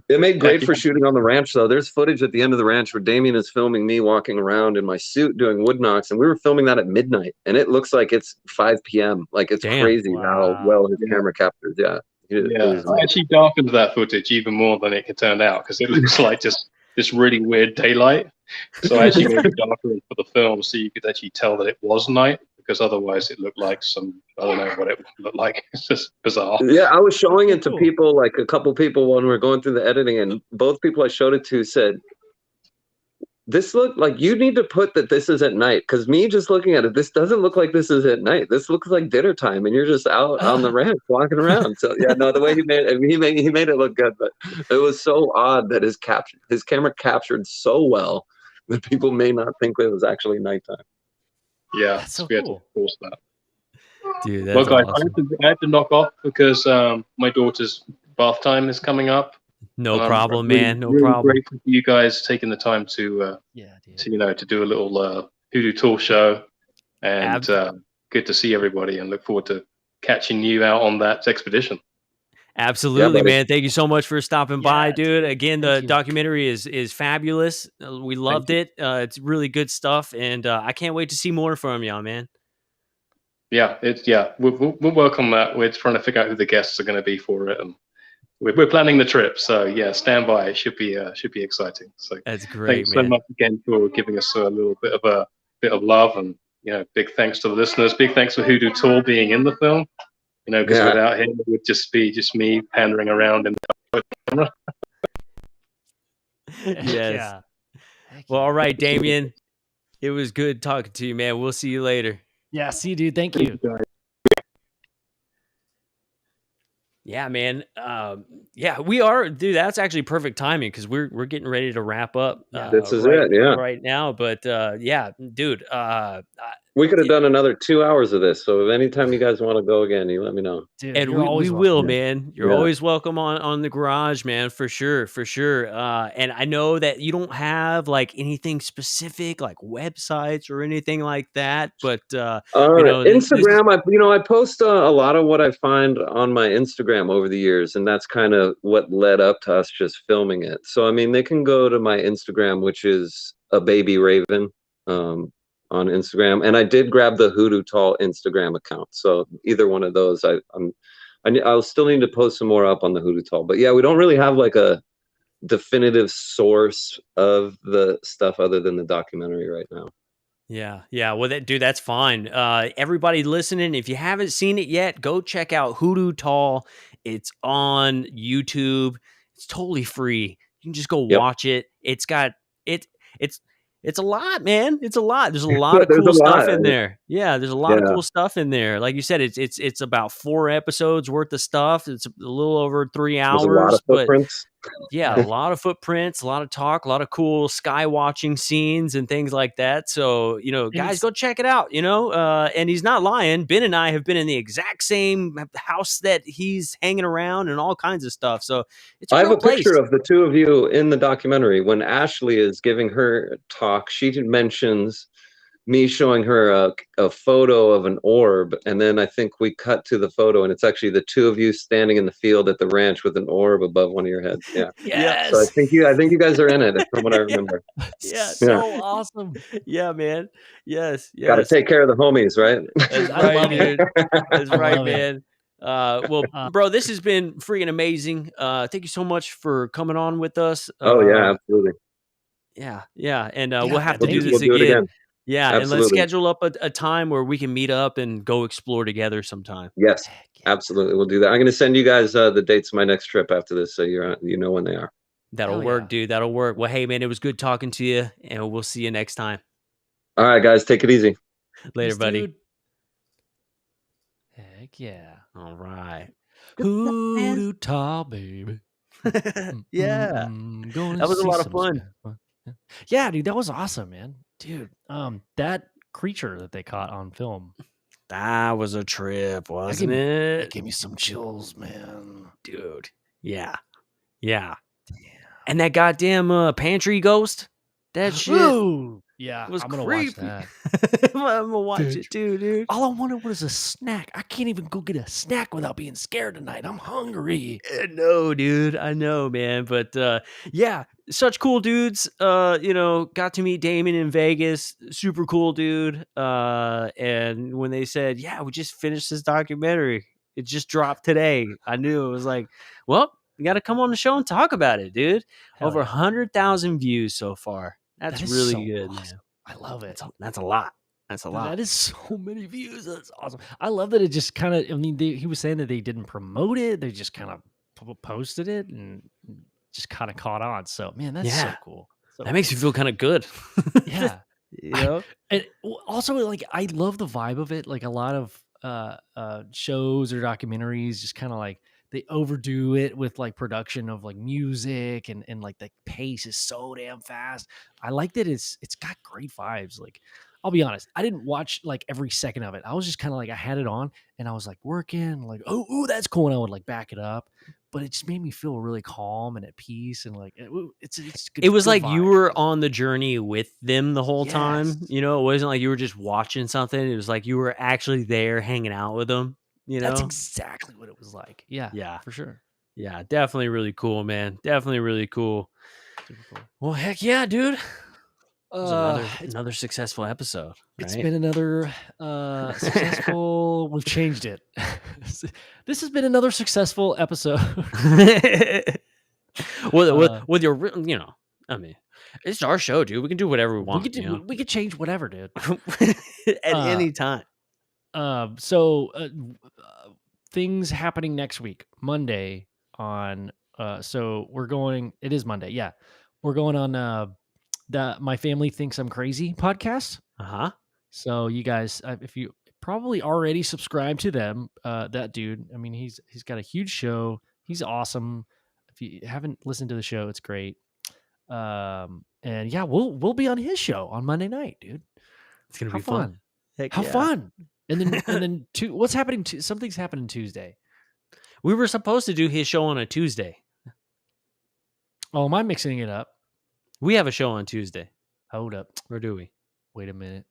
It made great Heck for yeah. shooting on the ranch, though. There's footage at the end of the ranch where Damien is filming me walking around in my suit doing wood knocks, and we were filming that at midnight, and it looks like it's 5 p.m. Like it's Damn. crazy how well his Yeah. camera captures. Yeah, it Yeah, was I actually darkened that footage even more than it turned out because it looks like just this really weird daylight. So I actually made it darker for the film so you could actually tell that it was night, because otherwise it looked like I don't know what it looked like. It's just bizarre. Yeah, I was showing it to Cool. people, like a couple people when we were going through the editing, and both people I showed it to said, this looked like you need to put that this is at night, because me just looking at it, this doesn't look like this is at night. This looks like dinner time, and you're just out on the ranch walking around. So yeah, no, the way he made it, he made it look good, but it was so odd that his camera captured so well that people may not think it was actually nighttime. Yeah, That's so we had to cool. force that. Dude, that's Well, guys, awesome. I had to knock off because my daughter's bath time is coming up. No And I'm problem, really, man. No really problem. grateful for you guys taking the time to Yeah, dude. to do a little Hoodoo Tall show, and Ab- good to see everybody, and look forward to catching you out on that expedition. Absolutely, buddy. man. Thank you so much for stopping by, Yeah, dude. Again, the thank you. documentary is fabulous. We loved it. It's really good stuff, and I can't wait to see more from y'all, man. Yeah, we'll work on that. We're trying to figure out who the guests are going to be for it, and we're planning the trip. So yeah, stand by. It should be exciting. So That's great, thanks so man. much again for giving us a little bit of love, and big thanks to the listeners. Big thanks for Hoodoo Tall being in the film. Because Yeah. without him, it would just be me pandering around in the camera. Yes. Yeah. Heck Well, yeah. all right, Damien. It was good talking to you, man. We'll see you later. Yeah, see you, dude. Thank you. Yeah, man. Yeah, we are, dude. That's actually perfect timing because we're getting ready to wrap up. Yeah. This is it, yeah. right now. But yeah, dude. We could have done another 2 hours of this. So if anytime you guys want to go again, you let me know. Dude, And you're we always will, welcome. man. You're Yeah. always welcome on the garage, man, for sure, for sure. And I know that you don't have like anything specific, like websites or anything like that. But Instagram, I post a lot of what I find on my Instagram over the years, and that's kind of what led up to us just filming it. So I mean, they can go to my Instagram, which is a baby raven on Instagram, and I did grab the Hoodoo Tall Instagram account. So either one of those, I'll still need to post some more up on the Hoodoo Tall. But yeah, we don't really have like a definitive source of the stuff other than the documentary right now. Yeah. Well, dude, that's fine. Everybody listening, if you haven't seen it yet, go check out Hoodoo Tall. It's on YouTube. It's totally free. You can just go Yep. watch it. It's got it. It's a lot, man. It's a lot. There's a lot of There's cool a stuff lot. in there. Yeah, there's a lot of Yeah. cool stuff in there. Like you said, it's about 4 episodes worth of stuff. It's a little over 3 There's a lot hours, of footprints. yeah, a lot of footprints, a lot of talk, a lot of cool sky watching scenes and things like that. So, guys, go check it out, and he's not lying. Ben and I have been in the exact same house that he's hanging around and all kinds of stuff. So it's a I have real a picture place. of the two of you in the documentary. When Ashley is giving her talk, she mentions me showing her a photo of an orb, and then I think we cut to the photo, and it's actually the two of you standing in the field at the ranch with an orb above one of your heads. Yeah. Yes. So I think you guys are in it, from what I remember. Yeah. So awesome. Yeah, man. Yes. Got to take care of the homies, right? That's I right, love it. dude. That's I right, love it. man. Well, bro, this has been freaking amazing. Thank you so much for coming on with us. Oh yeah, absolutely. Yeah, and Yeah, we'll have man, to do thank you. this We'll do it again. Yeah, and let's Absolutely. schedule up a time where we can meet up and go explore together sometime. Yes, Heck yeah. absolutely. We'll do that. I'm going to send you guys the dates of my next trip after this, so you know when they are. That'll Hell work, yeah. dude. That'll work. Well, hey, man, it was good talking to you, and we'll see you next time. All right, guys, take it easy. Later, Peace, buddy. dude. Heck yeah. All right. Hoodoo Tall, baby. Yeah. Gonna That was a see lot of some fun. sky. Yeah, dude, that was awesome, man. Dude, that creature that they caught on film, That was a trip, wasn't it it? gave me some chills, man. Dude. Yeah. And that goddamn pantry ghost, that shit Ooh, yeah, was I'm gonna creepy. watch that. I'm gonna watch Dude. it too, dude. All I wanted was a snack. I can't even go get a snack without being scared tonight. I'm hungry. No, dude. I know, man. But yeah, such cool dudes. Got to meet Damon in Vegas. Super cool dude. And when they said, yeah, we just finished this documentary, it just dropped today. I knew. It was like, well, you got to come on the show and talk about it, dude. Hell Over yeah. 100,000 views so far. That's That is really so good, awesome. man. I love it. That's a lot. That's a Dude, lot. that is so many views. That's awesome. I love that it just kind of, he was saying that they didn't promote it. They just kind of posted it and just kind of caught on. So, man, that's so Yeah. cool. So That makes you feel kind of good. yeah. You know? And also, like, I love the vibe of it. Like, a lot of shows or documentaries just kind of like they overdo it with like production of like music and like the pace is so damn fast. I like that it's got great vibes. Like, I'll be honest, I didn't watch like every second of it. I was just kind of like, I had it on and I was like working, like, oh, that's cool. And I would like back it up. But it just made me feel really calm and at peace. And like, it's good. It was good like you vibe. were on the journey with them the whole time. Yes. It wasn't like you were just watching something. It was like you were actually there hanging out with them. That's exactly what it was like. Yeah. Yeah. For sure. Yeah, definitely really cool, man. Definitely really cool. Super cool. Well, heck yeah, dude. It was It's another successful episode. It's right? been another successful. We've changed it. This has been another successful episode. with your, I mean, it's our show, dude. We can do whatever we want. We could change whatever, dude. At any time. So things happening next week, Monday on. So we're going. It is Monday. Yeah, we're going on the My Family Thinks I'm Crazy podcast. So you guys, if you probably already subscribe to them, that dude, I mean, he's got a huge show. He's awesome. If you haven't listened to the show, it's great. And yeah, we'll be on his show on Monday night, dude. It's gonna be fun. Heck How yeah. fun! And then what's happening? Something's happening Tuesday. We were supposed to do his show on a Tuesday. Oh, am I mixing it up? We have a show on Tuesday. Hold up. Or do we? Wait a minute.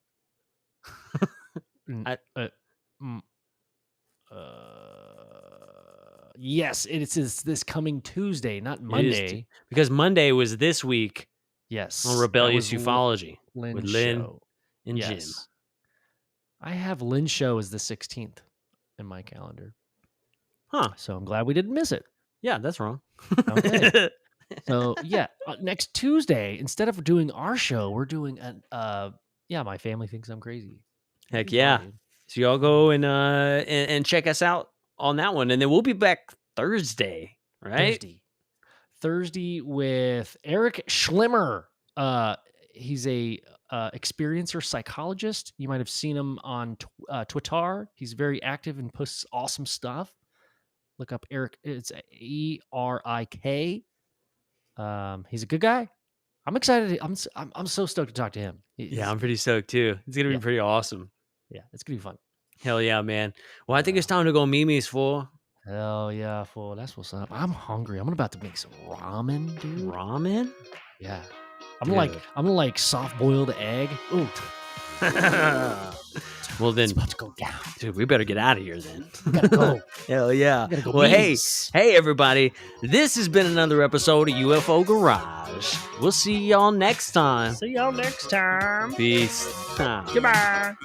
Yes, it's this coming Tuesday, not Monday. Because Monday was this week. Yes, on Rebellious Ufology with Lynn show. and Jim. I have Lynn's show as the 16th in my calendar. Huh. So I'm glad we didn't miss it. Yeah, that's wrong. Okay. So yeah, next Tuesday, instead of doing our show, we're doing an my family thinks I'm crazy. That'd Heck be fun, yeah. dude. So y'all go and check us out on that one, and then we'll be back Thursday, right? Thursday with Eric Schlimmer. He's a experiencer psychologist. You might have seen him on Twitter. He's very active and posts awesome stuff. Look up Eric. It's ERIK. He's a good guy. I'm excited. I'm so stoked to talk to him. Yeah, I'm pretty stoked too. It's gonna be pretty awesome. Yeah, it's gonna be fun. Hell yeah, man. Well, I think it's time to go Mimi's for Hell yeah, fool. That's what's up. I'm hungry. I'm about to make some ramen, dude. ramen. Yeah. I'm gonna like soft boiled egg. Ooh. Well then, It's about to go down. dude, we better get out of here then. We gotta go. Hell yeah. We gotta go Well, hey Mimi's. everybody. This has been another episode of UFO Garage. We'll see y'all next time. See y'all next time. Peace. Goodbye.